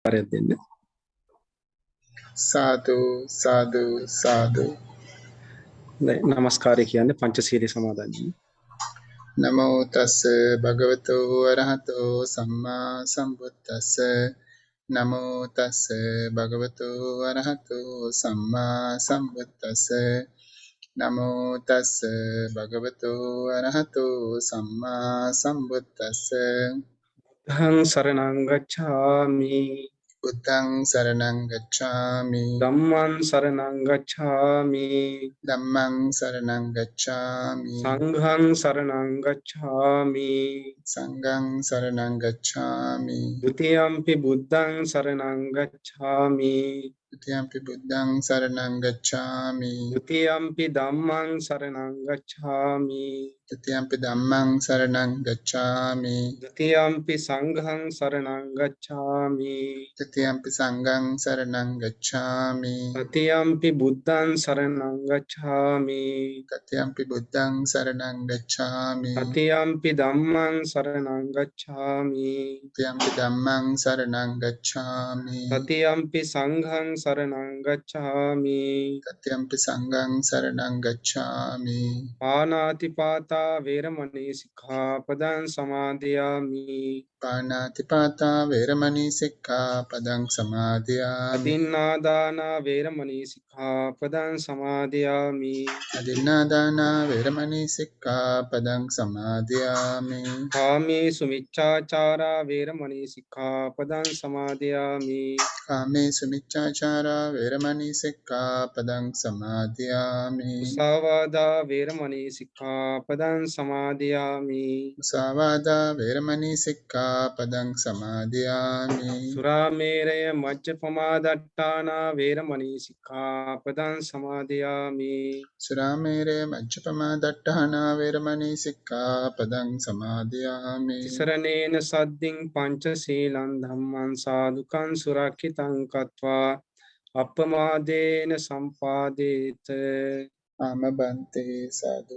දෙන්න. සාදු සාදු සාදු. නමස්කාරය කියන්නේ පංචශීලයේ සමාදන් වීම. නමෝ තස්ස භගවතු අරහතෝ සම්මා සම්බුද්දස්ස. නමෝ තස්ස භගවතු අරහතෝ සම්මා සම්බුද්දස්ස. නමෝ තස්ස භගවතු අරහතෝ සම්මා සම්බුද්දස්ස. ධං සරණං ගච්ඡාමි. බුද්ධං සරණං ගච්ඡාමි. ධම්මං සරණං ගච්ඡාමි. ධම්මං සරණං ගච්ඡාමි. සංඝං සරණං ගච්ඡාමි. සංඝං සරණං ගච්ඡාමි. ဒ ුතියම්පි බුද්ධං සරණං ගච්ඡාමි. ဒ ුතියම්පි බුද්ධං සරණං ගච්ඡාමි. ဒ ුතියම්පි ධම්මං සරණං ගච්ඡාමි. ဒ ුතියම්පි ධම්මං සරණං ගච්ඡාමි. ဒ ුතියම්පි සංඝං සරණං ගච්ඡාමි. ဒ ුතියම්පි සංඝං සරණං ගච්ඡාමි. တတိယံပိ බුද්ධං සරණං ගච්ඡාමි. တတိယံ පි බුද්ධං සරණං ගච්ඡාමි. တတိယံပိ ධම්මං සරණං ගච්ඡාමි. တတိယံ පි ධම්මං සරණං ගච්ඡාමි. တတိယံပိ සංඝං සරණං ගච්ඡාමි. တတိယံ පි සංඝං සරණං ගච්ඡාමි. පාණාති පාතා වේරමණී සික්ඛාපදං සමාදියාමි. පාණාති පාතා වේරමණී සික්ඛාපදං සමාදියාමි. අදින්නා දාන වේරමණී සික්ඛාපදං සමාදියාමි. අදින්නා දාන වේරමණී සික්ඛාපදං සමාදියාමි. කාමේසු මිච්ඡාචාරා වේරමණී සික්ඛාපදං සමාදියාමි. කාමේසු මිච්ඡාචාරා වේරමණී සික්ඛාපදං සමාදියාමි. මුසාවාදා වේරමණී සික්ඛාපදං සමාදියාමි. මුසාවාදා වේරමණී සික්ඛාපදං සමාදියාමි. සුරාමේරය මජ්ජපමා දට්ඨානා වේරමණී සික්ඛාපදං සමාදියාමි. සුරාමේරය මජ්ජපමා දට්ඨානා වේරමණී සික්ඛාපදං සමාදියාමි. තිසරණේන සද්දින් පංචශීලං ධම්මං සාදුකං සුරක්ඛිතං කତ୍වා අප්පමාදේන සම්පාදේත. ආමබන්තේ සාදු.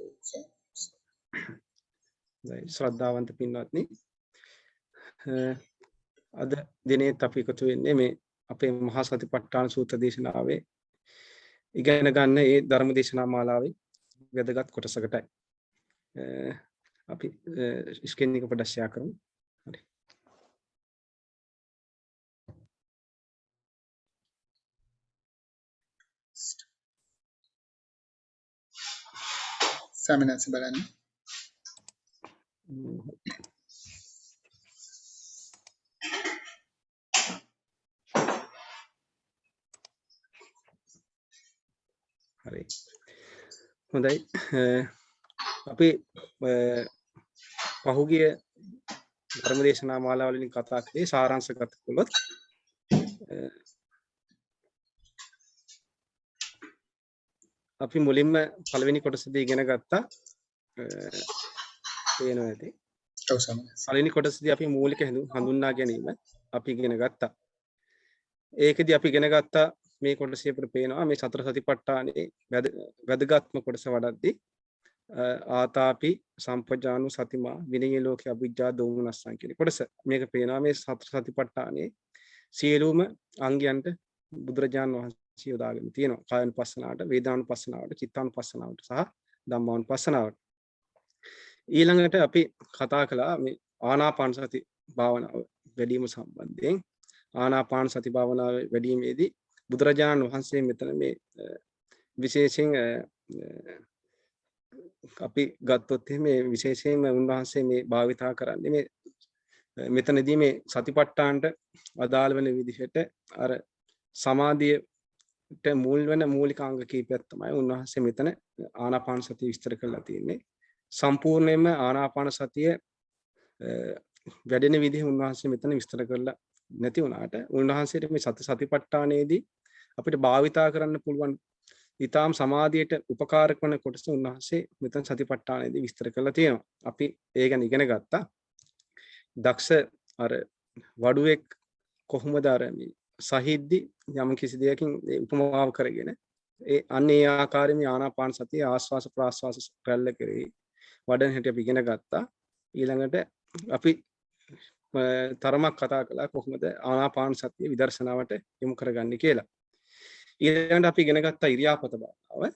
ශ්‍රද්ධාවන්ත පින්වත්නි, අද දිනේත් අපි එකතු වෙන්නේ මේ අපේ මහා සතිපට්ඨාන සූත්‍ර දේශනාවේ ඉගෙන ගන්න ඒ ධර්ම දේශනා මාලාවේ වැදගත් කොටසකටයි. අපි ස්ක්‍රීන් එක පොඩ්ඩක් ෂෙයා කරමු. හරි. සමිනස් බලන්න. හරි. හොඳයි. අපි පහුගිය ධර්ම දේශනා මාලාවලින් කතා කරේ සාරාංශගත කළොත් අපි මුලින්ම පළවෙනි කොටසදී ඉගෙන ගත්තා පේනවා ඇති. ඔව් සමිනස්. පළවෙනි කොටසදී අපි මූලික හඳුන්වා ගැනීම අපි ඉගෙන ගත්තා. ඒකදී අපි ඉගෙන ගත්තා මේ කොටසේ අපිට පේනවා මේ සතර සතිපට්ඨානයේ වැදගත්ම කොටස වඩද්දී ආතාපි සම්පජානු සතිමා විනය ලෝකේ අභිජ්ජා දෝමනස්සං කියන කොටස. මේක පේනවා මේ සතර සතිපට්ඨානයේ සියලුම අංගයන්ට බුදුරජාණන් වහන්සේ යොදාගෙන තියෙනවා. කායනුපස්සනාවට, වේදනානුපස්සනාවට, චිත්තානුපස්සනාවට සහ ධම්මානුපස්සනාවට. ඊළඟට අපි කතා කළා මේ ආනාපාන සති භාවනාව වැඩිම සම්බන්ධයෙන්. ආනාපාන සති භාවනාව වැඩිීමේදී බුදුරජාණන් වහන්සේ මෙතන මේ විශේෂයෙන් අපි ගත්තොත් මේ විශේෂයෙන්ම උන්වහන්සේ මේ භාවිතා කරන්නේ මේ මෙතනදී මේ සතිපට්ඨානට අදාළ වෙන විදිහට අර සමාධියට මුල් වෙන මූලික අංග කීපයක් තමයි උන්වහන්සේ මෙතන ආනාපාන සතිය විස්තර කරලා තියෙන්නේ. සම්පූර්ණයෙන්ම ආනාපාන සතිය වැඩෙන විදිහ උන්වහන්සේ මෙතන විස්තර කරලා නැති වුණාට උන්වහන්සේට මේ සතිපට්ඨානයේදී අපිට භාවිතා කරන්න පුළුවන් ඊටාම් සමාධියට උපකාරක වන කොටස උන්වහන්සේ මෙතන සතිපට්ඨානයේදී විස්තර කරලා තියෙනවා. අපි ඒ ගැන ඉගෙන ගත්තා. දක්ෂ අර වඩුවෙක් කොහොමද අර මේ සහිද්දි යම් කිසි දෙයකින් උපමාව කරගෙන අන්නේ ආකාරයෙන් ආනාපාන සතිය ආස්වාස ප්‍රාස්වාස රැල්ල කෙරෙහි වඩන හැටි අපි ඉගෙන ගත්තා. ඊළඟට අපි තරමක් කතා කළා කොහොමද ආනාපාන සතිය විදර්ශනාවට යොමු කරගන්නේ කියලා. ඊළඟට අපි ඉගෙන ගත්තා ඉරියාපත භාවනාව.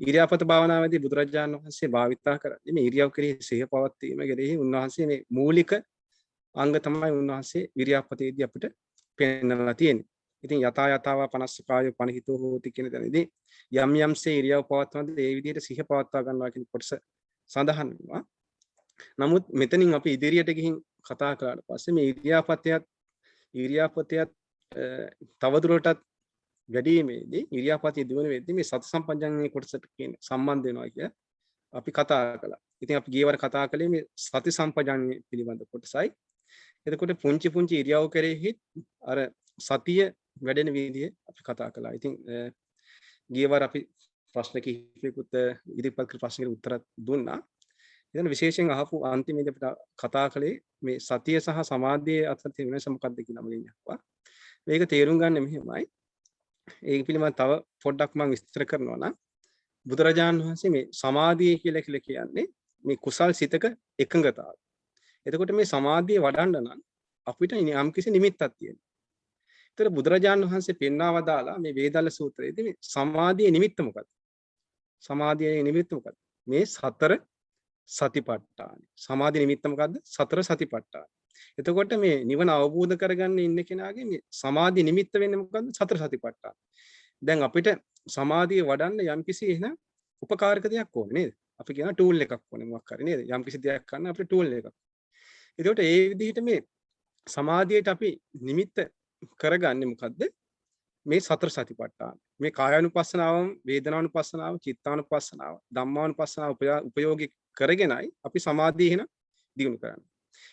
ඉරියාපත භාවනාවේදී බුදුරජාණන් වහන්සේ භාවිතා කරන්නේ මේ ඉරියව් කෙරෙහි සිහිය පවත්වීම කෙරෙහි උන්වහන්සේ මේ මූලික අංග තමයි උන්වහන්සේ ඉරියාපතේදී අපිට පෙන්වලා තියෙන්නේ. ඉතින් යථා යතාව පනස්සකාය පනිහිතෝ හෝති කියන තැනදී යම් යම්සේ ඉරියව් පවත්වනද ඒ විදිහට සිහිය පවත්වා ගන්නවා කියන කොටස සඳහන් වෙනවා. නමුත් මෙතනින් අපි ඉදිරියට ගිහින් කතා කරාට පස්සේ මේ ඉරියාපතයත් තවදුරටත් වැඩිීමේදී ඉරියාපතේ දිනන වෙද්දී මේ සති සම්පජඤ්ඤයේ කොටසට කියන සම්බන්ධ වෙනවා කිය අපි කතා කළා. ඉතින් අපි ගියවර කතා කළේ මේ සති සම්පජඤ්ඤය පිළිබඳ කොටසයි. එතකොට පුංචි පුංචි ඉරියව් කෙරෙහි අර සතිය වැඩෙන විදිය අපි කතා කළා. ඉතින් ගියවර අපි ප්‍රශ්න කිහිපයකට ඉදිරිපත් කළ ප්‍රශ්නෙට උත්තර දුන්නා. ඉතින් විශේෂයෙන් අහපු අන්තිමේදී අපිට කතා කළේ මේ සතිය සහ සමාධියේ අතර තියෙන වෙනස මොකක්ද කියලා මම කියනවා. මේක තේරුම් ගන්න මෙහෙමයි. ඒක පිළිබඳව තව පොඩ්ඩක් මම විස්තර කරනවා නම් බුදුරජාණන් වහන්සේ මේ සමාධිය කියලා කියන්නේ මේ කුසල් සිතක එකඟතාවය. එතකොට මේ සමාධිය වඩන්න නම් අපිට යම්කිසි නිමිත්තක් තියෙනවා. ඒතර බුදුරජාණන් වහන්සේ පෙන්වා වදාලා මේ වේදල්ල සූත්‍රයේදී මේ සමාධියේ නිමිත්ත මොකක්ද? සමාධියේ නිමිත්ත මොකක්ද? මේ සතර සතිපට්ඨාන. සමාධි නිමිත්ත මොකද්ද? සතර සතිපට්ඨාන. එතකොට මේ නිවන අවබෝධ කරගන්න ඉන්න කෙනාගේ මේ සමාධි නිමිත්ත වෙන්නේ මොකද්ද? සතර සතිපට්ඨාන. දැන් අපිට සමාධිය වඩන්න යම්කිසි එහෙනම් උපකාරක දෙයක් ඕනේ නේද? අපි කියන ටූල් එකක් ඕනේ මොකක් හරි නේද? යම්කිසි දෙයක් ගන්න අපිට ටූල් එකක්. එතකොට ඒ විදිහට මේ සමාධියට අපි නිමිත්ත කරගන්නේ මොකද්ද? මේ සතර සතිපට්ඨාන. මේ කායානුපස්සනාව, වේදනානුපස්සනාව, චිත්තානුපස්සනාව, ධම්මානුපස්සනාව උපයෝගී කරගෙනයි අපි සමාධිය එහෙනම් දිනු කරන්නේ.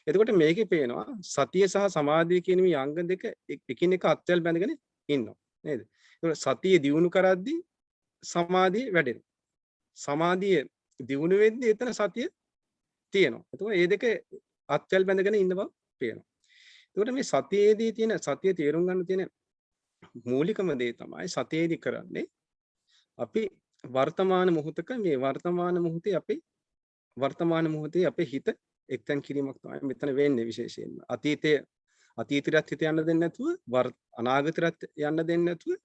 එතකොට මේකේ පේනවා සතිය සහ සමාධිය කියන මේ අංග දෙක එකිනෙක අත්වල බැඳගෙන ඉන්නවා නේද? ඒක සතිය දිනු කරද්දී සමාධිය වැඩෙනවා. සමාධිය දිනු වෙද්දී එතන සතිය තියෙනවා. එතකොට මේ දෙක අත්වල බැඳගෙන ඉන්න බව පේනවා. එතකොට මේ සතියේදී තියෙන සතිය තේරුම් ගන්න තියෙන මූලිකම දේ තමයි සතියේදී කරන්නේ අපි වර්තමාන මොහොතක මේ වර්තමාන මොහොතේ අපේ හිත එක්තැන් කිරීමක් තමයි මෙතන වෙන්නේ විශේෂයෙන්ම. අතීතයට හිත යන්න දෙන්නේ නැතුව අනාගතයට යන්න දෙන්නේ නැතුව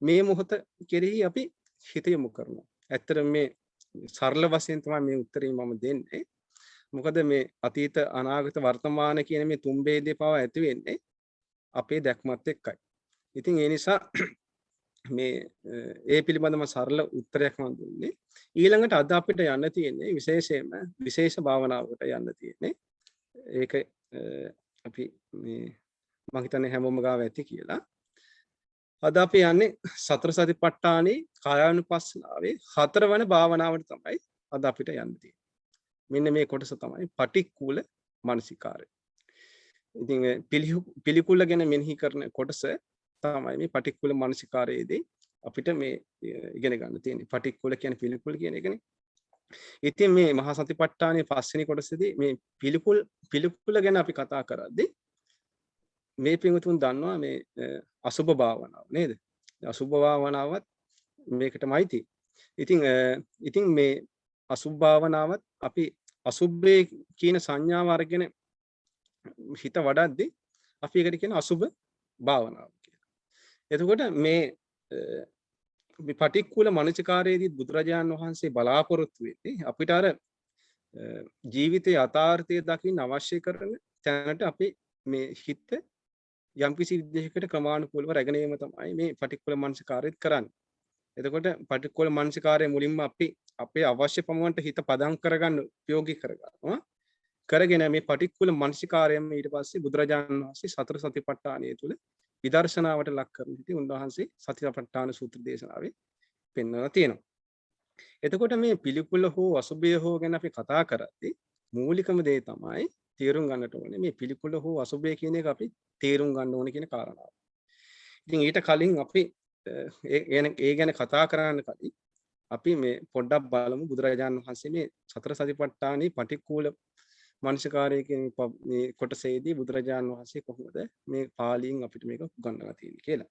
මේ මොහොත කෙරෙහි අපි හිත යොමු කරනවා. ඇත්තට මේ සරල වශයෙන් තමයි මේ උත්තරේ මම දෙන්නේ. මොකද මේ අතීත අනාගත වර්තමාන කියන මේ තුන් ભેදේ පව ඇති වෙන්නේ අපේ දැක්මත් එක්කයි. ඉතින් ඒ නිසා මේ ඒ පිළිබඳව සරල උත්තරයක් මම දුන්නේ. ඊළඟට අද අපිට යන්න තියෙන්නේ විශේෂ භාවනාවකට යන්න තියෙන්නේ. ඒක අපි මේ මම හිතන්නේ හැමෝම ගාව ඇති කියලා. අද අපි යන්නේ සතර සතිපට්ඨානේ කායානුපස්සනාවේ හතරවන භාවනාවට තමයි අද අපිට යන්න තියෙන්නේ. මෙන්න මේ කොටස තමයි පටික්කුල මානසිකාරය. ඉතින් පිළිකුල ගැන මෙනෙහි කරන කොටස තමයි මේ පටික්කුල මානසිකාරයේදී අපිට මේ ඉගෙන ගන්න තියෙන්නේ. පටික්කුල කියන්නේ පිළිකුල කියන එකනේ. ඉතින් මේ මහා සතිපට්ඨානයේ පස්වෙනි කොටසේදී මේ පිළිකුල ගැන අපි කතා කරද්දී මේ පින්වතුන් දන්නවා මේ අසුභ භාවනාව නේද? අසුභ භාවනාවත් මේකටමයි තියෙන්නේ. ඉතින් මේ අසුභ භාවනාවත් අපි අසුභේ කියන සංඥාව අරගෙන හිත වඩද්දී අපි ඒකට කියන අසුභ භාවනාව කියලා. එතකොට මේ පටික්කුල මනසිකාරයේදී බුදුරජාණන් වහන්සේ බලාපොරොත්තු වෙන්නේ අපිට අර ජීවිතයේ යථාර්ථය දකින්න අවශ්‍ය කරන තැනට අපි මේ හිත යම්කිසි විදිහකට ක්‍රමානුකූලව රැගෙන ඒම තමයි මේ පටික්කුල මනසිකාරයත් කරන්නේ. එතකොට පටික්කුල මනසිකාරයේ මුලින්ම අපි අපේ අවශ්‍ය පමණට හිත පදම් කරගන්න උපයෝගී කරගන්නවා. කරගෙන මේ පටික්කුල මනසිකාරයම ඊට පස්සේ බුදුරජාණන් වහන්සේ සතර සතිපට්ඨානය තුල විදර්ශනාවට ලක් කරන ඉතින් උන්වහන්සේ සතිපට්ඨාන සූත්‍ර දේශනාවේ පෙන්වලා තියෙනවා. එතකොට මේ පිළිකුල හෝ අසුභය හෝ ගැන අපි කතා කරද්දී මූලිකම දේ තමයි තේරුම් ගන්නට ඕනේ මේ පිළිකුල හෝ අසුභය කියන එක අපි තේරුම් ගන්න ඕනේ කියන කාරණාව. ඉතින් ඊට කලින් අපි ඒ ගැන කතා කරන්න කලින් අපි මේ පොඩ්ඩක් බලමු බුදුරජාණන් වහන්සේ මේ සතර සතිපට්ඨානේ පටික්කුල මනසිකාරය කියන මේ කොටසේදී බුදුරජාණන් වහන්සේ කොහොමද මේ පාලියෙන් අපිට මේක උගන්වලා තියෙන්නේ කියලා.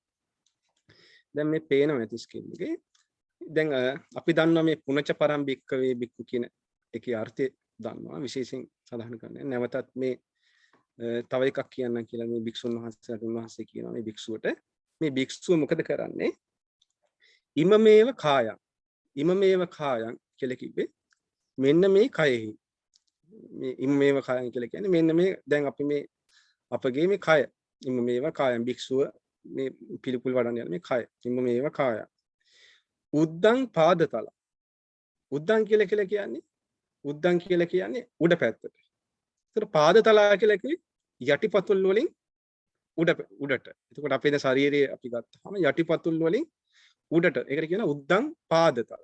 දැන් මේ පේනවා ඇති ස්ක්‍රීන් එකේ. දැන් අපි දන්නවා මේ පුනච පරම් භික්ඛවේ භික්ඛු කියන එකේ අර්ථය දන්නවා විශේෂයෙන් සඳහන් කරන්නේ. නැවතත් මේ තව එකක් කියන්නම් කියලා මේ භික්ෂුන් වහන්සේලාට උන්වහන්සේ කියනවා මේ භික්ෂුවට මේ භික්ෂුව මොකද කරන්නේ ඉමමේව කායං කියලා කිව්වේ මෙන්න මේ කයෙහි මේ ඉමමේව කායං කියලා කියන්නේ මෙන්න මේ දැන් අපි මේ අපගේ මේ කය ඉමමේව කායං භික්ෂුව මේ පිළිකුල් වඩන්න යන මේ කය ඉමමේව කායං උද්දං පාදතල උද්දං කියලා කියන්නේ උඩ පැත්තට. ඒතර පාදතලා කියලා කිව්වේ යටිපතුල් වලින් උඩට. එතකොට අපේ දැන් ශරීරයේ අපි ගත්තාම යටිපතුල් වලින් උඩට. ඒකට කියනවා උද්දං පාදතල.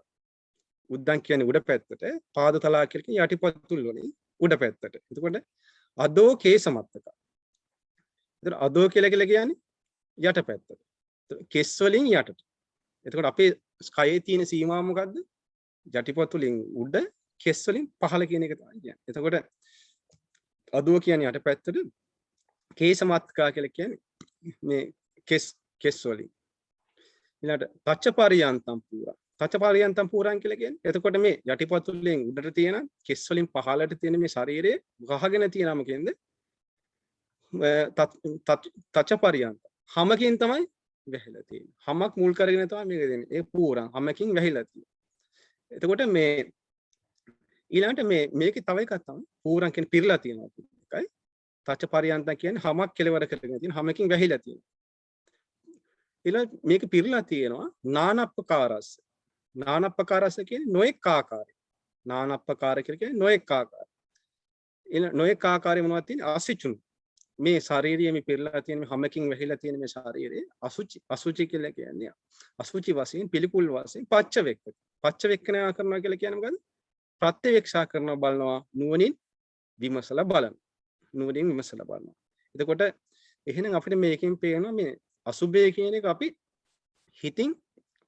උද්දං කියන්නේ උඩ පැත්තට, පාදතලා කියලා කියන්නේ යටිපතුල් වලින් උඩ පැත්තට. එතකොට අදෝ කේසමත්තක. එතකොට අදෝ කියලා කියන්නේ යට පැත්තට. කෙස් වලින් යටට. එතකොට අපේ කයේ තියෙන සීමාව මොකද්ද? යටිපතුලින් උඩ කෙස් වලින් පහළ කියන එක තමයි කියන්නේ. එතකොට අදෝ කියන්නේ යට පැත්තට කේසමත්කා කියලා කියන්නේ මේ කෙස් වලින්. ඊළඟට තච්චපරියන්තම් පුරා. තච්චපරියන්තම් පුරාන් කියලා කියන්නේ එතකොට මේ යටිපතුලෙන් උඩට තියෙන කෙස් වලින් පහළට තියෙන මේ ශරීරයේ ගහගෙන තියෙන මොකෙන්ද? තච්චපරියන්ත. හැමකින් තමයි වැහිලා තියෙන්නේ. හැමක් මුල් කරගෙන තමයි මේක දෙන්නේ. ඒ පුරාන් හැමකින් වැහිලා තියෙන්නේ. එතකොට මේ ඊළඟට මේකේ තව එකක් තමයි පුරාන් කියන්නේ පිරලා තියෙනවා එකයි. තච්චපරියන්ත කියන්නේ හැමක් කෙලවර කරගෙන තියෙන හැමකින් වැහිලා තියෙනවා. ඊළඟ මේක පිරලා තියෙනවා නානප්පකාරස්ස. නානප්පකාරස්ස කියන්නේ නොඑක ආකාරය. නානප්පකාර කියන්නේ නොඑක ආකාරය. ඊළඟ නොඑක ආකාරය මොනවද තියෙන්නේ? අසුචුන්. මේ ශාරීරියේ මේ පිරලා තියෙන මේ හැමකින් වැහිලා තියෙන මේ ශාරීරියේ අසුචි කියලා කියන්නේ අසුචි වශයෙන් පිළිකුල් වශයෙන් පච්චවෙක්කනා කරනවා කියලා කියන්නේ මොකද්ද? ප්‍රත්‍යවේක්ෂා කරනවා බලනවා නුවණින් විමසලා බලනවා. එතකොට එහෙනම් අපිට මේකෙන් පේනවා මේ අසුභය කියන එක අපි හිතින්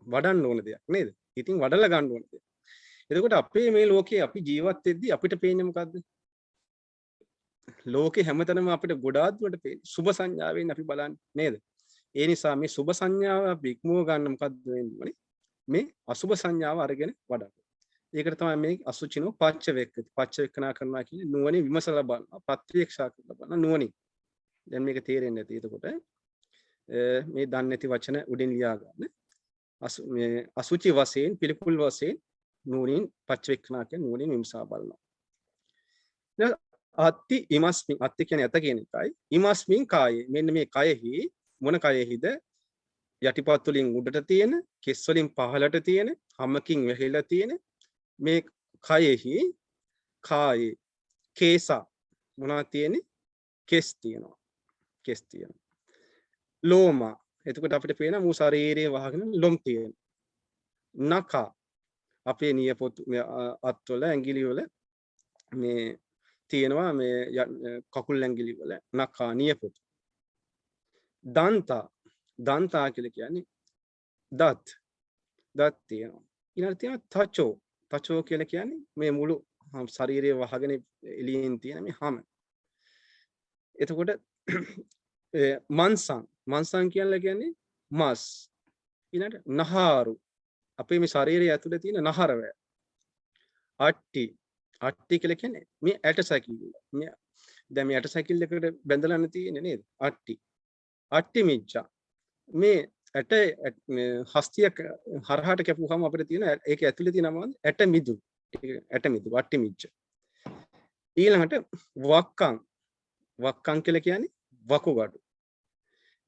වඩන්න ඕන දෙයක් නේද? හිතින් වඩලා ගන්න ඕන දෙයක්. එතකොට අපේ මේ ලෝකේ අපි ජීවත් වෙද්දී අපිට පේන්නේ මොකද්ද? ලෝකේ හැමතැනම අපිට ගොඩාක් දුරට පේන්නේ සුභ සංඥාවෙන් අපි බලන්නේ නේද? ඒ නිසා මේ සුභ සංඥාව අපි ඉක්මව ගන්න මොකද්ද වෙන්නේ? මේ අසුභ සංඥාව අරගෙන වඩන්න. ඒකට තමයි මේ අසුචිනෝ පච්චවෙක්කනා කරනවා කියන්නේ නුවණින් විමසලා බලනවා ප්‍රත්‍යක්ෂා කරලා බලනවා නුවණින්. දැන් මේක තේරෙන්නේ නැති. එතකොට මේ දන්නේ නැති වචන උඩින් ලියා ගන්න. මේ අසුචි වශයෙන් පිළිකුල් වශයෙන් නුවණින් පච්චවෙක්කනා කියන්නේ නුවණින් විමසා බලනවා. අත්ති ඉමස්මින් අත්ති කියන්නේ ඇත කියන එකයි. ඉමස්මින් කායේ මෙන්න මේ කයෙහි මොන කයෙහිද? යටිපතුලින් උඩට තියෙන, කෙස් වලින් පහළට තියෙන, හැමකින් වැහිලා තියෙන මේ කයෙහි කායේ කේසා මොනවද තියෙන්නේ? කෙස් තියෙනවා. ලෝමා. එතකොට අපිට පේන මු ශරීරයේ වහගෙන ලොම් තියෙනවා. නඛා අපේ නියපොතු අත්වල ඇඟිලි වල මේ තියෙනවා මේ කකුල් ඇඟිලි වල නඛා නියපොතු. දන්තා කියලා කියන්නේ දත් තියෙනවා. ඊළඟට තියෙනවා තචෝ කියලා කියන්නේ මේ මුළු ශරීරයේ වහගෙන එළියෙන් තියෙන මේ හැම. එතකොට මන්සං කියන්නේ මස්. ඊළඟට නහාරු අපේ මේ ශරීරයේ ඇතුලේ තියෙන නහරවැය. අට්ටි කියලා කියන්නේ මේ ඇටසැකිල්ල. මේ දැන් මේ ඇටසැකිල්ලකට බැඳලානේ තියෙන්නේ නේද? අට්ටි මිච්ඡා. මේ ඇට හස්තියක් හරහාට කැපුවාම අපිට තියෙන ඒක ඇතුලේ තියෙන මොනවද? ඇටමිදු අට්ටි මිච්ඡ. ඊළඟට වක්කං කියලා කියන්නේ වකුගඩු.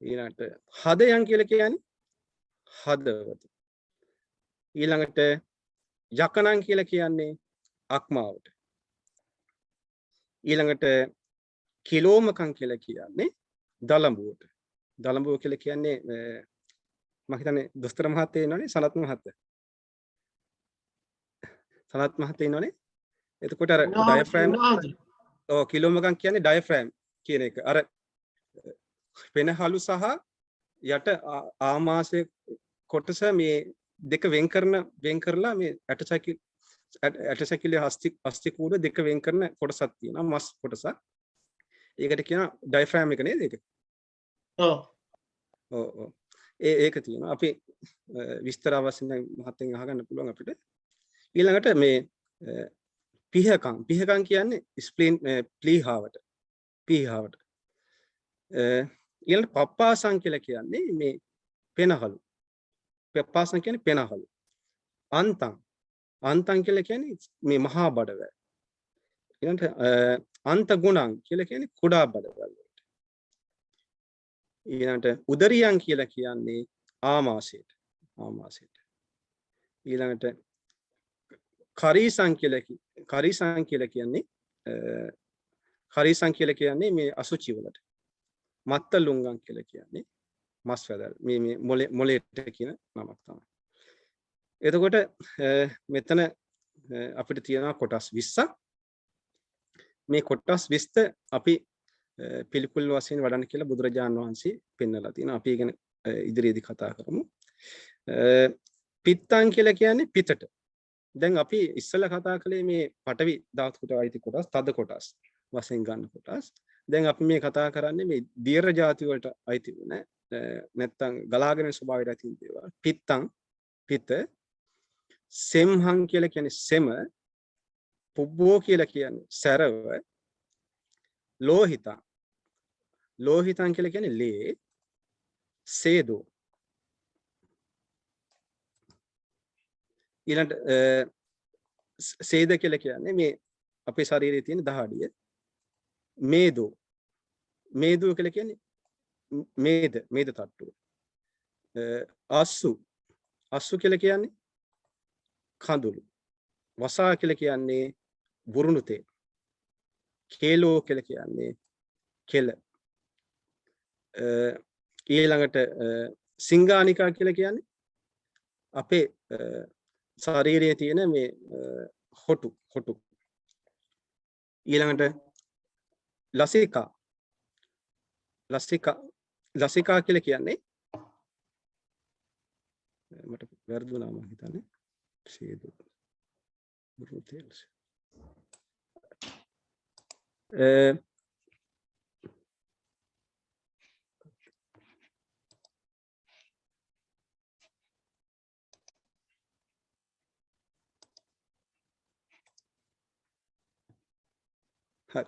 ඊළඟට හදයන් කියලා කියන්නේ හදවත. ඊළඟට යකනං කියලා කියන්නේ අක්මාවට. ඊළඟට කිලෝමකං කියලා කියන්නේ දලඹුවට. දලඹුව කියලා කියන්නේ මම හිතන්නේ දොස්තර මහත්තයා ඉන්නවනේ සනත් මහත්තයා ඉන්නවනේ. එතකොට අර ඩයෆ්‍රෑම් කිලෝමකං කියන්නේ ඩයෆ්‍රෑම් කියන එක. අර පෙනහළු සහ යට ආමාශය කොටස මේ දෙක වෙන් කරලා මේ ඇටසැකිලි අස්ති කූඩ දෙක වෙන් කරන කොටසක් තියෙනවා මස් කොටසක්. ඒකට කියනවා ඩයෆ්‍රෑම් එක නේද ඒක? ඔව්. ඒක තියෙනවා. අපි විස්තර අවශ්‍ය නම් මහත්යෙන් අහගන්න පුළුවන් අපිට. ඊළඟට මේ පිහකම් කියන්නේ ස්ප්ලීන් ප්ලීහාවට. ඊළඟ පප්පාසං කියලා කියන්නේ මේ පෙනහළු. පප්පාසං කියන්නේ පෙනහළු. අන්තං කියලා කියන්නේ මේ මහා බඩවැල්. ඊළඟට අන්ත ගුණං කියලා කියන්නේ කුඩා බඩවැල්. ඊළඟට උදරියං කියලා කියන්නේ ආමාශයට. ඊළඟට කරීසං කියලා කියන්නේ මේ අසුචි වලට. මත්තලුංගං කියලා කියන්නේ මස් වැදල්. මේ මොලේට කියන නමක් තමයි. එතකොට මෙතන අපිට තියෙනවා කොටස් 20ක්. මේ කොටස් 20 අපි පිළිකුල් වශයෙන් වඩන්න කියලා බුදුරජාණන් වහන්සේ පෙන්වලා තියෙනවා. අපි ගැන ඉදිරියේදී කතා කරමු. පිත්තං කියලා කියන්නේ පිටට. දැන් අපි ඉස්සෙල්ලා කතා කළේ මේ පඨවි ධාතුවට අයිති කොටස්, තද කොටස් වශයෙන් ගන්න කොටස්. දැන් අපි මේ කතා කරන්නේ මේ දියර ಜಾති වලට අයිති වෙන නැත්තම් ගලාගෙන ස්වභාවයට අයිති දේවල්. පිත්තං පිත, සෙම්හං කියලා කියන්නේ සෙම, පුබ්බෝ කියලා කියන්නේ සැරව, ලෝහිතං කියලා කියන්නේ ලේ, සේදෝ ඊළඟ සේද කියලා කියන්නේ මේ අපේ ශරීරයේ තියෙන දහඩිය. මේදෝ කියලා කියන්නේ මේද තට්ටුව. අස්සු කියලා කියන්නේ කඳුළු. වසා කියලා කියන්නේ බුරුණු තේ. කේලෝ කියලා කියන්නේ කෙල. ඊළඟට සිංගානිකා කියලා කියන්නේ අපේ ශරීරයේ තියෙන මේ හොටු. ඊළඟට ලසිකා කියලා කියන්නේ මට වැරදුනා මම හිතන්නේ සේදු බුරුතෙල්ස් හරි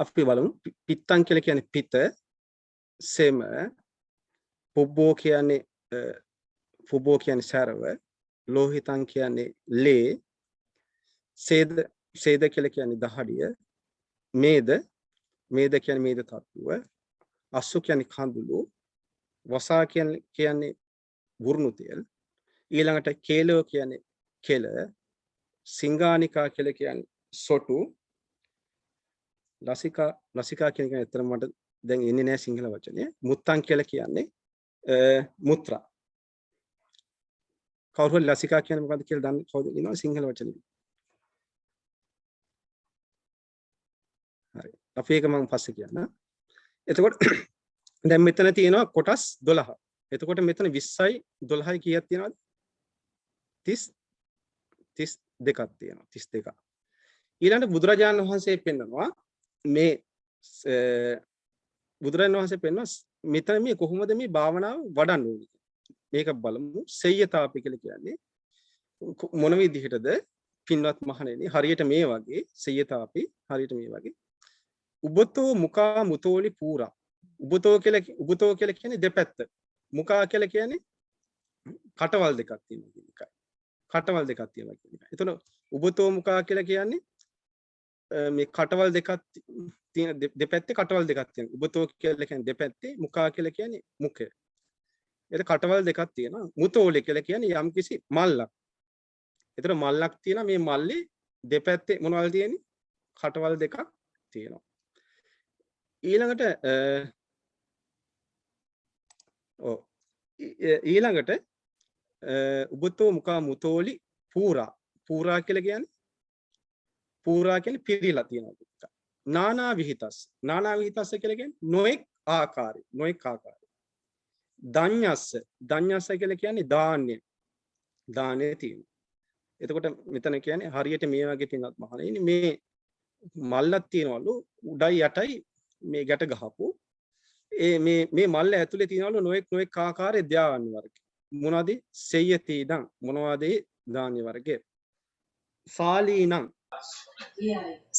අපි බලමු. පිත්තං කියලා කියන්නේ පිත, සෙම, පුබ්බෝ කියන්නේ සැරව, ලෝහිතං කියන්නේ ලේ, සේද කියලා කියන්නේ දහඩිය, මේද කියන්නේ මේද තත්ත්වය, අස්සු කියන්නේ කඳුළු, වසා කියන්නේ වුරුණු තෙල්, ඊළඟට කේලෝ කියන්නේ කෙල, සිංගානිකා කියලා කියන්නේ සොටු, ලසිකා කියන එක ඇත්තටම මට දැන් එන්නේ නැහැ සිංහල වචනේ. මුත්තං කියලා කියන්නේ මුත්‍රා. කවුරු හරි ලසිකා කියන්නේ මොකද්ද කියලා දන්නේ කවුද ඉන්නවද සිංහල වචනේ? හරි. අපි ඒක මම පස්සේ කියන්නම්. එතකොට දැන් මෙතන තියෙනවා කොටස් 12. එතකොට මෙතන 20යි 12යි කීයක් තියෙනවද? 32ක් තියෙනවා. 32ක්. ඊළඟට බුදුරජාණන් වහන්සේ පෙන්නනවා මේ බුදුරජාණන් වහන්සේ පෙන්වනවා මෙතන මේ කොහොමද මේ භාවනාව වඩන්න ඕනේ. මේක බලමු. සේයතාපි කියලා කියන්නේ මොන විදිහටද පින්වත් මහණෙනි හරියට මේ වගේ සේයතාපි හරියට මේ වගේ උබතෝ මුකා මුතෝලි පූරා. උබතෝ කියලා කියන්නේ දෙපැත්ත. මුකා කියලා කියන්නේ කටවල් දෙකක් තියෙනවා කියන එකයි. කටවල් දෙකක් තියෙනවා කියන එකයි. එතන උබතෝ මුකා කියලා කියන්නේ මේ කටවල් දෙකක් තියෙන දෙපැත්තේ කටවල් දෙකක් තියෙනවා. උබතෝ කියලා කියන්නේ දෙපැත්තේ, මුකා කියලා කියන්නේ මුඛය. ඒක කටවල් දෙකක් තියෙනවා. මුතෝලි කියලා කියන්නේ යම්කිසි මල්ලක්. ඒතර මල්ලක් තියෙනවා. මේ මල්ලේ දෙපැත්තේ මොනවද තියෙන්නේ? කටවල් දෙකක් තියෙනවා. ඊළඟට උබතෝ මුකා මුතෝලි පූරා. පූරා කියලා කියන්නේ පිරීලා තියෙනවා. නානා විහිතස් කියලා කියන්නේ නොඑක් ආකාරي. දඤ්ඤස්ස කියලා කියන්නේ දාන්නේ තියෙනවා. එතකොට මෙතන කියන්නේ හරියට මේ වගේ පින්වත් මහණෙනි මේ මල්ලක් තියනවලු උඩයි යටයි මේ ගැට ගහපු මේ මල්ල ඇතුලේ තියනවලු නොඑක් ආකාරයේ ධාන්‍ය වර්ග. මොනවද? සෙය්‍යතිදං මොනවද ධාන්‍ය වර්ගය? සාලීනං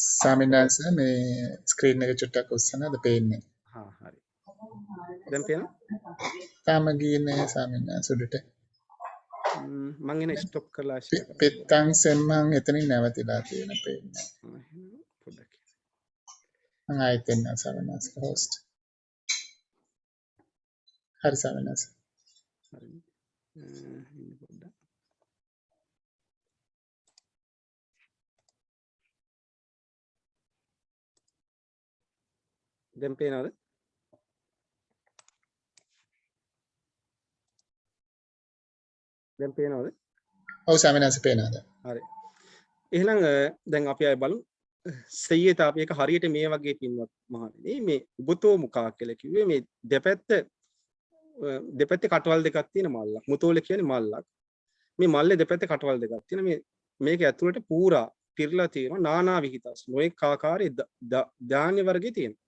ස්වාමීන් වහන්සේ මේ ස්ක්‍රීන් එක චුට්ටක් උස්සනද පේන්නේ? හරි. දැන් පේනවා? තාම ගියේ නැහැ ස්වාමීන් වහන්සේ උඩට. මම එන ස්ටොප් කරලා ෂෙයා කරන්න. පෙත්තන් සෙම්මන් එතනින් නැවතිලා තියෙන පේන්නේ. පොඩ්ඩක්. මම ආයෙත් එන්න ස්වාමීන් වහන්සේ හොස්ට්. හරි ස්වාමීන් වහන්සේ. හරි. ඉන්න පොඩ්ඩක්. දැන් පේනවද? දැන් පේනවද? ඔව් ස්වාමීන් වහන්සේ පේනවා. හරි. එහෙනම් දැන් අපි ආයෙ බලමු. සෙයියට අපි එක හරියට මේ වගේ පින්වත් මහණෙනි මේ උබතෝ මුඛා කියලා කිව්වේ මේ දෙපැත්තේ කටවල් දෙකක් තියෙන මල්ලක්. මුතෝල කියන්නේ මල්ලක්. මේ මල්ලේ දෙපැත්තේ කටවල් දෙකක් තියෙන මේක ඇතුළට පූරා පිරලා තියෙනවා නානා විහිතස්. නොඑක ආකාරයේ ධාන්‍ය වර්ගයේ තියෙනවා.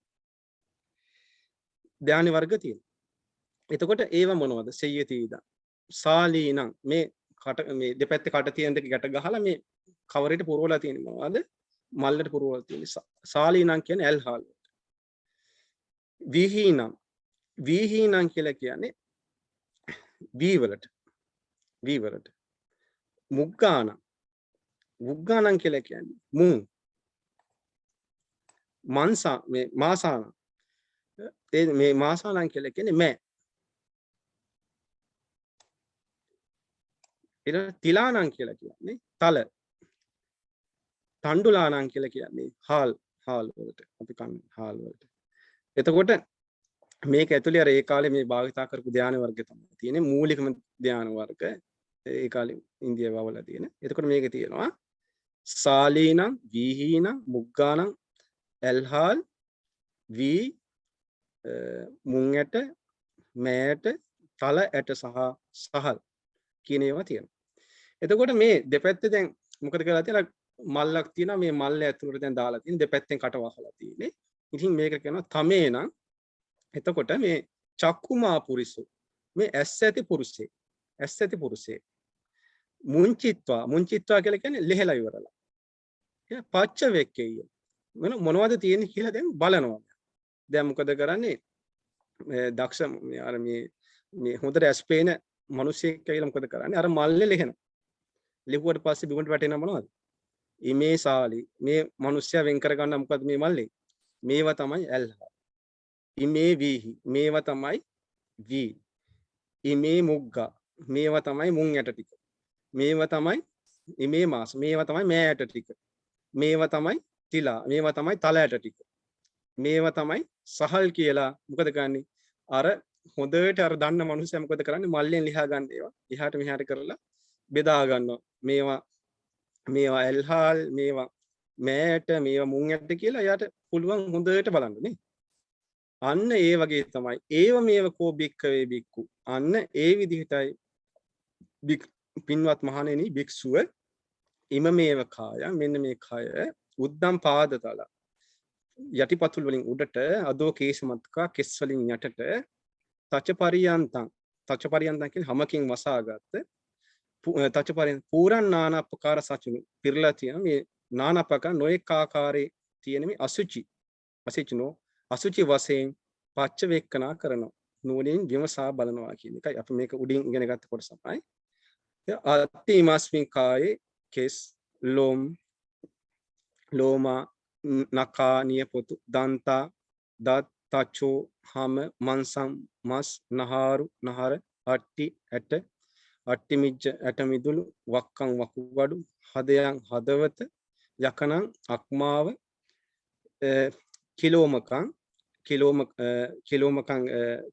ධාන්‍ය වර්ග තියෙනවා. එතකොට ඒව මොනවද? සෙයියතිද. සාලීනම් මේ දෙපැත්තේ කට තියෙන දෙක ගැට ගහලා මේ කවරේට පුරවලා තියෙන්නේ මොනවද? මල්ලට පුරවලා තියෙන්නේ සාලීනම් කියන්නේ ඇල්හාල්. විහීනම් කියලා කියන්නේ වීවලට. මුග්ගානම් කියලා කියන්නේ මුං. මාසානම් මේ මාසානම් කියලා කියන්නේ මෑ. ඊට තිලානම් කියලා කියන්නේ තල. තණ්ඩුලානම් කියලා කියන්නේ හාල් වලට. අපි කන්නේ හාල් වලට. එතකොට මේක ඇතුලේ අර ඒ කාලේ මේ භාවිතා කරපු ධානය වර්ග තමයි තියෙන්නේ. මූලිකම ධානය වර්ග ඒ කාලේ ඉන්දියාව වල තියෙන. එතකොට මේකේ තියෙනවා සාලීනම්, වීහීනම්, මුග්ගානම්, ඇල්හාල්, වී, මුං ඇට, මෑට, තල ඇට සහ සහල් කියන ඒවා තියෙනවා. එතකොට මේ දෙපැත්තේ දැන් මොකද කරලා තියෙනවා මල්ලක් තියෙනවා මේ මල්ල ඇතුළට දැන් දාලා තියෙන දෙපැත්තෙන් කට වහලා තියෙන්නේ. ඉතින් මේක කියනවා තමේනම්. එතකොට මේ චක්කුමා පුරිසු මේ ඇස් ඇති පුරුෂේ මුංචිත්වා කියලා කියන්නේ ලෙහෙලා ඉවරලා. පච්ච වෙක්කෙය මොනවද තියෙන්නේ කියලා දැන් බලනවා. දැන් මොකද කරන්නේ දක්ෂ අර මේ හොඳට ඇස් පේන මිනිස්සෙක් කියලා මොකද කරන්නේ අර මල්ලේ ලෙහෙනවා. ලිව්වට පස්සේ බිමට වැටෙන මොනවද? ඉමේ සාලි මේ මිනිස්සයා වෙන් කර ගන්න මොකද මේ මල්ලේ? මේවා තමයි ඇල්හා. ඉමේ වීහි මේවා තමයි වී. ඉමේ මුග්ගා මේවා තමයි මුං ඇට ටික. මේවා තමයි ඉමේ මාස මේවා තමයි මෑ ඇට ටික. මේවා තමයි තිලා මේවා තමයි තල ඇට ටික. මේවා තමයි සහල් කියලා මොකද කරන්නේ? අර හොඳට අර දන්න මිනිස්සයා මොකද කරන්නේ? මල්ලෙන් ලියා ගන්න ඒවා. එහාට මෙහාට කරලා බෙදා ගන්නවා. මේවා ඇල්හාල් මේවා මෑට මේවා මුං ඇට කියලා එයාට පුළුවන් හොඳට බලන්න නේ. අන්න ඒ වගේ තමයි ඒව මේව කෝ බික්කවේ බික්කු. අන්න ඒ විදිහටයි පින්වත් මහණෙනි භික්ෂුව ඉම මේව කාය මෙන්න මේ කය උද්දම් පාදතල යටිපතුල් වලින් උඩට අදෝ කේශමත්කා කෙස් වලින් යටට තචපරියන්තං කියන්නේ හැමකින් වසාගත්ත තචපරියන් පුරන් නානප්පකාර සචුනු පිරලා තියෙන මේ නානප්පක නොඑක ආකාරයේ තියෙන මේ අසුචි වශයෙන් පච්ච වේක්කනා කරනවා. නුවණින් විමසා බලනවා කියන එකයි අපි මේක උඩින් ඉගෙන ගත්ත කොටස තමයි. අත්ති මාස්මින් කායේ කෙස් ලෝමා නකා නියපොතු දන්තා දත් තචෝ හම මන්සම් මස් නහර අට්ටි ඇට අට්ටි මිජ්ජ ඇට මිදුළු වක්කම් වකුගඩු හදයන් හදවත යකනං අක්මාව කිලෝමකං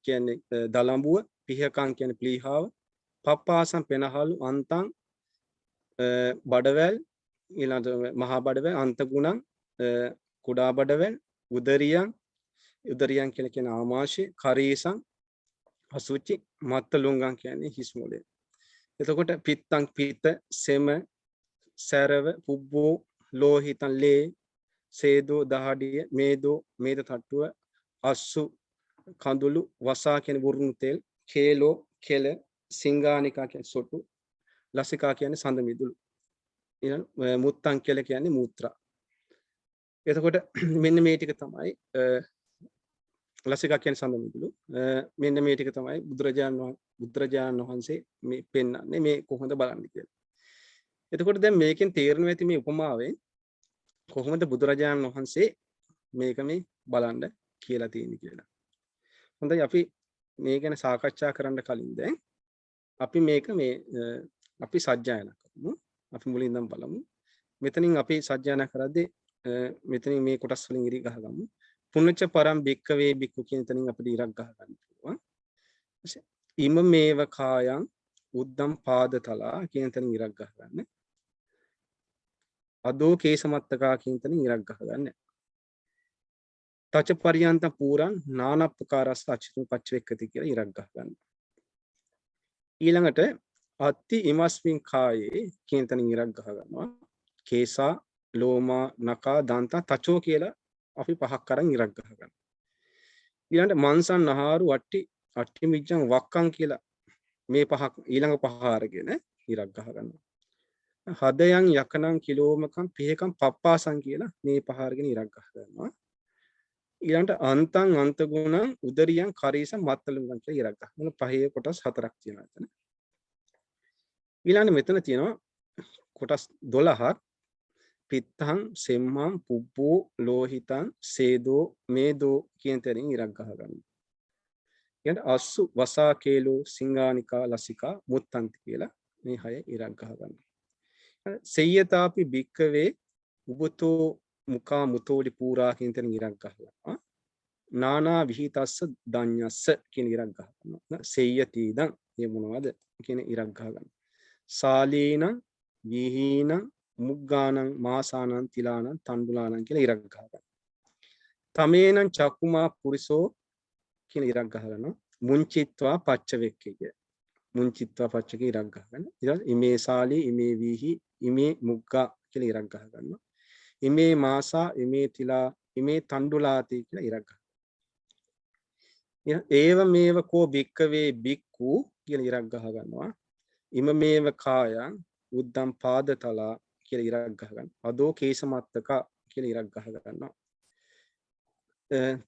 කියන්නේ දලඹුව පිහකං කියන්නේ ප්ලීහාව පප්පාසම් පෙනහලු අන්තං බඩවැල් ඊළඟ මහා බඩවැල් අන්තගුණං කුඩා බඩවැල් උදරියන් කියලා කියන ආමාශය කරීසං අසුචි මත්තලුංගං කියන්නේ හිස් මොලේ. එතකොට පිත්තං පිත්ත සෙම සැරව පුබ්බෝ ලෝහිතං ලේ සේදෝ දහඩිය මේද තට්ටුව අස්සු කඳුළු වසා කියන වුරුණු තෙල් කේලෝ කෙල සිංගානිකා කියන්නේ සොටු ලසිකා කියන්නේ සඳ මිදුළු ඊළඟ මුත්තං කියලා කියන්නේ මූත්‍රා. එතකොට මෙන්න මේ ටික තමයි ලසිකා කියන්නේ සඳ මිදුළු. මෙන්න මේ ටික තමයි බුදුරජාණන් වහන්සේ මේ පෙන්වන්නේ මේ කොහොමද බලන්න කියලා. එතකොට දැන් මේකෙන් තේරෙනවා ඇති මේ උපමාවෙන් කොහොමද බුදුරජාණන් වහන්සේ මේක මේ බලන්න කියලා තියෙන්නේ කියලා. හොඳයි අපි මේ ගැන සාකච්ඡා කරන්න කලින් දැන් අපි මේක මේ අපි සජ්ජායනා කරමු. අපි මුලින් ඉඳන් බලමු. මෙතනින් අපි සජ්ජායනා කරද්දී මෙතනින් මේ කොටස් වලින් ඉරි ගහගමු. පුනච්ච පරම් භික්කවේ භික්ඛු කියන තැනින් අපිට ඉරක් ගහ ගන්න පුළුවන්. ඉම මේව කායං උද්දම් පාදතලා කියන තැනින් ඉරක් ගහ ගන්න. අදෝ කේසමත්තකා කියන තැනින් ඉරක් ගහ ගන්න. තච පරියන්ත පුරං නානප්පකාරස්ස අචිතු පච්චවෙක්කති කියලා ඉරක් ගහ ගන්න. ඊළඟට අත්ති ඉමස්මින් කායේ කියන තැනින් ඉරක් ගහ ගන්නවා. කේසා ලෝමා නකා දන්තා තචෝ කියලා අපි පහක් අරන් ඉරක් ගහ ගන්න. ඊළඟට මන්සන් නහාරු අට්ටි මිජ්ජං වක්කං කියලා මේ පහක් ඊළඟ පහ අරගෙන ඉරක් ගහ ගන්නවා. හදයන් යකනං කිලෝමකම් පිහකම් පප්පාසං කියලා මේ පහ අරගෙන ඉරක් ගහ ගන්නවා. ඊළඟට අන්තං අන්තගුණං උදරියං කරීස මත්තලුංගං කියලා ඉරක් ගන්න. මොන පහේ කොටස් හතරක් තියෙනවා එතන. ඊළඟට මෙතන තියෙනවා කොටස් 12ක්. පිත්තං සෙම්මං පුබ්බෝ ලෝහිතං සේදෝ මේදෝ කියන තැනින් ඉරක් ගහ ගන්න. ඊළඟට අස්සු වසා කේලෝ සිංගානිකා ලසිකා මුත්තන්ති කියලා මේ හය ඉරක් ගහ ගන්න. සෙය්‍යතාපි භික්කවේ උබතෝ මුකා මුතෝලි පූරා කියන තැනින් ඉරක් ගහලා නානා විහිතස්ස දඤ්ඤස්ස කියන ඉරක් ගහ ගන්නවා. සෙය්‍යතිදං මේ මොනවද කියන ඉරක් ගහ ගන්න. සාලීනං විහීනං මුග්ගානං මාසානං තිලානං තණ්ඩුලානං කියලා ඉරක් ගහ ගන්න. තමේනං චක්කුමා පුරිසෝ කියන ඉරක් ගහ ගන්නවා. මුංචිත්වා පච්චවෙක්කේ මුංචිත්වා පච්චක ඉරක් ගහ ගන්න. ඊට ඉමේ සාලී ඉමේ විහි ඉමේ මුග්ගා කියලා ඉරක් ගහ ගන්නවා. ඉමේ මාසා ඉමේ තිලා ඉමේ තණ්ඩුලාති කියලා ඉරක් ගන්න. ඒව මේව කෝ භික්කවේ භික්ඛු කියලා ඉරක් ගහ ගන්නවා. ඉම මේව කායං උද්දම් පාදතලා කියලා ඉරක් ගහ ගන්න. අදෝ කේසමත්තක කියලා ඉරක් ගහ ගන්නවා.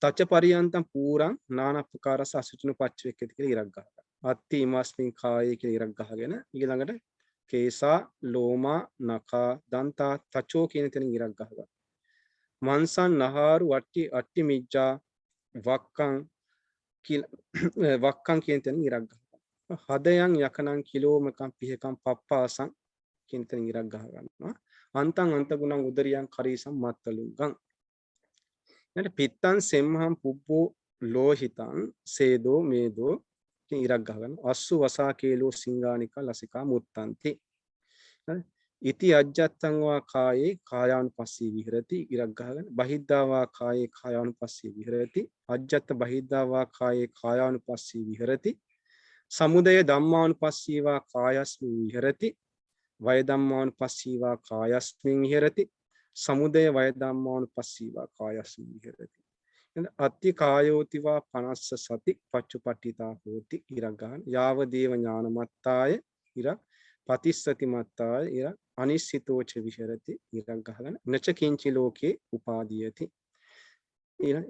තච්ච පරියන්තං පූරං නානප්පකාරස අසුචිනු පච්චවෙක්කති කියලා ඉරක් ගහ ගන්න. අත්ති ඉමස්මින් කායේ කියලා ඉරක් ගහගෙන ඊළඟට කේසා ලෝමා නකා දන්තා තචෝ කියන තැනින් ඉරක් ගහ ගන්න. මන්සන් නහාරු අට්ටි මිජ්ජා වක්කං කියන තැනින් ඉරක් ගහ ගන්න. හදයන් යකනං කිලෝමකම් පිහකම් පප්පාසං කියන තැනින් ඉරක් ගහ ගන්නවා. අන්තං අන්තගුණං උදරියං කරීසම් මත්තලුංගං. ඊට පිත්තං සෙම්හං පුබ්බෝ ලෝහිතං සේදෝ මේදෝ කියන ඉරක් ගහ ගන්න. අස්සු වසා කේලෝ සිංගානිකා ලසිකා මුත්තන්ති. ඉති අජ්ජත්තං වා කායේ කායානුපස්සී විහෙරති ඉරක් ගහගෙන බහිද්ධා වා කායේ කායානුපස්සී විහෙරති අජ්ජත්ත බහිද්ධා වා කායේ කායානුපස්සී විහෙරති සමුදය ධම්මානුපස්සී වා කායස්මින් විහෙරති වය ධම්මානුපස්සී වා කායස්මින් විහෙරති සමුදය වය ධම්මානුපස්සී වා කායස්මින් විහෙරති. අත්ති කායෝති වා 50 සති පච්චුපට්ඨිතා හෝති ඉරක් ගහන යාව දේව ඥානමත්තාය ඉරක් පතිස්සති මත්තාය ඉරක් අනිශ්චිතෝච විහෙරති ඉරක් ගහගෙන නච කිංචි ලෝකේ උපාදීයති.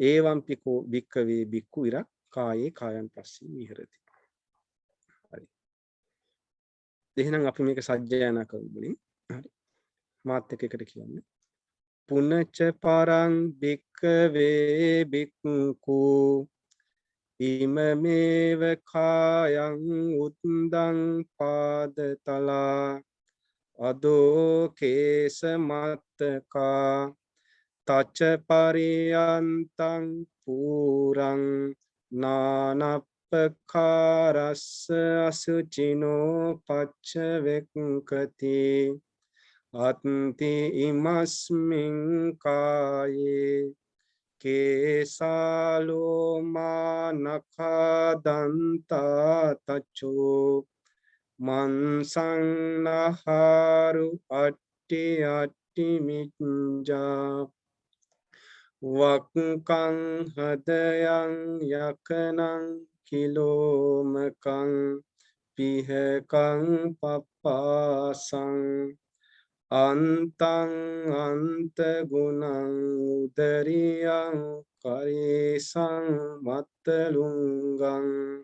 ඒවම්පිකෝ භික්කවේ භික්ඛු ඉරක් කායේ කායන් පස්සී විහෙරති. හරි. එහෙනම් අපි මේක සජ්ජායනා කරමු මුලින්. හරි. මාත් එකට කියන්නේ. පුනච්ච පරං භික්කවේ භික්ඛු ඉමමේව කායං උද්දං පාදතලා අදෝ කේසමත්තකා තච්ච පරියන්තං පුරං නානප්පකාරස්ස අසුචිනෝ පච්චවෙක්කති අත්ති ඉමස්මින් කායේ කේසාලෝමා නඛා දන්තා තචෝ මන්සං නහාරු අට්ටි මිච්ඡා වක්කං හදයන් යකනං කිලෝමකං පිහකං පප්පාසං අන්තං අන්ත ගුණං උදරියං කරේසං මත්තලුංගං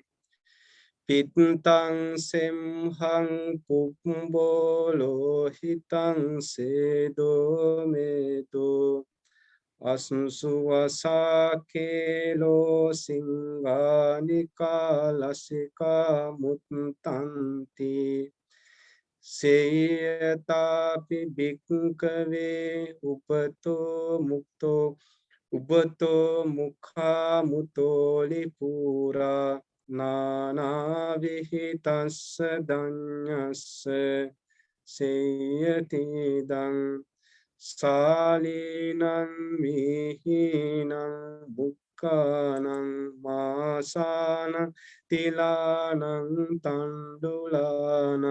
පිත්තං සෙම්හං පුබ්බෝ හිතං සේදෝ මේතෝ අසුසු වසාකේලෝ සිංහානිකා ලසිකා මුත්තන්ති සේයතාපි භික්ඛවේ උබතෝ මුඛා මුතෝලි පුරා නානාවිහිතස්ස දඤ්ඤස්ස සේයතිදං සාලීනං මිහිනං බුක්ඛානං මාසාන තිලානං තණ්ඩුලානං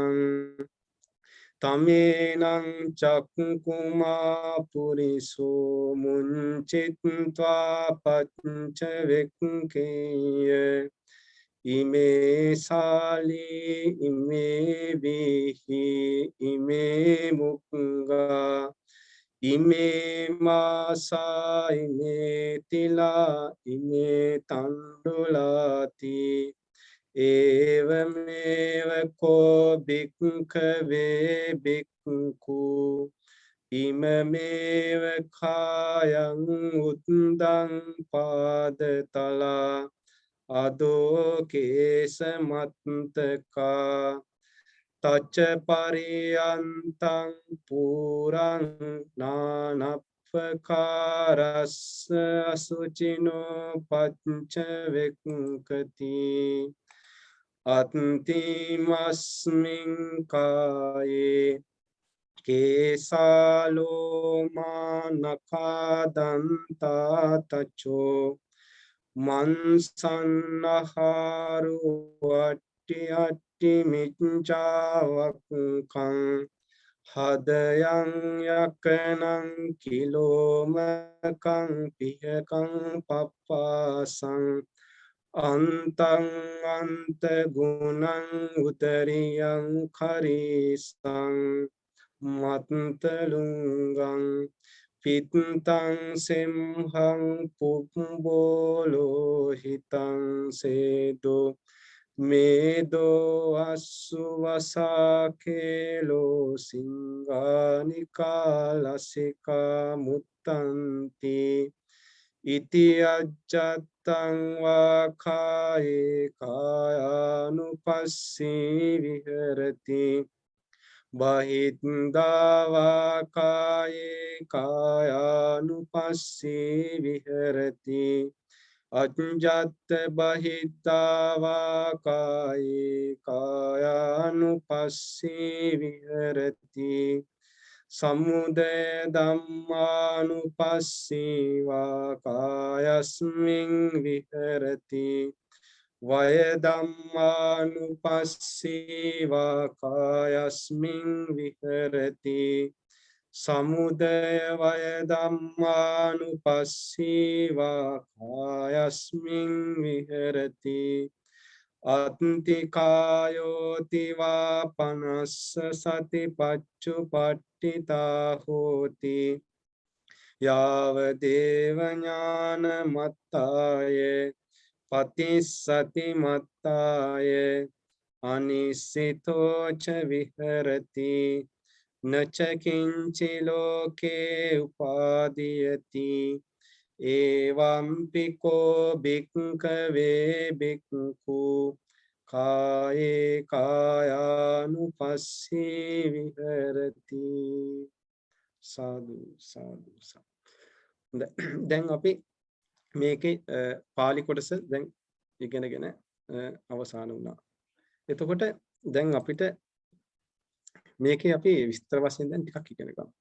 තමේනං චක්කුමා පුරිසෝ මුංචිත්වා පච්ච වෙක්ඛේය ඉමේ සාලී ඉමේ විහි ඉමේ මුක්ඛා ඉමේ මාසා ඉමේ තිලා ඉමේ තණ්ඩුලාති ඒවමේව කෝ භික්ඛවේ භික්ඛු ඉමමේව කායං උද්දං පාදතලා අදෝ කේස මත්තකා තච්ච පරියන්තං පුරං නානප්පකාරස්ස අසුචිනෝ පච්ච වෙක්ඛති අත්තිමස්මින් කායේ කේසාලෝමා නඛදන්තා තචෝ මන්සන්නහාරු වට්ටි අට්ටි මිච්ඡාවක්ඛං හදයන් යකනං කිලෝමකං පිහකං පප්පාසං අන්තං අන්ත ගුණං උතරියං කරේසං මත්තලුංගං පිත්තං සෙම්හං පුබ්බෝ හිතං සේදෝ මේදෝ අස්සු වසාකේලෝ සිංහානිකා ලසිකා මුත්තන්ති ඉති අජ්ජත්තං වාකායේ කායානුපස්සී විහෙරති බහිද්ධා කායේ කායානුපස්සී විහෙරති අජ්ජත් බහිද්ධා කායේ කායානුපස්සී විහෙරති සමුදය ධම්මානුපස්සී කායස්මින් විහෙරති වය ධම්මානුපස්සී කායස්මින් විහෙරති සමුදය වය ධම්මානුපස්සී කායස්මින් විහෙරති අත්තිකායෝති වා පනස්ස සතිපච්චුපට්ඨිතා හෝති යාව දේව ඥාන මත්තාය පතිස්සති මත්තාය අනිසිතෝ ච විහෙරති නච කිංචි ලෝකේ උපාදීයති එවම්පි කෝ භික්ඛවේ භික්ඛු කායේ කායානුපස්සී විහෙරති සාදු සාදු දැන් අපි මේකේ පාලි කොටස දැන් ඉගෙනගෙන අවසන් වුණා. එතකොට දැන් අපිට මේකේ අපි විස්තර වශයෙන් දැන් ටිකක් ඉගෙන ගමු.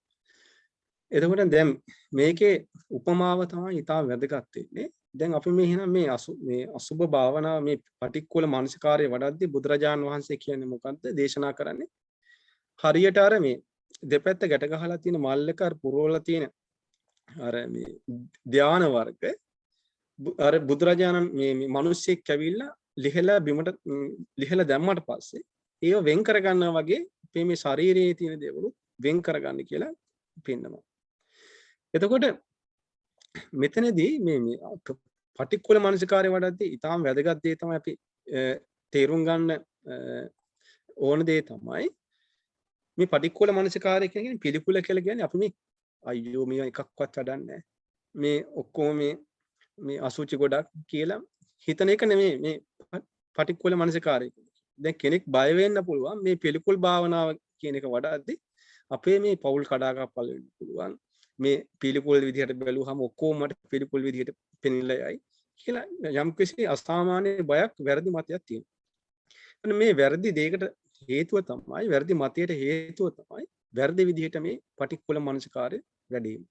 එතකොට දැන් මේකේ උපමාව තමයි ඉතාම වැදගත් වෙන්නේ. දැන් අපි මේ එහෙනම් මේ අසුබ භාවනාව මේ පටික්කුල මානසිකාර්යය වඩද්දී බුදුරජාන් වහන්සේ කියන්නේ මොකද්ද දේශනා කරන්නේ? හරියට අර මේ දෙපැත්ත ගැට ගහලා තියෙන මල්ලක අර පුරවලා තියෙන අර මේ ධාන වර්ග අර බුදුරජාණන් මේ මිනිස්සෙක් කැවිලා ලිහලා බිමට ලිහලා දැම්මට පස්සේ ඒව වෙන් කර ගන්නවා වගේ මේ ශරීරයේ තියෙන දේවලු වෙන් කරගන්න කියලා පෙන්නනවා. එතකොට මෙතනදී මේ පටික්කුල මානසිකාරය වඩද්දී ඊටාම වැදගත් දේ තමයි අපි තේරුම් ගන්න ඕන දේ තමයි මේ පටික්කුල මානසිකාරය කියන්නේ පිළිකුල කියලා කියන්නේ අපි මේ අයියෝ මේ එකක්වත් වඩන්නේ මේ ඔක්කොම මේ අසුචි ගොඩක් කියලා හිතන එක නෙමෙයි මේ පටික්කුල මානසිකාරය. දැන් කෙනෙක් බය වෙන්න පුළුවන් මේ පිළිකුල් භාවනාව කියන එක වඩද්දී අපේ මේ පෞල් කඩාකප්පල් වෙන්න පුළුවන්. මේ පිළිකුල් විදිහට බැලුවහම ඔක්කොම මට පිළිකුල් විදිහට පෙනිලා යයි කියලා යම්කිසි අසාමාන්‍ය බයක් වැරදි මතයක් තියෙනවා. මේ වැරදි දෙයකට හේතුව තමයි වැරදි මතයට හේතුව තමයි වැරදි විදිහට මේ පටික්කුල මානසිකාරය වැඩිම.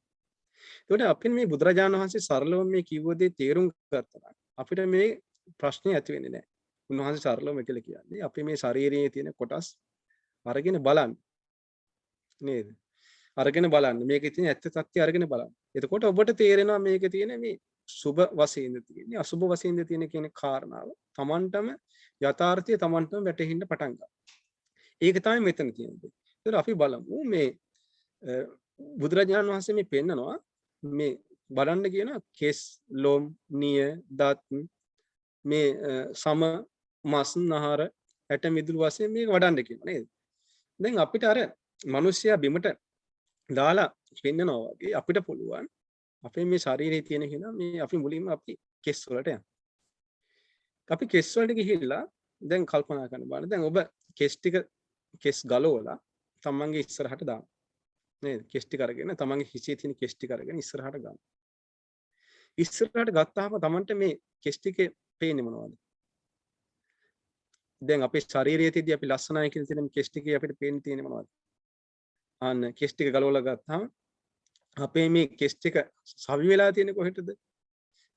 ඒකට අපින් මේ බුදුරජාණන් වහන්සේ සරලව මේ කිව්ව දේ තේරුම් ගත්තා අපිට මේ ප්‍රශ්නේ ඇති වෙන්නේ නැහැ. උන්වහන්සේ සරලවම කියලා කියන්නේ අපි මේ ශරීරයේ තියෙන කොටස් අරගෙන බලන්න. නේද? අරගෙන බලන්න. මේකේ තියෙන ඇත්ත සත්‍ය අරගෙන බලන්න. එතකොට ඔබට තේරෙනවා මේකේ තියෙන මේ සුභ වශයෙන්ද තියෙන්නේ අසුභ වශයෙන්ද තියෙන කියන කාරණාව තමන්ටම යථාර්ථය තමන්ටම වැටහෙන්න පටන් ගන්නවා. ඒක තමයි මෙතන තියෙන්නේ. ඒතර අපි බලමු මේ බුදුරජාණන් වහන්සේ මේ පෙන්නනවා මේ බලන්න කියන කෙස් ලොම් නිය දත් මේ සම මස් නහර ඇට මිදුළු වශයෙන් මේක වඩන්න කියනවා නේද? දැන් අපිට අර මිනිස්සයා බිමට දාලා පෙන්නනවා වගේ අපිට පුළුවන් අපේ මේ ශරීරයේ තියෙන හිනා මේ අපි මුලින්ම අපි කෙස් වලට යනවා. අපි කෙස් වලට ගිහිල්ලා දැන් කල්පනා කරන්න බලන්න. දැන් ඔබ කෙස් ගලවලා තමන්ගේ ඉස්සරහට දානවා. නේද? කෙස් ටික අරගෙන තමන්ගේ හිසේ තියෙන කෙස් ටික අරගෙන ඉස්සරහට ගන්න. ඉස්සරහට ගත්තාම තමන්ට මේ කෙස් ටිකේ පේන්නේ මොනවද? දැන් අපේ ශරීරයේ තියදී අපි ලස්සනයි කියලා තියෙන කෙස් ටිකේ අපිට පේන්න තියෙන්නේ මොනවද? අන්න කෙස් ටික ගලවලා ගත්තාම අපේ මේ කෙස් ටික සවි වෙලා තියෙන්නේ කොහෙටද?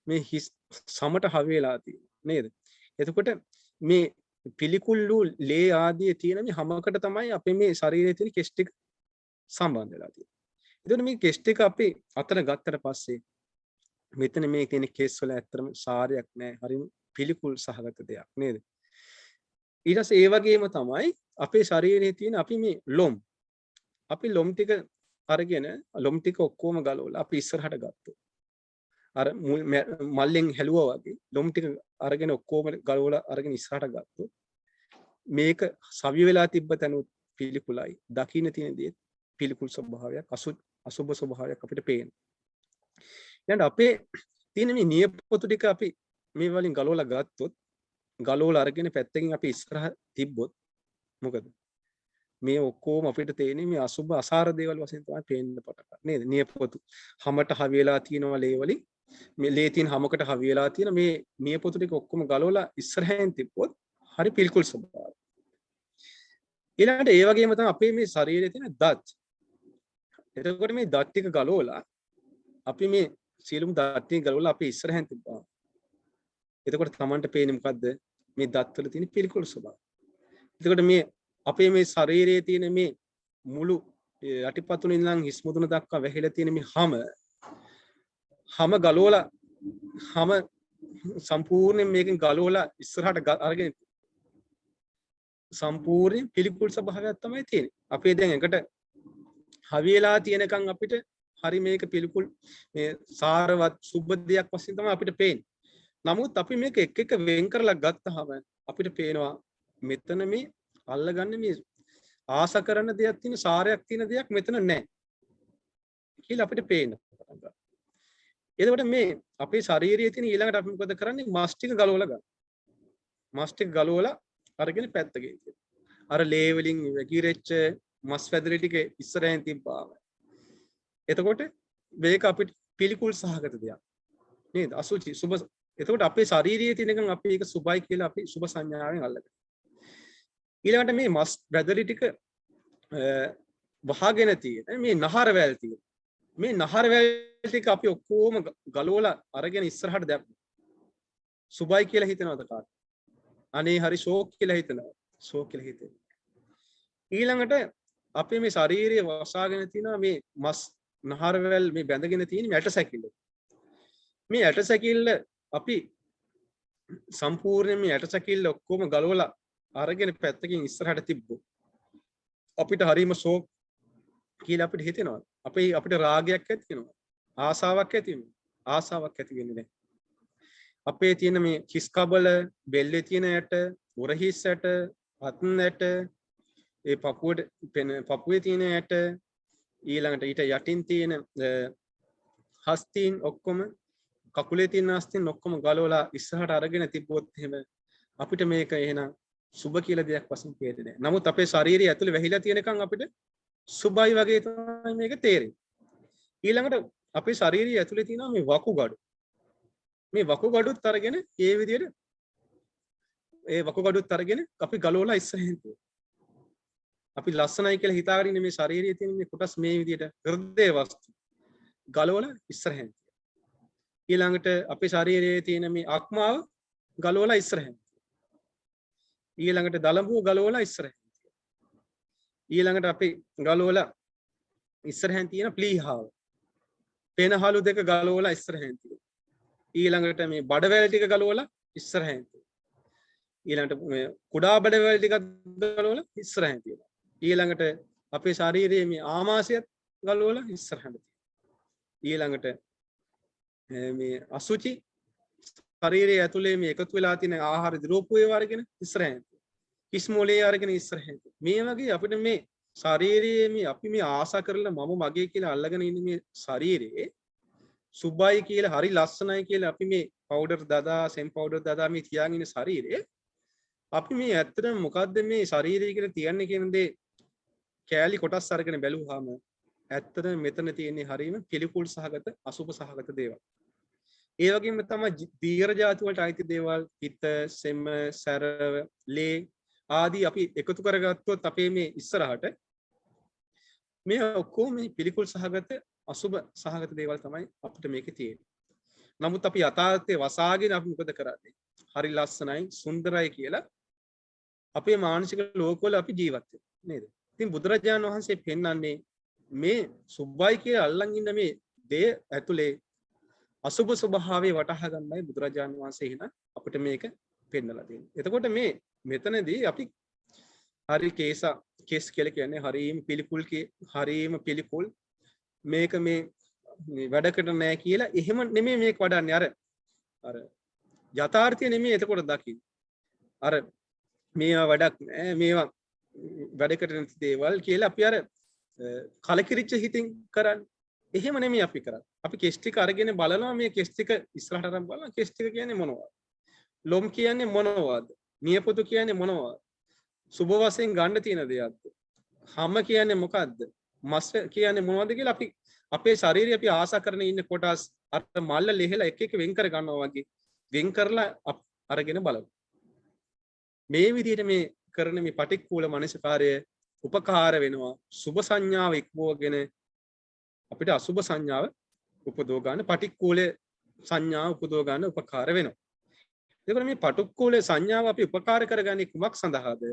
මේ හිස් සමට හවි වෙලා තියෙන්නේ නේද? එතකොට මේ පිළිකුල්ලු ලේ ආදී තියෙන මේ හැමකට තමයි අපේ මේ ශරීරයේ තියෙන කෙස් ටික සම්බන්ධ වෙලා තියෙන්නේ. එතකොට මේ කෙස් ටික අපි අතර ගත්තට පස්සේ මෙතන මේ තියෙන කෙස් වල ඇත්තටම සාරයක් නැහැ. හරිම පිළිකුල් සහගත දෙයක් නේද? ඊට පස්සේ ඒ වගේම තමයි අපේ ශරීරයේ තියෙන අපි මේ ලොම් අපි ලොම් ටික අරගෙන ලොම් ටික ඔක්කොම ගලවලා අපි ඉස්සරහට ගත්තා. අර මල්ලෙන් හැලුවා වගේ ලොම් ටික අරගෙන ඔක්කොම ගලවලා අරගෙන ඉස්සරහට ගත්තා. මේක සවි වෙලා තිබ්බ තැනුත් පිළිකුලයි. දකින්න තියෙන දේ පිළිකුල් ස්වභාවයක් අසුභ ස්වභාවයක් අපිට පේනවා. දැන් අපේ තියෙන මේ නියපොතු ටික අපි මේ වලින් ගලවලා ගත්තොත් ගලවලා අරගෙන පැත්තකින් අපි ඉස්සරහ තිබ්බොත් මොකද? මේ ඔක්කොම අපිට තේන්නේ මේ අසුභ අසාර දේවල් වශයෙන් තමයි පේන්න පටන් ගන්න නේද? නියපොතු හැමට හවි වෙලා තියෙනවා ලේ වලින් මේ ලේ තියෙන හැමකට හවි වෙලා තියෙන මේ නියපොතු ටික ඔක්කොම ගලවලා ඉස්සරහෙන් තිබ්බොත් හරි පිළිකුල් ස්වභාවය. ඊළඟට ඒ වගේම තමයි අපේ මේ ශරීරයේ තියෙන දත්. එතකොට මේ දත් ටික ගලවලා අපි මේ සියලුම දත් ටික ගලවලා අපි ඉස්සරහෙන් තිබ්බා. එතකොට Tamanට පේන්නේ මොකද්ද? මේ දත් වල තියෙන පිළිකුල් ස්වභාවය. එතකොට මේ අපේ මේ ශරීරයේ තියෙන මේ මුළු යටිපතුල ඉඳන් හිස් මුදුන දක්වා වැහිලා තියෙන මේ හැම ගලවලා හැම සම්පූර්ණයෙන් මේකෙන් ගලවලා ඉස්සරහට අරගෙන සම්පූර්ණ පිළිකුල් ස්වභාවයක් තමයි තියෙන්නේ. අපේ දැන් එකට හවි වෙලා තියෙනකන් අපිට හරි මේක පිළිකුල් මේ සාරවත් සුබ දෙයක් වශයෙන් තමයි අපිට පේන්නේ. නමුත් අපි මේක එක එක වෙන් කරලා ගත්තාම අපිට පේනවා මෙතන මේ අල්ලගන්නේ මේ ආස කරන දෙයක් තියෙන සාරයක් තියෙන දෙයක් මෙතන නැහැ කියලා අපිට පේන්න පටන් ගන්නවා. එතකොට මේ අපේ ශාරීරියේ තියෙන ඊළඟට අපි මොකද කරන්නේ? මස් ටික ගලවලා ගන්න. මස් ටික ගලවලා අරගෙන පැත්තක ඉන්න. අර ලේ වලින් වැగిරෙච්ච මස් වැදලි ටික ඉස්සරහින් තිබ්බාම. එතකොට මේක අපිට පිළිකුල් සහගත දෙයක්. නේද? අසුචි සුබ. එතකොට අපේ ශාරීරියේ තියෙනකන් අපි ඒක සුබයි කියලා අපි සුබ සංඥාවෙන් අල්ලගන්නවා. ඊළඟට මේ මස් වැදලි ටික වහගෙන තියෙන මේ නහර වැල් තියෙන. මේ නහර වැල් ටික අපි ඔක්කොම ගලවලා අරගෙන ඉස්සරහට දැම්මා. සුබයි කියලා හිතනවද කාට? අනේ හරි ෂෝක් කියලා හිතනවා. ෂෝක් කියලා හිතෙනවා. ඊළඟට අපේ මේ ශාරීරිය වසාගෙන තියෙනවා මේ මස් නහර වැල් මේ බැඳගෙන තියෙන මේ ඇට සැකිල්ල. මේ ඇට සැකිල්ල අපි සම්පූර්ණයෙන් මේ ඇට සැකිල්ල ඔක්කොම ගලවලා අරගෙන පැත්තකින් ඉස්සරහට තිබ්බොත් අපිට හරීම ෂෝක් කියලා අපිට හිතෙනවා. අපිට රාගයක් ඇති වෙනවා. ආසාවක් ඇති වෙනවා. ආසාවක් ඇති වෙන්නේ නැහැ. අපේ තියෙන මේ හිස් කබල, බෙල්ලේ තියෙන ඇට, උරහිස් ඇට, අත්න් ඇට, ඒ පපුවේ තියෙන ඇට, ඊළඟට ඊට යටින් තියෙන හස්තීන් ඔක්කොම, කකුලේ තියෙන හස්තීන් ඔක්කොම ගලවලා ඉස්සරහට අරගෙන තිබ්බොත් එහෙම අපිට මේක එහෙනම් සුබ කියලා දෙයක් වශයෙන් පේන්නේ නැහැ. නමුත් අපේ ශාරීරිය ඇතුලේ වැහිලා තියෙනකන් අපිට සුබයි වගේ තමයි මේක තේරෙන්නේ. ඊළඟට අපේ ශාරීරිය ඇතුලේ තියෙනවා මේ වකුගඩු. මේ වකුගඩුත් අරගෙන ඒ විදිහට ඒ වකුගඩුත් අරගෙන අපි ගලවලා ඉස්සරහින් තියෙනවා. අපි ලස්සනයි කියලා හිතාගෙන ඉන්නේ මේ ශාරීරියේ තියෙන මේ කොටස් මේ විදිහට හෘදේ වස්තු ගලවලා ඉස්සරහින් තියෙනවා. ඊළඟට අපේ ශාරීරියේ තියෙන මේ අක්මාව ගලවලා ඉස්සරහින් තියෙනවා. ඊළඟට දලඹුව ගලවලා ඉස්සරහින් තියෙනවා. ඊළඟට අපි ගලවලා ඉස්සරහින් තියෙන ප්ලීහාව පේනහලු දෙක ගලවලා ඉස්සරහින් තියෙනවා. ඊළඟට මේ බඩවැල් ටික ගලවලා ඉස්සරහින් තියෙනවා. ඊළඟට මේ කුඩා බඩවැල් ටික ගලවලා ඉස්සරහින් තියෙනවා. ඊළඟට අපේ ශාරීරියේ මේ ආමාශයත් ගලවලා ඉස්සරහට තියෙනවා. ඊළඟට මේ අසුචි ශරීරයේ ඇතුලේ මේ එකතු වෙලා තියෙන ආහාර දිරෝපුවේ වර්ගන ඉස්සරහින් තියෙනවා. කිස් මොලේ අරගෙන ඉස්සරහින් තියෙනවා. මේ වගේ අපිට මේ ශරීරයේ මේ අපි මේ ආසා කරලා මම මගේ කියලා අල්ලගෙන ඉන්න මේ ශරීරයේ සුබයි කියලා හරි ලස්සනයි කියලා අපි මේ පවුඩර් දදා සෙම් පවුඩර් දදා මේ තියාගෙන ඉන්න ශරීරයේ අපි මේ ඇත්තටම මොකද්ද මේ ශරීරය කියලා තියන්නේ කියන දේ කෑලි කොටස් අරගෙන බැලුවාම ඇත්තටම මෙතන තියෙන්නේ හරීම පිළිකුල් සහගත අසුබ සහගත දේවල්. ඒ වගේම තමයි දීර්ඝ ජාති වලට අයිති දේවල් පිත්ත, සෙම, සැරව, ලේ ආදී අපි එකතු කරගත්තොත් අපේ මේ ඉස්සරහට මේ ඔක්කොම මේ පිළිකුල් සහගත අසුබ සහගත දේවල් තමයි අපිට මේකේ තියෙන්නේ. නමුත් අපි යථාර්ථයේ වසාගෙන අපි මොකද කරන්නේ? හරි ලස්සනයි, සුන්දරයි කියලා අපේ මානසික ලෝකවල අපි ජීවත් වෙනවා නේද? ඉතින් බුදුරජාණන් වහන්සේ පෙන්වන්නේ මේ සුබයි කියලා අල්ලන් ඉන්න මේ දේ ඇතුලේ අසුබ ස්වභාවය වටහා ගන්නයි බුදුරජාණන් වහන්සේ එහෙනම් අපිට මේක පෙන්වලා දෙන්නේ. එතකොට මේ මෙතනදී අපි හරි කේස් කියලා කියන්නේ හරීම පිළිකුල් මේක මේ වැඩකට නෑ කියලා එහෙම නෙමෙයි මේක වඩන්නේ. අර යථාර්ථය නෙමෙයි එතකොට දකින්න. අර මේවා වැඩක් නෑ, මේවා වැඩකට නැති දේවල් කියලා අපි අර කලකිරිච්ච හිතින් කරන්නේ. එහෙම නෙමෙයි අපි කරන්නේ. අපි කෙස් ටික අරගෙන බලනවා මේ කෙස් ටික ඉස්සරහට අරන් බලනවා කෙස් ටික කියන්නේ මොනවද? ලොම් කියන්නේ මොනවද? නියපොතු කියන්නේ මොනවද? සුබ වශයෙන් ගන්න තියෙන දෙයක්ද? හැම කියන්නේ මොකද්ද? මස් කියන්නේ මොනවද කියලා අපි අපේ ශරීරය අපි ආසා කරන ඉන්න කොටස් අර මල්ල ලෙහෙලා එක එක වෙන් කර ගන්නවා වගේ වෙන් කරලා අරගෙන බලමු. මේ විදිහට මේ කරන මේ පටික්කුල මනසකාරය උපකාර වෙනවා සුබ සංඥාව ඉක්මවගෙන අපිට අසුබ සංඥාව උපදව ගන්න පටික්කුල සංඥාව උපදව ගන්න උපකාර වෙනවා. එතකොට මේ පටික්කුල සංඥාව අපි උපකාර කරගන්නේ කුමක් සඳහාද?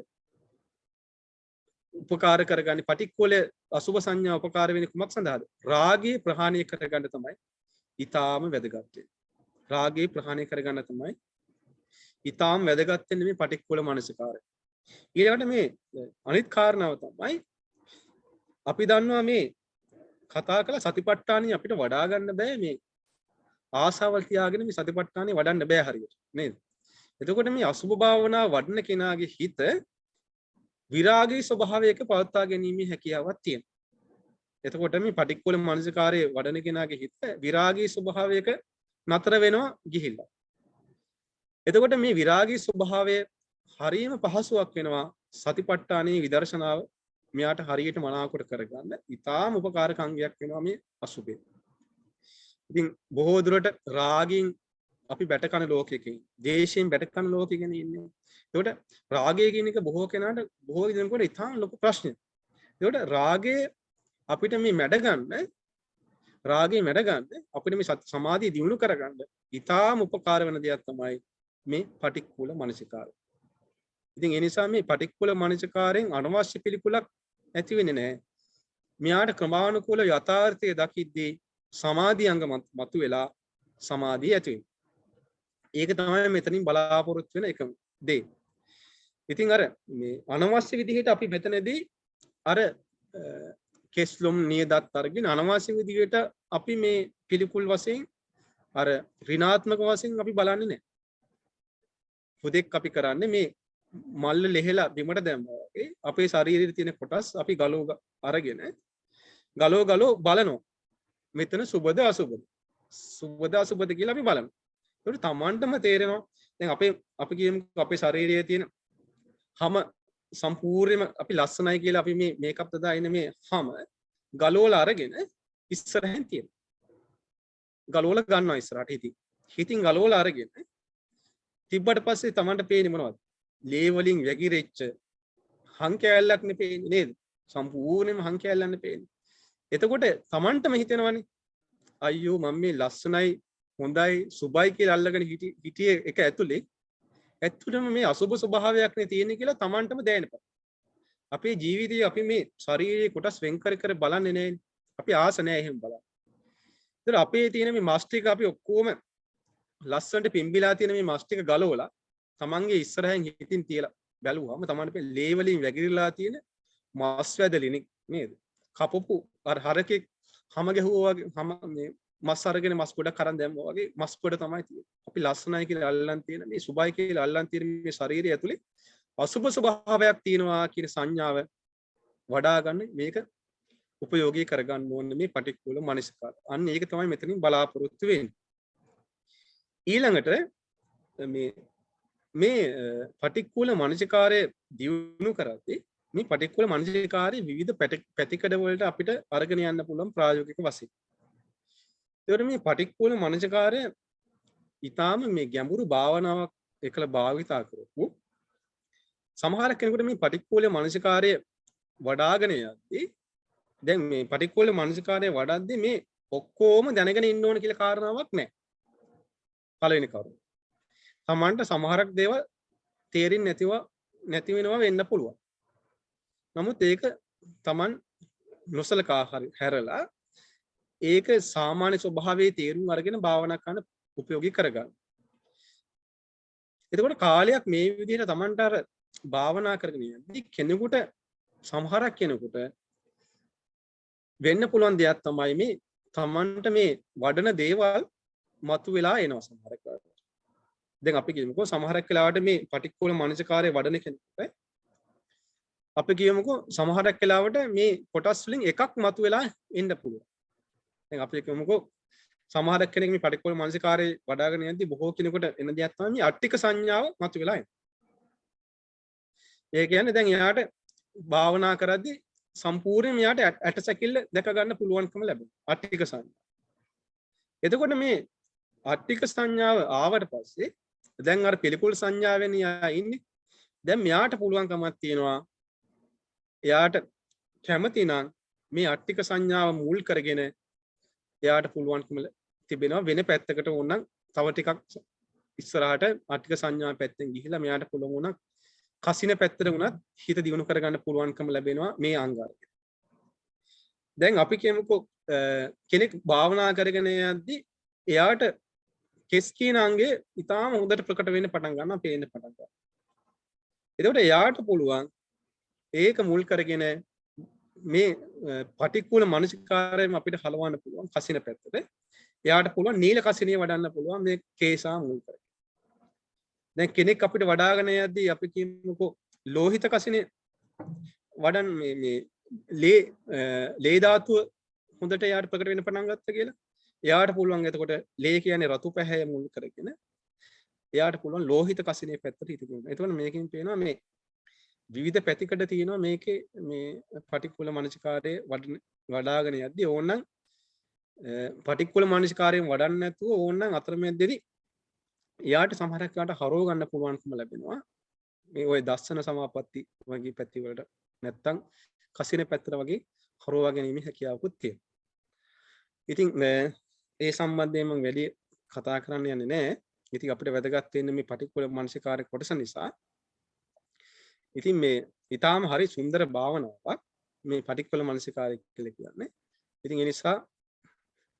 උපකාර කරගන්නේ පටික්කුල අසුබ සංඥා උපකාර වෙන්නේ කුමක් සඳහාද? රාගය ප්‍රහාණය කරගන්න තමයි ඊටාම වැදගත් වෙන්නේ. රාගය ප්‍රහාණය කරගන්න තමයි ඊටාම වැදගත් වෙන්නේ මේ පටික්කුල මනසකාරය. ඊළඟට මේ අනිත් කාරණාව තමයි අපි දන්නවා මේ කතා කළ සතිපට්ඨානිය අපිට වඩා ගන්න බෑ මේ ආසාවල් තියාගෙන මේ සතිපට්ඨානිය වඩන්න බෑ හරියට නේද? එතකොට මේ අසුබ භාවනාව වඩන කෙනාගේ හිත විරාගී ස්වභාවයක පවත්වා ගැනීමේ හැකියාවක් තියෙනවා. එතකොට මේ පටික්කුල මනසකාරයේ වඩන කෙනාගේ හිත විරාගී ස්වභාවයක නතර වෙනවා ගිහිල්ලා. එතකොට මේ විරාගී ස්වභාවය හරියම පහසුවක් වෙනවා සතිපට්ඨානයේ විදර්ශනාව මෙයාට හරියට මනාවකට කරගන්න ඉතාම උපකාරක අංගයක් වෙනවා මේ අසුබේ. ඉතින් බොහෝ දුරට රාගයෙන් අපි බැට කන ලෝකයකින්, දේශයෙන් බැට කන ලෝකයක ඉන්නේ. ඒකට රාගය කියන එක බොහෝ කෙනාට බොහෝ දෙනෙකුට ඉතාම ලොකු ප්‍රශ්නයක්. ඒකට රාගය අපිට මේ මැඩ ගන්න අපිට මේ සමාධිය දියුණු කරගන්න ඉතාම උපකාර වෙන දෙයක් තමයි මේ පටික්කුල මනසිකාරය. ඉතින් ඒ නිසා මේ පටික්කුල මනසිකාරයෙන් අනවශ්‍ය පිළිකුලක් ඇති වෙන්නේ නැහැ. මෙයාට ක්‍රමානුකූල යථාර්ථය දකිද්දී සමාධි අංග මතුවලා සමාධිය ඇති වෙනවා. ඒක තමයි මෙතනින් බලාපොරොත්තු වෙන එකම දේ. ඉතින් අර මේ අනවශ්‍ය විදිහට අපි මෙතනදී අර කෙස්ලොම් නියදත් අරගෙන අනවශ්‍ය විදිහට අපි මේ පිළිකුල් වශයෙන් අර ඍණාත්මක වශයෙන් අපි බලන්නේ නැහැ. හුදෙක් අපි කරන්නේ මේ මල්ල ලෙහෙලා බිමට දැම්මා වගේ අපේ ශරීරයේ තියෙන කොටස් අපි අරගෙන ගලෝ බලනවා. මෙතන සුබද අසුබද? සුබද අසුබද කියලා අපි බලනවා. ඒකට තමන්ටම තේරෙනවා. දැන් අපි කියමු අපේ ශරීරයේ තියෙන හැම සම්පූර්ණයෙන්ම අපි ලස්සනයි කියලා අපි මේ මේකප් දාගෙන මේ හැම ගලවලා අරගෙන ඉස්සරහින් තියෙන. ගලවලා ගන්නවා ඉස්සරහට හිතින් ගලවලා අරගෙන තිබ්බට පස්සේ තමන්ට පේන්නේ මොනවද? ලේ වලින් වැగిරෙච්ච හං කෑල්ලක් නේ පේන්නේ නේද? සම්පූර්ණයෙන්ම හං කෑල්ලක් නේ පේන්නේ. එතකොට තමන්ටම හිතෙනවනේ අයියෝ මම මේ ලස්සනයි හොඳයි සුබයි කියලා අල්ලගෙන හිටියේ එක ඇතුළේම මේ අසුබ ස්වභාවයක් නේ තියෙන්නේ කියලා තමන්ටම දැනෙනවා. අපේ ජීවිතයේ අපි මේ ශාරීරික කොටස් වෙන් කර බලන්නේ නැහැ. අපි ආස නැහැ එහෙම බලන්න. ඒතර අපේ තියෙන මේ මස් ටික අපි ඔක්කොම ලස්සනට පිම්බිලා තියෙන මේ මස් ටික ගලවලා තමන්ගේ ඉස්සරහින් හිතින් තියලා බැලුවාම තමන්ට ලේ වලින් වැగిරිලා තියෙන මස් වැදලි නේද? කපපු අර හරකේ හැම ගැහුවා වගේ හැම මේ මස් අරගෙන මස් ගොඩක් අරන් දැම්මා වගේ මස් ගොඩ තමයි තියෙන්නේ. අපි ලස්සනයි කියලා අල්ලන් තියෙන මේ සුබයි කියලා අල්ලන් තියෙන මේ ශරීරය ඇතුලේ අසුබ ස්වභාවයක් තියෙනවා කියන සංඥාව වඩා ගන්න මේක උපයෝගී කරගන්න ඕනේ මේ පටික්කුල මනසිකාරය. අන්න ඒක තමයි මෙතනින් බලාපොරොත්තු වෙන්නේ. ඊළඟට මේ පටික්කුල මනසිකාරය දියුණු කරද්දී මේ පටික්කුල මනසිකාරයේ විවිධ පැතිකඩ වලට අපිට අරගෙන යන්න පුළුවන් ප්‍රායෝගික වශයෙන්. ඒකට මේ පටික්කුල මනසිකාරය ඊටාම මේ ගැඹුරු භාවනාවක් එකල භාවිතා කරපු සමහර කෙනෙකුට මේ පටික්කුල මනසිකාරය වඩාගෙන යද්දී දැන් මේ පටික්කුල මනසිකාරය වඩද්දී මේ ඔක්කොම දැනගෙන ඉන්න ඕන කියලා කාරණාවක් නැහැ. පළවෙනි කරුණ. තමන්ට සමහරක් දේවල් තේරෙන්නේ නැති වෙනවා වෙන්න පුළුවන්. නමුත් ඒක තමන් නොසලකා හැරලා ඒක සාමාන්‍ය ස්වභාවයේ තේරුම් අරගෙන භාවනා කරන්න උපයෝගී කරගන්න. එතකොට කාලයක් මේ විදිහට තමන්ට අර භාවනා කරගෙන යද්දී කෙනෙකුට සමහරක් කෙනෙකුට වෙන්න පුළුවන් දෙයක් තමයි මේ තමන්ට මේ වඩන දේවල් මතුවලා එනවා සමහරක් වෙලාවට. දැන් අපි කියමුකෝ සමහරක් වෙලාවට මේ පටික්කුල මනසිකාරය වඩන කෙනෙකුට අපි කියමුකෝ සමහරක් වෙලාවට මේ කොටස් වලින් එකක් මතුවලා එන්න පුළුවන්. දැන් අපි කියමුකෝ සමහරක් කෙනෙක් මේ පටික්කුල මනසිකාරය වඩ아가න යද්දී බොහෝ කෙනෙකුට එන දෙයක් තමයි මේ අට්ටික සංඥාව මතුවලා එන්නේ. ඒ කියන්නේ දැන් එයාට භාවනා කරද්දී සම්පූර්ණයෙන් එයාට ඇටසැකිල්ල දැක ගන්න පුළුවන්කම ලැබෙනවා. අට්ටික සංඥා. එතකොට මේ අට්ටික සංඥාව ආවට පස්සේ දැන් අර පිළිකුල් සංඥාවෙන් යා ඉන්නේ. දැන් මෙයාට පුළුවන්කමක් තියෙනවා. එයාට කැමති නම් මේ අට්ටික සංඥාව මුල් කරගෙන එයාට පුළුවන්කම තිබෙනවා වෙන පැත්තකට ඕනනම් තව ටිකක් ඉස්සරහට අට්ටික සංඥාව පැත්තෙන් ගිහිලා මෙයාට පුළුවන් වුණා කසින පැත්තට වුණත් හිත දියුණු කරගන්න පුළුවන්කම ලැබෙනවා මේ අංගාරය. දැන් අපි කියමුකෝ කෙනෙක් භාවනා කරගෙන යද්දී එයාට කෙස් කියන අංගේ ඊටාම හොඳට ප්‍රකට වෙන්න පටන් ගන්නවා පේන්න පටන් ගන්නවා. එතකොට එයාට පුළුවන් ඒක මුල් කරගෙන මේ පටික්කුල මනසිකාරයෙන් අපිට හලවන්න පුළුවන් කසින පැත්තට. එයාට පුළුවන් නීල කසිනිය වඩන්න පුළුවන් මේ කේසා මුල් කරගෙන. දැන් කෙනෙක් අපිට වඩාගෙන යද්දී අපි කියමුකෝ ලෝහිත කසිනේ වඩන් මේ ලේ ධාතුව හොඳට එයාට ප්‍රකට වෙන්න පටන් ගත්තා කියලා. එයාට පුළුවන් එතකොට ලේ කියන්නේ රතු පැහැය මුල් කරගෙන එයාට පුළුවන් ලෝහිත කසිනේ පැත්තට හිත දෙන්න. එතකොට මේකෙන් පේනවා මේ විවිධ පැතිකඩ තියෙනවා මේකේ මේ පටික්කුල මනසිකාරයේ වඩාගෙන යද්දී ඕනනම් පටික්කුල මනසිකාරයෙන් වඩන්න නැතුව ඕනනම් අතරමැදදී එයාට සමහරක් වෙලාවට හරව ගන්න පුළුවන්කම ලැබෙනවා. මේ ওই දස්සන සමාපatti වගේ පැති වලට නැත්තම් කසින පැත්තට වගේ හරව ගැනීම හැකියාවකුත් තියෙනවා. ඉතින් ඒ සම්බන්ධයෙන් මම වැඩි කතා කරන්න යන්නේ නැහැ. ඉතින් අපිට වැදගත් වෙන්නේ මේ පටික්කුල මනසිකාරයේ කොටස නිසා. ඉතින් මේ ඊටාම හරි සුන්දර භාවනාවක් මේ පටික්කුල මනසිකාරය කියලා කියන්නේ. ඉතින් ඒ නිසා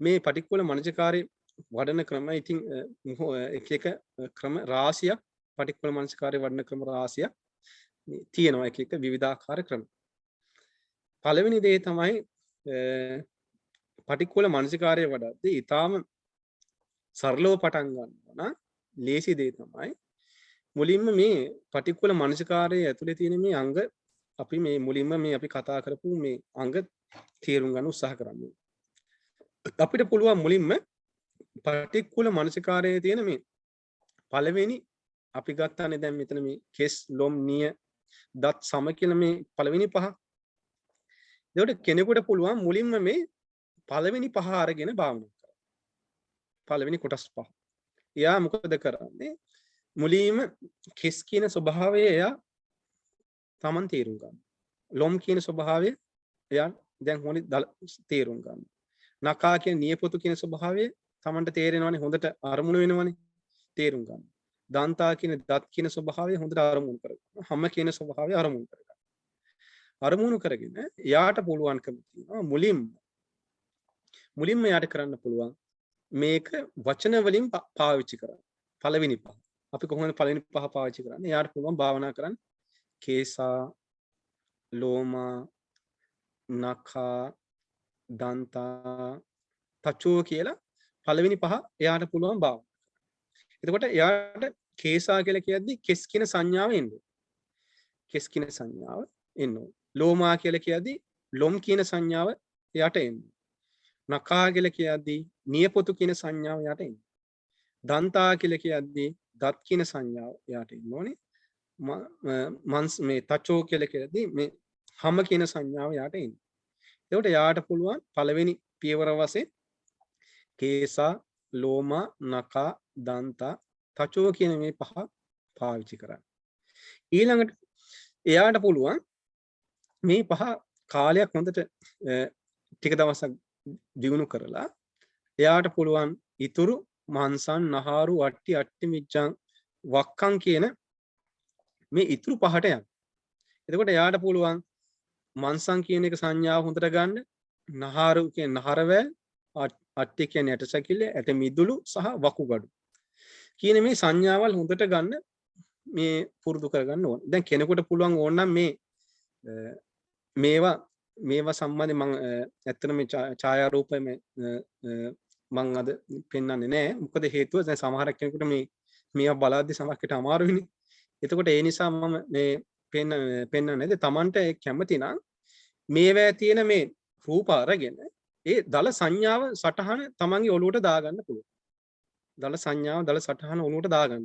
මේ පටික්කුල මනසිකාරයේ වඩන ක්‍රම ඉතින් එක ක්‍රම රාශියක් පටික්කුල මනසිකාරයේ වඩන ක්‍රම රාශියක් තියෙනවා එක විවිධාකාර ක්‍රම. පළවෙනි දේ තමයි පටික්කුල මානසිකාරය වඩාත් ඊටාම සරලව පටන් ගන්නවා නම් ලේසි දේ තමයි මුලින්ම මේ පටික්කුල මානසිකාරයේ ඇතුලේ තියෙන මේ අංග අපි මේ මුලින්ම මේ අපි කතා කරපු මේ අංග තේරුම් ගන්න උත්සාහ කරන්න. අපිට පුළුවන් මුලින්ම පටික්කුල මානසිකාරයේ තියෙන මේ පළවෙනි අපි ගත්තානේ දැන් මෙතන මේ කෙස් ලොම් නිය දත් සම කියන මේ පළවෙනි පහ. ඒකට කෙනෙකුට පුළුවන් මුලින්ම මේ පළවෙනි පහ අරගෙන භාවනා කරන්න. පළවෙනි කොටස් පහ. එයා මොකද කරන්නේ? මුලින්ම කෙස් කියන ස්වභාවය එයා තමන් තේරුම් ගන්න. ලොම් කියන ස්වභාවය එයා දැන් හොඳට තේරුම් ගන්න. නකා කියන නියපොතු කියන ස්වභාවය තමන්ට තේරෙනවනේ හොඳට අරමුණු වෙනවනේ තේරුම් ගන්න. දන්තා කියන දත් කියන ස්වභාවය හොඳට අරමුණු කරගන්න. හැම කියන ස්වභාවය අරමුණු කරගන්න. අරමුණු කරගෙන එයාට පුළුවන්කම තියෙනවා මුලින්ම එයාට කරන්න පුළුවන් මේක වචන වලින් පාවිච්චි කරන්න. පළවෙනි පහ. අපි කොහොමද පළවෙනි පහ පාවිච්චි කරන්නේ? එයාට පුළුවන් භාවනා කරන්න කේසා ලෝමා නඛා දන්තා තචෝ කියලා පළවෙනි පහ එයාට පුළුවන් භාවනා. එතකොට එයාට කේසා කියලා කියද්දි කෙස් කියන සංඥාව එන්නේ. කෙස් කියන සංඥාව එන්නේ. ලෝමා කියලා කියද්දි ලොම් කියන සංඥාව එයාට එන්නේ. නඛා කියලා කියද්දි නියපොතු කියන සංඥාව එයාට එන්නේ. දන්තා කියලා කියද්දි දත් කියන සංඥාව එයාට එන්න ඕනේ. මේ තචෝ කියලා කියද්දි මේ හැම කියන සංඥාව එයාට එන්නේ. එතකොට එයාට පුළුවන් පළවෙනි පියවර වශයෙන් කේසා ලෝමා නඛා දන්තා තචෝ කියන මේ පහ පාවිච්චි කරන්න. ඊළඟට එයාට පුළුවන් මේ පහ කාලයක් හොඳට ටික දවසක් දිනු කරලා එයාට පුළුවන් ඉතුරු මාංසන් නහාරු අට්ටි අට්ටි මිච්ඡං වක්කම් කියන මේ ඉතුරු පහට යන්න. එතකොට එයාට පුළුවන් මාංසන් කියන එක සංඥාව හොඳට ගන්න. නහාරු කියන නහරවැල් අට්ටි කියන ඇටසැකිල්ල ඇට මිදුළු සහ වකුගඩු කියන මේ සංඥාවල් හොඳට ගන්න මේ පුරුදු කරගන්න ඕන. දැන් කෙනෙකුට පුළුවන් ඕන නම් මේවා සම්බන්ධයෙන් මම ඇත්තටම මේ ඡායාරූපය මම අද පෙන්වන්නේ නැහැ. මොකද හේතුව දැන් සමහර කෙනෙකුට මේවා බලද්දි සමහරකට අමාරු වෙන්නේ. එතකොට ඒ නිසා මම මේ පෙන්වන්නේ තමන්ට කැමති නම් මේවා තියෙන මේ රූප අරගෙන ඒ දල සංඥාව සටහන තමන්ගේ ඔළුවට දාගන්න පුළුවන්. දල සංඥාව දල සටහන ඔළුවට දාගන්න.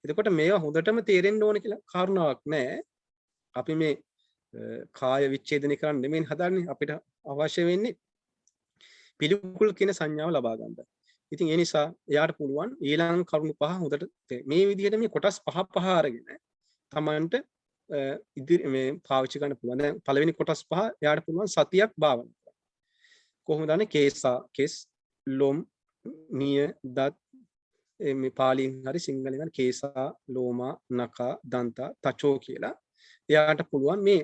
එතකොට මේවා හොඳටම තේරෙන්න ඕන කියලා කාරණාවක් නැහැ. අපි මේ කාය විච්ඡේදනය කරන්න නෙමෙයි හදන්නේ. අපිට අවශ්‍ය වෙන්නේ පිළිකුල් කියන සංඥාව ලබා ගන්න. ඉතින් ඒ නිසා එයාට පුළුවන් ඊළඟ කරුණු පහ හොඳට මේ විදිහට මේ කොටස් පහ අරගෙන තමන්ට මේ පාවිච්චි කරන්න පුළුවන්. දැන් පළවෙනි කොටස් පහ එයාට පුළුවන් සතියක් භාවනා කරන්න. කොහොමද දන්නේ? කේසා කෙස් ලොම් නිය දත් මේ පාලියෙන් හරි සිංහලෙන් හරි කේසා ලෝමා නඛා දන්තා තචෝ කියලා එයාට පුළුවන් මේ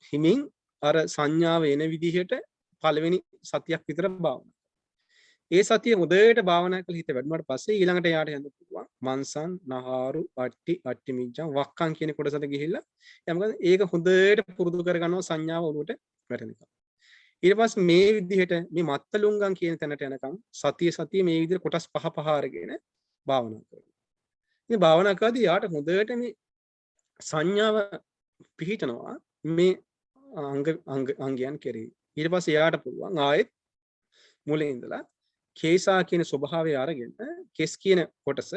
හිමින් අර සංඥාව එන විදිහට පළවෙනි සතියක් විතර භාවනා. ඒ සතිය හොඳට භාවනා කරලා හිත වැඩුණාට පස්සේ ඊළඟට එයාට යන්න පුළුවන් මන්සන් නහාරු අට්ටි අට්ටි මිච්ඡං වක්කම් කියන කොටසට ගිහිල්ලා එයා මොකද ඒක හොඳට පුරුදු කරගන්නවා සංඥාව ඔළුවට වැටෙනකම්. ඊට පස්සේ මේ විදිහට මේ මත්තලුංගම් කියන තැනට යනකම් සතිය මේ විදිහට කොටස් පහ අරගෙන භාවනා කරනවා. මේ භාවනා කරද්දී යාට හොඳට මේ සංඥාව පිහිටනවා මේ අංගයන් කෙරෙහි. ඊට පස්සේ යාට පුළුවන් ආයෙත් මුලින් ඉඳලා කේසා කියන ස්වභාවය අරගෙන කෙස් කියන කොටස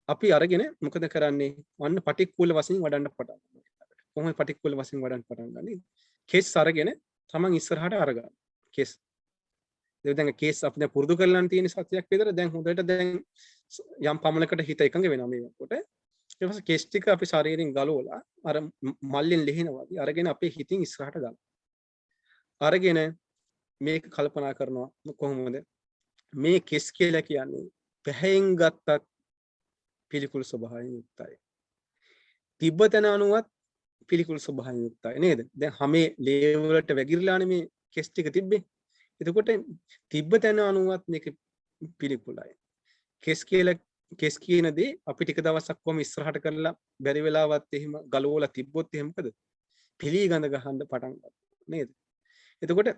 අපි අරගෙන මොකද කරන්නේ? අන්න පටික්කුල වශයෙන් වඩන්න පටන් ගන්නවා. කොහොමද පටික්කුල වශයෙන් වඩන්න පටන් ගන්නේ? කෙස් අරගෙන තමන් ඉස්සරහට අරගන්න. කෙස්. දැන් කෙස් අපි දැන් පුරුදු කරලා තියෙන සතියක් විතර දැන් හොඳට දැන් යම් පමණකට හිත එකඟ වෙනවා මේකට. ඊට පස්සේ කෙස් ටික අපි ශරීරයෙන් ගලවලා අර මල්ලෙන් ලිහිනවා වගේ අරගෙන අපේ හිතින් ඉස්සරහට ගන්න. අරගෙන මේක කල්පනා කරනවා කොහොමද මේ කෙස් කියලා කියන්නේ පැහැයෙන් ගත්තත් පිළිකුල් ස්වභාවයෙන් යුක්තයි. තිබ්බතන අනුවත් පිළිකුල් ස්වභාවයෙන් යුක්තයි නේද? දැන් හැමේ ලේ වලට වැగిරලානේ මේ කෙස් ටික තිබ්බේ. එතකොට තිබ්බතන අනුවත් මේක පිළිකුලයි. කෙස් කියන දේ අපි ටික දවසක් කොහොම ඉස්සරහට කරලා බැරි වෙලාවත් එහෙම ගලවලා තිබ්බොත් එහෙම මොකද? පිළි ගඳ ගහන්න පටන් ගන්නවා. නේද? එතකොට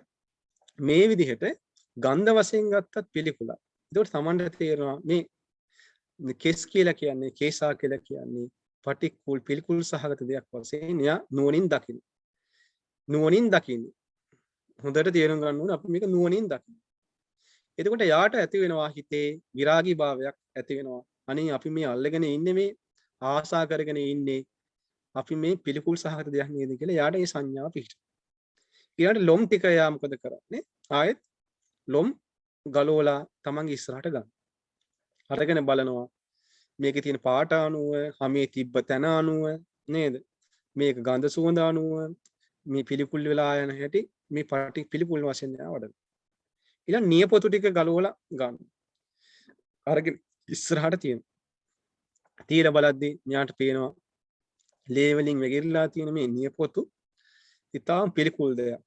මේ විදිහට ගන්ධ වශයෙන් ගත්තත් පිළිකුලක්. එතකොට Tamanට තේරෙනවා මේ කෙස් කියලා කියන්නේ කේසා කියලා කියන්නේ පටික්කුල් පිළිකුල් සහගත දෙයක් වශයෙන් යා නුවණින් දකින්න. නුවණින් දකින්න. හොඳට තේරුම් ගන්න ඕනේ අපි මේක නුවණින් දකින්න. එතකොට යාට ඇති වෙනවා හිතේ විරාගී භාවයක් ඇති වෙනවා. අනේ අපි මේ අල්ලගෙන ඉන්නේ මේ ආසා කරගෙන ඉන්නේ අපි මේ පිළිකුල් සහගත දෙයක් නේද කියලා යාට ඒ සංඥාව පිහිට. ඊළඟට ලොම් ටික යා මොකද කරන්නේ? ආයෙත් ලොම් ගලවලා තමන්ගේ ඉස්සරහට ගන්න. අරගෙන බලනවා මේකේ තියෙන පාට අණුව, හැමේ තිබ්බ තැන අණුව නේද? මේක ගඳ සුවඳ අණුව, මේ පිළිකුල් වෙලා යන හැටි මේ පිළිකුල් වශයෙන් යා වඩන. ඊළඟ නියපොතු ටික ගලවලා ගන්න. අරගෙන ඉස්සරහට තියෙන. තීර බලද්දී ඥාට පේනවා ලේ වලින් වැగిරලා තියෙන මේ නියපොතු ඉතාම පිළිකුල් දෙයක්.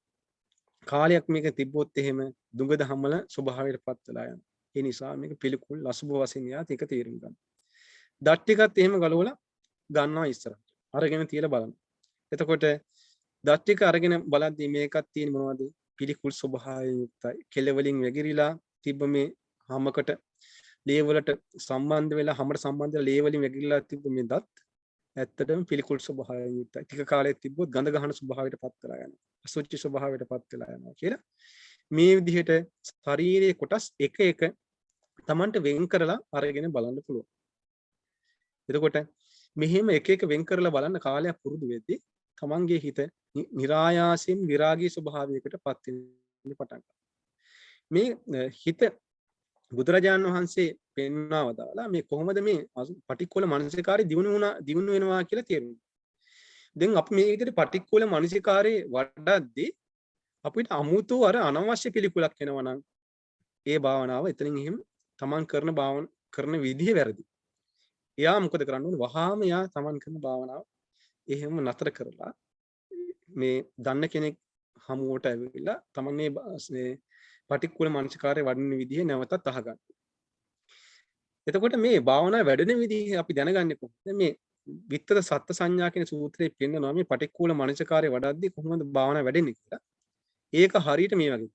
කාලයක් මේක තිබ්බොත් එහෙම දුඟද හැමල ස්වභාවයටපත් වෙලා යනවා. ඒ නිසා මේක පිළිකුල් අසුබ වශයෙන් යාත් එක තීරුම් ගන්න. දත් ටිකත් එහෙම ගලවලා ගන්නවා ඉස්සරහට. අරගෙන තියලා බලන්න. එතකොට දත් ටික අරගෙන බලද්දී මේකත් තියෙන මොනවද? පිළිකුල් ස්වභාවයෙන් යුක්තයි. කෙල වලින් වැగిරිලා තිබ්බ මේ හැමකට ලේ වලට සම්බන්ධ වෙලා හැමකට සම්බන්ධ වෙලා ලේ වලින් වැగిරිලා තිබ්බ මේ දත් ඇත්තටම පිළිකුල් ස්වභාවයෙන් යුක්තයි. ටික කාලයක් තිබ්බොත් ගඳ ගහන ස්වභාවයටපත් වෙලා යනවා. අසුචි ස්වභාවයටපත් වෙලා යනවා කියලා මේ විදිහට ශරීරයේ කොටස් එක එක Tamanට වෙන් කරලා අරගෙන බලන්න පුළුවන්. එතකොට මෙහෙම එක එක වෙන් කරලා බලන්න කාලයක් පුරුදු වෙද්දී Tamanගේ හිත નિરાයාසයෙන් විරාගී ස්වභාවයකටපත් වෙන්න පටන් ගන්නවා. මේ හිත බුදුරජාණන් වහන්සේ පෙන්වා වදාලා මේ කොහොමද මේ පටික්කුල මානසිකාරය දියුණු වෙනවා කියලා තේරුණා. දැන් අපි මේ විදිහට පටික්කුල මානසිකාරේ වඩද්දී අපිට අමුතු අර අනවශ්‍ය පිළිකුලක් එනවා නම් ඒ භාවනාව එතනින් එහෙම තමන් කරන විදිහ වැරදි. එයා මොකද කරන්න ඕනේ? වහාම එයා තමන් කරන භාවනාව එහෙම නතර කරලා මේ දන්න කෙනෙක් හමුවට ඇවිල්ලා තමන් මේ පටික්කුල මානසිකාරය වඩන විදිහ නැවතත් අහගන්න. එතකොට මේ භාවනාව වැඩෙන විදිහ අපි දැනගන්නේ කොහොමද? මේ විත්තර සත්ත්‍ය සංඥා කියන සූත්‍රයේ පෙන්නනවා මේ පටික්කුල මානසිකාරය වඩද්දී කොහොමද භාවනාව වැඩෙන්නේ කියලා. ඒක හරියට මේ වගේ.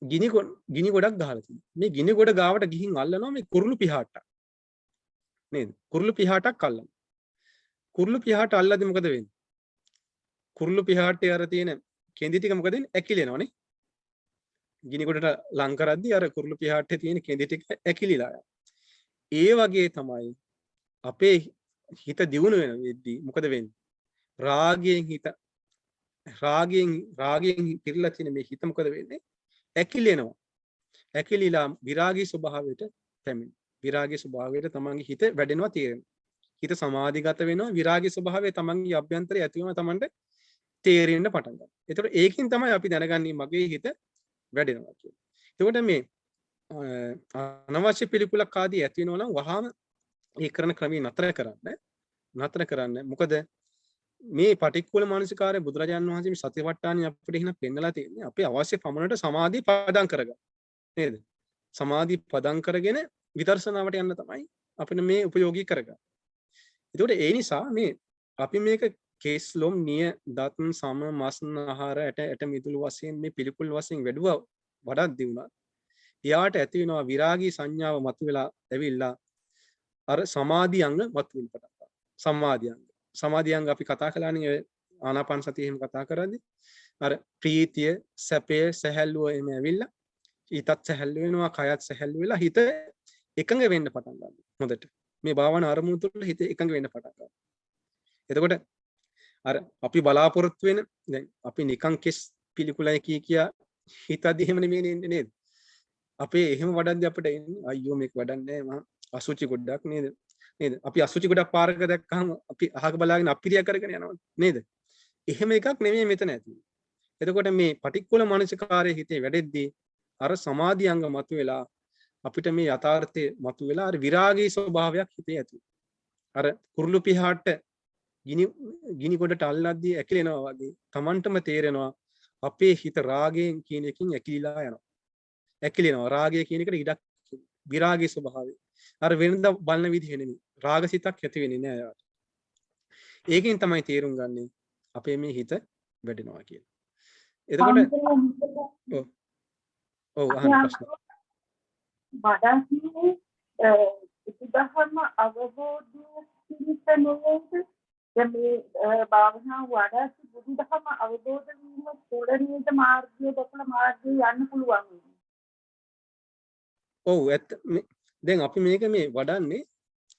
ගිනි ගොඩක් ගහලා තියෙනවා. මේ ගිනි ගොඩ ගාවට ගිහින් අල්ලනවා මේ කුරුළු පිහාට්ටක්. නේද? කුරුළු පිහාටක් අල්ලනවා. කුරුළු පිහාට අල්ලද්දි මොකද වෙන්නේ? කුරුළු පිහාට්ටේ අර තියෙන කෙඳි ටික මොකද වෙන්නේ? ඇකිලෙනවනේ. ගිනි ගොඩට ලං කරද්දී අර කුරුළු පිහාට්ටේ තියෙන කෙඳි ටික ඇකිලිලා යනවා. ඒ වගේ තමයි අපේ හිත දියුණු වෙන වෙද්දී මොකද වෙන්නේ? රාගයෙන් පිරලා තියෙන මේ හිත මොකද වෙන්නේ? ඇකිලෙනවා. ඇකිලිලා විරාගී ස්වභාවයට පැමිණෙනවා. විරාගී ස්වභාවයට තමන්ගේ හිත වැඩෙනවා තේරෙනවා. හිත සමාධිගත වෙනවා. විරාගී ස්වභාවය තමන්ගේ අභ්‍යන්තරයේ ඇති වෙනවා තමන්ට තේරෙන්න පටන් ගන්නවා. ඒතකොට ඒකෙන් තමයි අපි දැනගන්නේ මගේ හිත වැඩෙනවා කියලා. එතකොට මේ අනවශ්‍ය පිළිකුලක් ආදී ඇති වෙනවා නම් වහාම ඒ කරන ක්‍රමී නතර කරන්න. මොකද මේ පටික්කුල මානසිකාරය බුදුරජාණන් වහන්සේ මේ සතිපට්ඨානිය අපිට එහෙනම් පෙන්නලා තියෙන්නේ අපි අවශ්‍ය පමණට සමාධිය පදම් කරගන්න. නේද? සමාධිය පදම් කරගෙන විදර්ශනාවට යන්න තමයි අපිට මේ උපයෝගී කරගන්න. ඒකට ඒ නිසා මේ අපි මේක කේස් ලොම් නිය දත් සම මස්න ආහාර ඇට මිදුළු වශයෙන් මේ පිළිකුල් වශයෙන් වැඩුවා වඩද්දී වුණා. එයාට ඇති වෙනවා විරාගී සංඥාව මතුවලා ඇවිල්ලා අර සමාධි අංග මතුවෙන්න පටන් ගන්නවා. සමාධි අංග අපි කතා කළානේ ආනාපාන සතිය එහෙම කතා කරද්දී අර ප්‍රීතිය, සැපය, සැහැල්ලුව එහෙම ඇවිල්ලා හිතත් සැහැල්ලු වෙනවා, කයත් සැහැල්ලු වෙලා හිත එකඟ වෙන්න පටන් ගන්නවා. හොඳට මේ භාවනා අරමුණු තුළ හිත එකඟ වෙන්න පටන් ගන්නවා. එතකොට අර අපි බලාපොරොත්තු වෙන දැන් අපි නිකන් කෙස් පිළිකුලයි කියා හිතද්දි එහෙම නෙමෙයි නේද? අපේ එහෙම වඩද්දි අපිට එන්නේ අයියෝ මේක වඩන්නේ මහා අසුචි ගොඩක් නේද? අපි අසුචි ගොඩක් පාරක දැක්කහම අපි අහක බලාගෙන අපිරිය කරගෙන යනවා නේද? එහෙම එකක් නෙමෙයි මෙතන ඇති. එතකොට මේ පටික්කුල මානසිකාරයේ හිතේ වැඩෙද්දී අර සමාධි අංග මතුවෙලා අපිට මේ යථාර්ථය මතුවෙලා අර විරාගී ස්වභාවයක් හිතේ ඇති. අර කුරුළු පිහාට ගිනි ගොඩට අල්ලද්දී ඇකිලෙනවා වගේ Tamanටම තේරෙනවා අපේ හිත රාගයෙන් කියන එකකින් ඇකිලිලා යනවා. ඇකිලෙනවා. රාගය කියන එකට ඉඩක් විරාගී ස්වභාවය. අර වෙනද බලන විදිහ නෙමෙයි. රාගසිතක් ඇති වෙන්නේ නෑ යාට. ඒකෙන් තමයි තේරුම් ගන්නේ අපේ මේ හිත වැඩෙනවා කියලා. එතකොට ඔව් අහන්න ප්‍රශ්න. වඩන්නේ බුදුදහම අවබෝධය පිණිස නෙවෙයිද? දැන් මේ භාවනාව වඩාත් බුදුදහම අවබෝධ වීම පොළොන්නේද මාර්ගය දක්වන මාර්ගය යන්න පුළුවන්. ඔව් දැන් අපි මේක මේ වඩන්නේ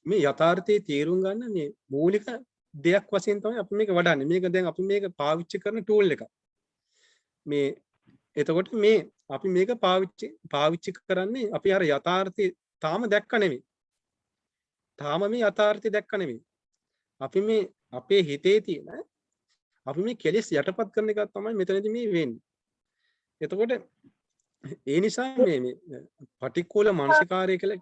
මේ යථාර්ථයේ තේරුම් ගන්න මේ මූලික දෙයක් වශයෙන් තමයි අපි මේක වඩන්නේ. මේක දැන් අපි මේක පාවිච්චි කරන ටූල් එකක්. මේ එතකොට මේ අපි මේක පාවිච්චි කරන්නේ අපි අර යථාර්ථය තාම දැක්ක නෙමෙයි. තාම මේ යථාර්ථය දැක්ක නෙමෙයි. අපි මේ අපේ හිතේ තියෙන අපි මේ කෙලෙස් යටපත් කරන එක තමයි මෙතනදී මේ වෙන්නේ. එතකොට ඒ නිසා මේ පටික්කුල මානසිකාරය කියලා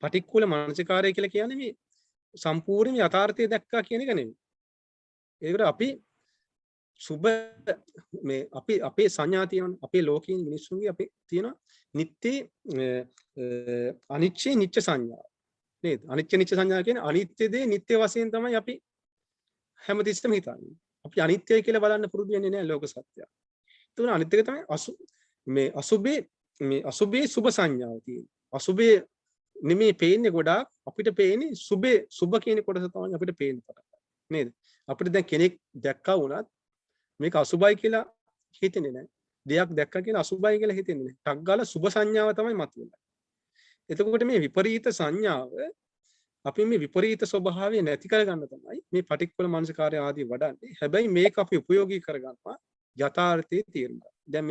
පටික්කුල මානසිකාරය කියලා කියන්නේ මේ සම්පූර්ණ යථාර්ථය දැක්කා කියන එක නෙමෙයි. ඒකට අපි සුබ මේ අපි අපේ සංඥා තියෙනවා. අපේ ලෝකයේ මිනිස්සුන්ගේ අපි තියෙනවා නිත්‍ය අනිච්ච නිච්ච සංඥා. නේද? අනිච්ච නිච්ච සංඥා කියන්නේ අනිත්‍ය දේ නිත්‍ය වශයෙන් තමයි අපි හැමතිස්සෙම හිතන්නේ. අපි අනිත්‍යයි කියලා බලන්න පුරුදු වෙන්නේ නැහැ ලෝක සත්‍යය. ඒතුන අනිත්‍යක තමයි අසුබේ සුබ සංඥාව තියෙන්නේ. අසුබේ නෙමෙයි පේන්නේ ගොඩාක් අපිට පේන්නේ සුබ කියන කොටස තමයි අපිට පේන්න පටන් ගන්න. නේද? අපිට දැන් කෙනෙක් දැක්කා වුණත් මේක අසුබයි කියලා හිතෙන්නේ නැහැ. දෙයක් දැක්කා කියලා අසුබයි කියලා හිතෙන්නේ නැහැ. ටක් ගාලා සුබ සංඥාව තමයි මතුවෙන්නේ. එතකොට මේ විපරීත සංඥාව අපි මේ විපරීත ස්වභාවය නැති කරගන්න තමයි මේ පටික්කුල මානසිකාරය ආදී වඩන්නේ. හැබැයි මේක අපි ප්‍රයෝගී කරගන්නවා යථාර්ථයේ තේරුම් ගන්න. දැන්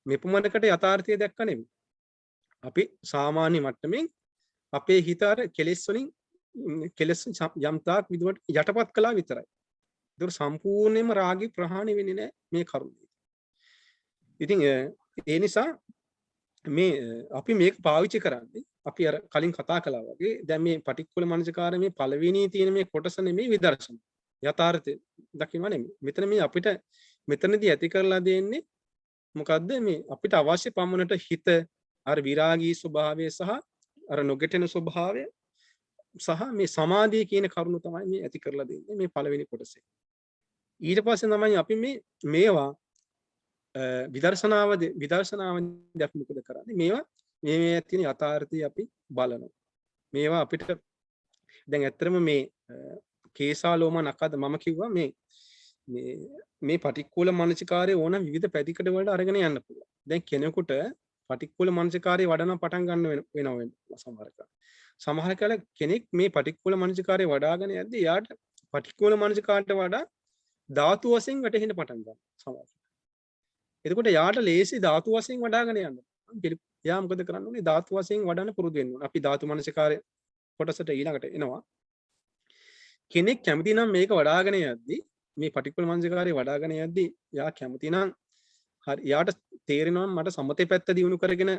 මේ පොමනකට යථාර්ථය දැක්ක නෙමෙයි. අපි සාමාන්‍ය මට්ටමින් අපේ හිත අර කෙලෙස් වලින් කෙලෙස් යම් තාක් විදිහට යටපත් කළා විතරයි. ඒක සම්පූර්ණයෙන්ම රාගي ප්‍රහාණය වෙන්නේ නැහැ මේ කරුණේ. ඉතින් ඒ නිසා මේ අපි මේක පාවිච්චි කරන්නේ අපි අර කලින් කතා කළා වගේ දැන් මේ පටික්කුල මානසිකාරය මේ පළවෙනි තියෙන මේ කොටස නෙමෙයි විදර්ශන. යථාර්ථය දකින්න නෙමෙයි. මෙතන මේ අපිට මෙතනදී ඇති කරලා දෙන්නේ මොකද්ද මේ අපිට අවශ්‍ය පමණට හිත අර විරාගී ස්වභාවය සහ අර නොගැටෙන ස්වභාවය සහ මේ සමාධිය කියන කරුණු තමයි මේ ඇති කරලා දෙන්නේ මේ පළවෙනි කොටසේ. ඊට පස්සේ තමයි අපි මේවා විදර්ශනාවදී අපි මොකද කරන්නේ? මේවා මේ තියෙන යථාර්ථය අපි බලනවා. මේවා අපිට දැන් ඇත්තටම මේ කේසාලෝම නකද මම කිව්වා මේ පටික්කුල මානසිකාරය ඕන විවිධ පැතිකඩ වලට අරගෙන යන්න පුළුවන්. දැන් කෙනෙකුට පටික්කුල මානසිකාරය වඩන පටන් ගන්න වෙනවා සමහර කෙනෙක් මේ පටික්කුල මානසිකාරය වඩාගෙන යද්දී යාට පටික්කුල මානසිකාරයට වඩා ධාතු වශයෙන් වැටෙන්න පටන් ගන්නවා සමහර. එතකොට යාට ලේසි ධාතු වශයෙන් වඩාගෙන යන්න. යා මොකද කරන්න ඕනේ? ධාතු වශයෙන් වඩන්න පුරුදු වෙන්න ඕනේ. අපි ධාතු මානසිකාරය කොටසට ඊළඟට එනවා. කෙනෙක් කැමති නම් මේක වඩාගෙන යද්දී මේ පටික්කුල මානසිකාරය වඩාගෙන යද්දී යා කැමති නම් හරි යාට තේරෙනවා මට සමතේ පැත්ත දියුණු කරගෙන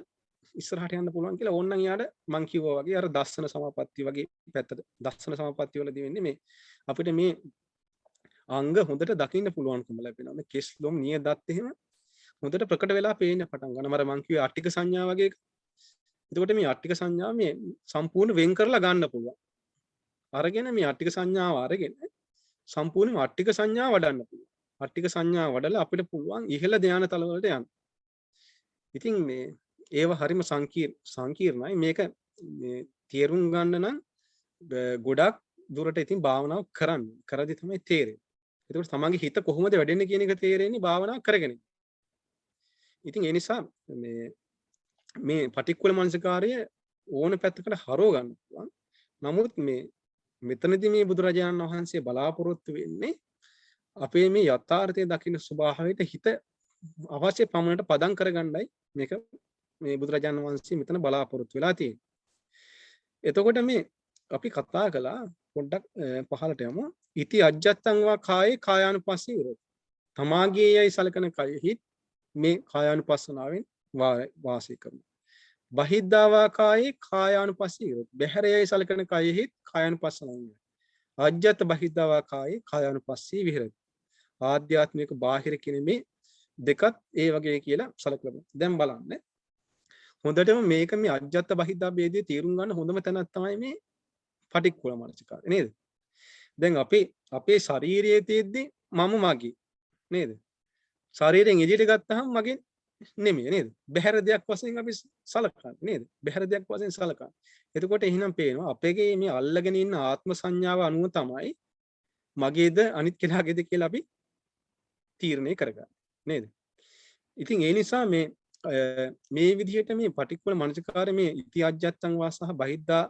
ඉස්සරහට යන්න පුළුවන් කියලා. ඕනනම් යාට මං කිව්වා වගේ අර දස්සන සමාපatti වගේ පැත්තට දස්සන සමාපatti වලදී වෙන්නේ මේ අපිට මේ අංග හොඳට දකින්න පුළුවන්කම ලැබෙනවා. මේ කෙස් ලොම් නිය දත් එහෙම හොඳට ප්‍රකට වෙලා පේන්න පටන් ගන්නවා. මං කිව්වේ අට්ටික සංඥා වගේ එක. එතකොට මේ අට්ටික සංඥාව මේ සම්පූර්ණ වෙන් කරලා ගන්න පුළුවන්. අරගෙන මේ අට්ටික සංඥාව අරගෙන සම්පූර්ණයෙන්ම අට්ටික සංඥාව වඩන්න පුළුවන්. අට්ටික සංඥාව වඩලා අපිට පුළුවන් ඉහළ ධානය තල වලට යන්න. ඉතින් මේ ඒව හරිම සංකීර්ණයි. මේක මේ තේරුම් ගන්න නම් ගොඩක් දුරට ඉතින් භාවනාව කරන්න. කරද්දි තමයි තේරෙන්නේ. ඒකට තමන්ගේ හිත කොහොමද වැඩෙන්නේ කියන එක තේරෙන්නේ භාවනාව කරගෙන. ඉතින් ඒ නිසා මේ පටික්කුල මානසිකාරය ඕන පැත්තකට හරව ගන්න පුළුවන්. නමුත් මෙතනදී මේ බුදුරජාණන් වහන්සේ බලාපොරොත්තු වෙන්නේ අපේ මේ යථාර්ථය දකින්න ස්වභාවයට හිත අවශ්‍ය පමණට පදම් කරගන්නයි මේක මේ බුදුරජාණන් වහන්සේ මෙතන බලාපොරොත්තු වෙලා තියෙන්නේ. එතකොට මේ අපි කතා කළා පොඩ්ඩක් පහලට යමු. ඉති අජ්ජත්තං වා කායේ කායානුපස්සී විරෝධ. තමාගේ යයි සලකන කයෙහි මේ කායානුපස්සනාවෙන් වාසය කරනවා. බහිද්ධාවා කායේ කායානුපස්සී විරෝධ. බහැරයයි සලකන කයෙහි කායානුපස්සනාවෙන්. අජ්ජත් බහිද්ධාවා කායේ කායානුපස්සී විහෙරති. ආධ්‍යාත්මික බාහිර කියන මේ දෙකත් ඒ වගේ කියලා සලකලා. දැන් බලන්න. හොඳටම මේක මේ අජ්ජත් බහිද්ධා ભેදයේ තේරුම් ගන්න හොඳම තැනක් තමයි මේ පටික්කුල මානසිකාරය නේද? දැන් අපේ ශරීරයේ තියෙද්දි මම මගේ නේද? ශරීරයෙන් එළියට ගත්තහම මගේ නෙමෙයි නේද? බහැර දෙයක් වශයෙන් අපි සලකන්නේ නේද? බහැර දෙයක් වශයෙන් සලකන්නේ. එතකොට එහෙනම් පේනවා අපේගේ මේ අල්ලගෙන ඉන්න ආත්ම සංඥාව අනුව තමයි මගේද අනිත් කෙනාගේද කියලා අපි තීරණය කරගන්නේ නේද? ඉතින් ඒ නිසා මේ විදිහට මේ පටික්කුල මනසිකාරය මේ ඉති අජ්ජත්තං වා සහ බහිද්දා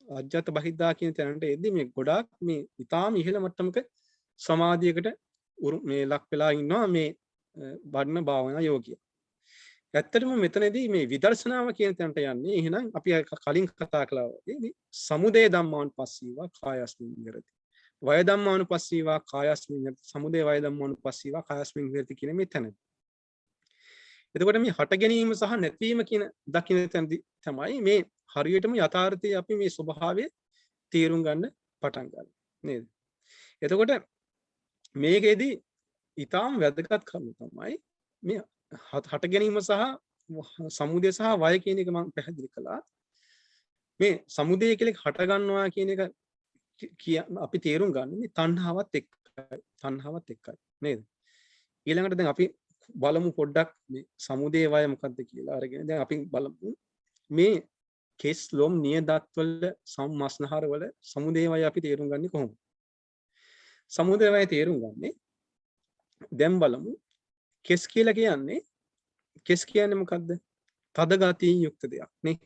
අජ්ජත් බහිද්දා කියන තැනට එද්දි මේ ගොඩාක් මේ ඊටාම ඉහළ මට්ටමක සමාධියකට මේ ලක් වෙලා ඉන්නවා මේ වඩන භාවනා යෝගිය. ඇත්තටම මෙතනදී මේ විදර්ශනාව කියන තැනට යන්නේ එහෙනම් අපි කලින් කතා කළා වගේ මේ සමුදය ධම්මානුපස්සීවා කායස්මින් විහෙරති. වය ධම්මානුපස්සීවා කායස්මින් විහෙරති. සමුදය වය ධම්මානුපස්සීවා කායස්මින් විහෙරති කියන මේ තැන. එතකොට මේ හට ගැනීම සහ නැතිවීම කියන දකින්න තැනදී තමයි මේ හරියටම යථාර්ථයේ අපි මේ ස්වභාවය තේරුම් ගන්න පටන් ගන්න නේද? එතකොට මේකෙදී ඊටාම් වැදගත් කරුණු තමයි මේ හට ගැනීම සහ සමුදය සහ වය කියන එක මම පැහැදිලි කළා. මේ සමුදය කියලා හට ගන්නවා කියන එක අපි තේරුම් ගන්න මේ තණ්හාවත් එක්කයි නේද? ඊළඟට දැන් අපි බලමු පොඩ්ඩක් මේ සමුදය වය මොකක්ද කියලා අරගෙන දැන් අපි බලමු මේ කෙස් ලොම් නියදත් වල සම්මස්නහර වල සමුදය වය අපි තේරුම් ගන්නේ කොහොමද? සමුදය වය තේරුම් ගන්නේ දැන් බලමු කෙස් කියලා කියන්නේ මොකද්ද? තද ගතියෙන් යුක්ත දෙයක් නේ.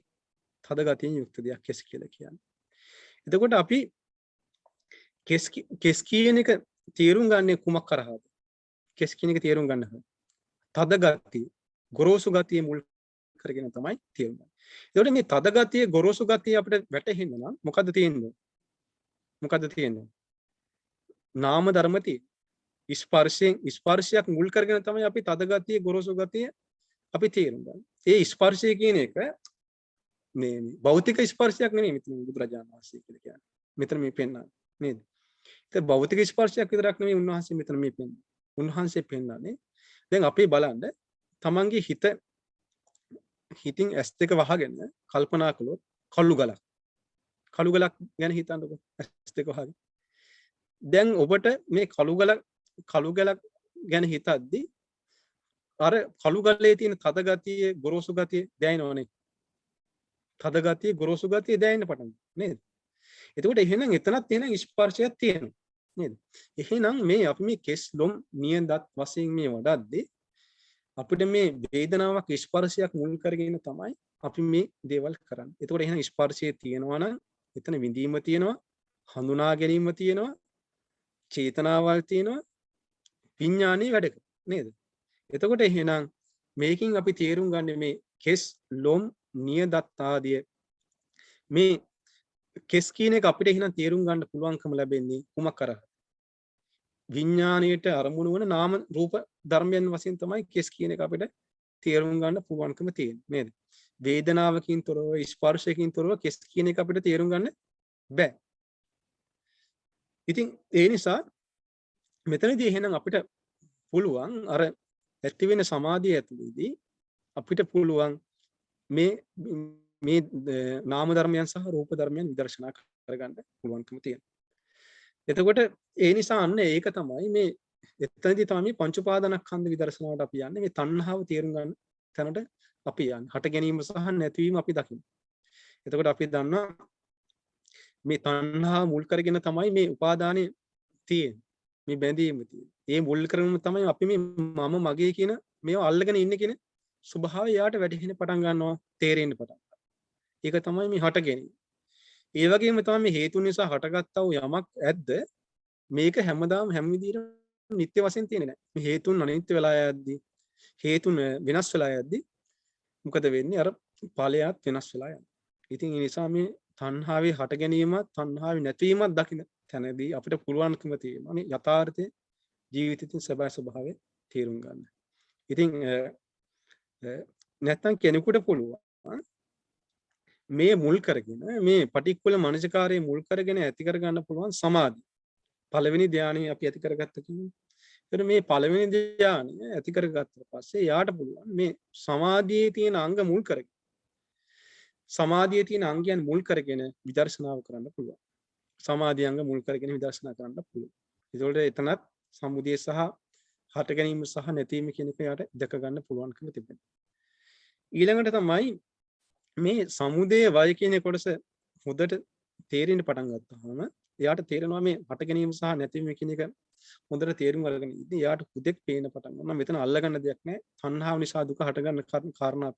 තද ගතියෙන් යුක්ත දෙයක් කෙස් කියලා කියන්නේ. එතකොට අපි කෙස් කියන එක තේරුම් ගන්නේ කුමක් කරහාද? කෙස් කියන එක තේරුම් ගන්න තද ගතිය, ගොරෝසු ගතිය මුල් කරගෙන තමයි තේරුම් ගන්න. එතකොට මේ තද ගතිය, ගොරෝසු ගතිය අපිට වැටහෙන්න නම් මොකද්ද තියෙන්නේ? නාම ධර්ම තියෙන්නේ. ස්පර්ශයක් මුල් කරගෙන තමයි අපි තද ගතිය, ගොරෝසු ගතිය අපි තේරුම් ගන්න. ඒ ස්පර්ශය කියන එක මේ භෞතික ස්පර්ශයක් නෙමෙයි මෙතන බුදුරජාණන් වහන්සේ කියලා කියන්නේ. මෙතන මේ පෙන්නන්නේ නේද? ඒක භෞතික ස්පර්ශයක් විතරක් නෙමෙයි උන්වහන්සේ මෙතන මේ පෙන්නන්නේ. උන්වහන්සේ පෙන්නන්නේ දැන් අපි බලන්න තමන්ගේ හිතින් S2 වහගෙන කල්පනා කළොත් කළු ගලක් ගැන හිතන්නකො S2 වහගෙන. දැන් ඔබට මේ කළු ගලක් ගැන හිතද්දි අර කළු ගලේ තියෙන තද ගතිය, ගොරෝසු ගතිය දැනෙනවනේ. තද ගතිය, ගොරෝසු ගතිය දැනෙන්න පටන් නේද? එතකොට එහෙනම් එතනත් තියෙන ස්පර්ශයක් තියෙනවා නේද? එහෙනම් මේ අපි මේ කෙස් ලොම් නියදත් වශයෙන් මේ වඩද්දී අපිට මේ වේදනාවක් ස්පර්ශයක් මුල් කරගෙන තමයි අපි මේ දේවල් කරන්නේ. එතකොට එහෙනම් ස්පර්ශයේ තියෙනවා නම් එතන විඳීම තියෙනවා, හඳුනා ගැනීම තියෙනවා, චේතනාවල් තියෙනවා, විඥානේ වැඩ නේද? එතකොට එහෙනම් මේකින් අපි තේරුම් ගන්න මේ කෙස් ලොම් නියදත් ආදිය මේ කෙස් කියන එක අපිට එහෙනම් තේරුම් ගන්න පුළුවන්කම ලැබෙන්නේ කුමක් කරා? විඥාණයට අරමුණු වන නාම රූප ධර්මයන් වශයෙන් තමයි කෙස් කියන එක අපිට තේරුම් ගන්න පුළුවන්කම තියෙන්නේ නේද? වේදනාවකින් තොරව, ස්පර්ශයකින් තොරව කෙස් කියන එක අපිට තේරුම් ගන්න බෑ. ඉතින් ඒ නිසා මෙතනදී එහෙනම් අපිට පුළුවන් අර ඇති වෙන සමාධිය ඇතුළේදී අපිට පුළුවන් මේ නාම ධර්මයන් සහ රූප ධර්මයන් විදර්ශනා කරගන්න පුළුවන්කම තියෙනවා. එතකොට ඒ නිසා අන්න ඒක තමයි මේ එතනදී තමයි පංච උපාදානස්කන්ධ විදර්ශනාවට අපි යන්නේ. මේ තණ්හාව තේරුම් ගන්න තැනට අපි යන්නේ. හට ගැනීම සහ නැතිවීම අපි දකින්න. එතකොට අපි දන්නවා මේ තණ්හාව මුල් කරගෙන තමයි මේ උපාදානෙ තියෙන්නේ. මේ බැඳීම තියෙන්නේ. ඒ මුල් කරගෙන තමයි අපි මේ මම මගේ කියන මේව අල්ලගෙන ඉන්නේ කියන ස්වභාවය යාට වැටහෙන්න පටන් ගන්නවා, තේරෙන්න පටන් ගන්නවා. ඒක තමයි මේ හට ගැනීම. ඒ වගේම තමයි මේ හේතු නිසා හටගත්තා වූ යමක් ඇද්ද මේක හැමදාම හැම විදිහටම නිත්‍ය වශයෙන් තියෙන්නේ නැහැ. මේ හේතුන් අනිත්‍ය වෙලා යද්දී, හේතුන් වෙනස් වෙලා යද්දී මොකද වෙන්නේ? අර ඵලයත් වෙනස් වෙලා යනවා. ඉතින් ඒ නිසා මේ තණ්හාවේ හට ගැනීමත් තණ්හාවේ නැතිවීමත් දකින්න තැනදී අපිට පුළුවන්කම තියෙනවා මේ යථාර්ථයේ ජීවිතයේ සබයි ස්වභාවය තේරුම් ගන්න. ඉතින් නැත්තම් කෙනෙකුට පුළුවන් මේ මුල් කරගෙන මේ පටික්කුල මනසිකාරයේ මුල් කරගෙන ඇති කර ගන්න පුළුවන් සමාධිය. පළවෙනි ධානය අපි ඇති කරගත්ත කියන්නේ. එතන මේ පළවෙනි ධානය ඇති කරගත්ත පස්සේ යාට පුළුවන් මේ සමාධියේ තියෙන අංග මුල් කරගෙන සමාධියේ තියෙන අංගයන් මුල් කරගෙන විදර්ශනාව කරන්න පුළුවන්. සමාධි අංග මුල් කරගෙන විදර්ශනා කරන්න පුළුවන්. ඒතකොට එතනත් සමුදය සහ හට ගැනීම සහ නැතිවීම කියන එක යාට දැක ගන්න පුළුවන්කම තිබෙනවා. ඊළඟට තමයි මේ සමුදය වය කියන කොටස හොඳට තේරෙන්න පටන් ගත්තාම එයාට තේරෙනවා මේ හට ගැනීම සහ නැතිවීම කියන එක හොඳට තේරුම් අරගෙන ඉතින් එයාට හුදෙක් පේන්න පටන් ගන්නවා. මෙතන අල්ලගන්න දෙයක් නැහැ. තණ්හාව නිසා දුක හට ගන්න කාරණා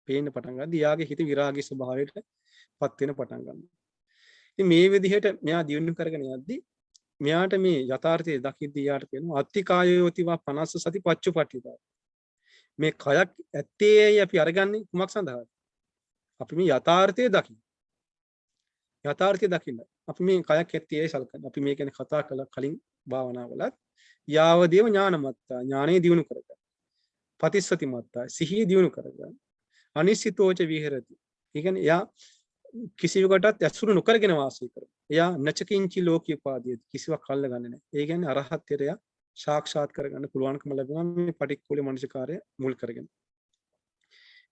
පේන්න පටන් ගන්නවා. එයාගේ හිත විරාගී ස්වභාවයට පත් වෙන පටන් ගන්නවා. ඉතින් මේ විදිහට මෙයා දියුණු කරගෙන යද්දී මෙයාට මේ යථාර්ථය දකිද්දී යාට කියනවා අත්තිකායෝතිවා 50 සති පච්චුපට්ඨිතා. මේ කයක් ඇත්තේයි අපි අරගන්නේ කුමක් සඳහාද? අපි මේ යථාර්ථය දකින්න. යථාර්ථය දකින්න. අපි මේ කයක් ඇත්තේයි සලකන්නේ. අපි මේ කියන්නේ කතා කළ කලින් භාවනාවලත් යාවදේව ඥානමත්තා ඥානෙ දියුණු කරගන්න. පතිස්සති මත්තා සිහිය දියුණු කරගන්න. අනිසිතෝච විහෙරති. ඒ කියන්නේ එයා කිසිවකටත් ඇසුරු නොකරගෙන වාසය කරනවා. එයා නචකින්චි ලෝකී උපාදීය කිසිවක් අල්ල ගන්න නැහැ. ඒ කියන්නේ අරහත්ත්වයට එයා සාක්ෂාත් කරගන්න පුළුවන්කම ලැබෙනවා මේ පටික්කුල මනසිකාරය මුල් කරගෙන.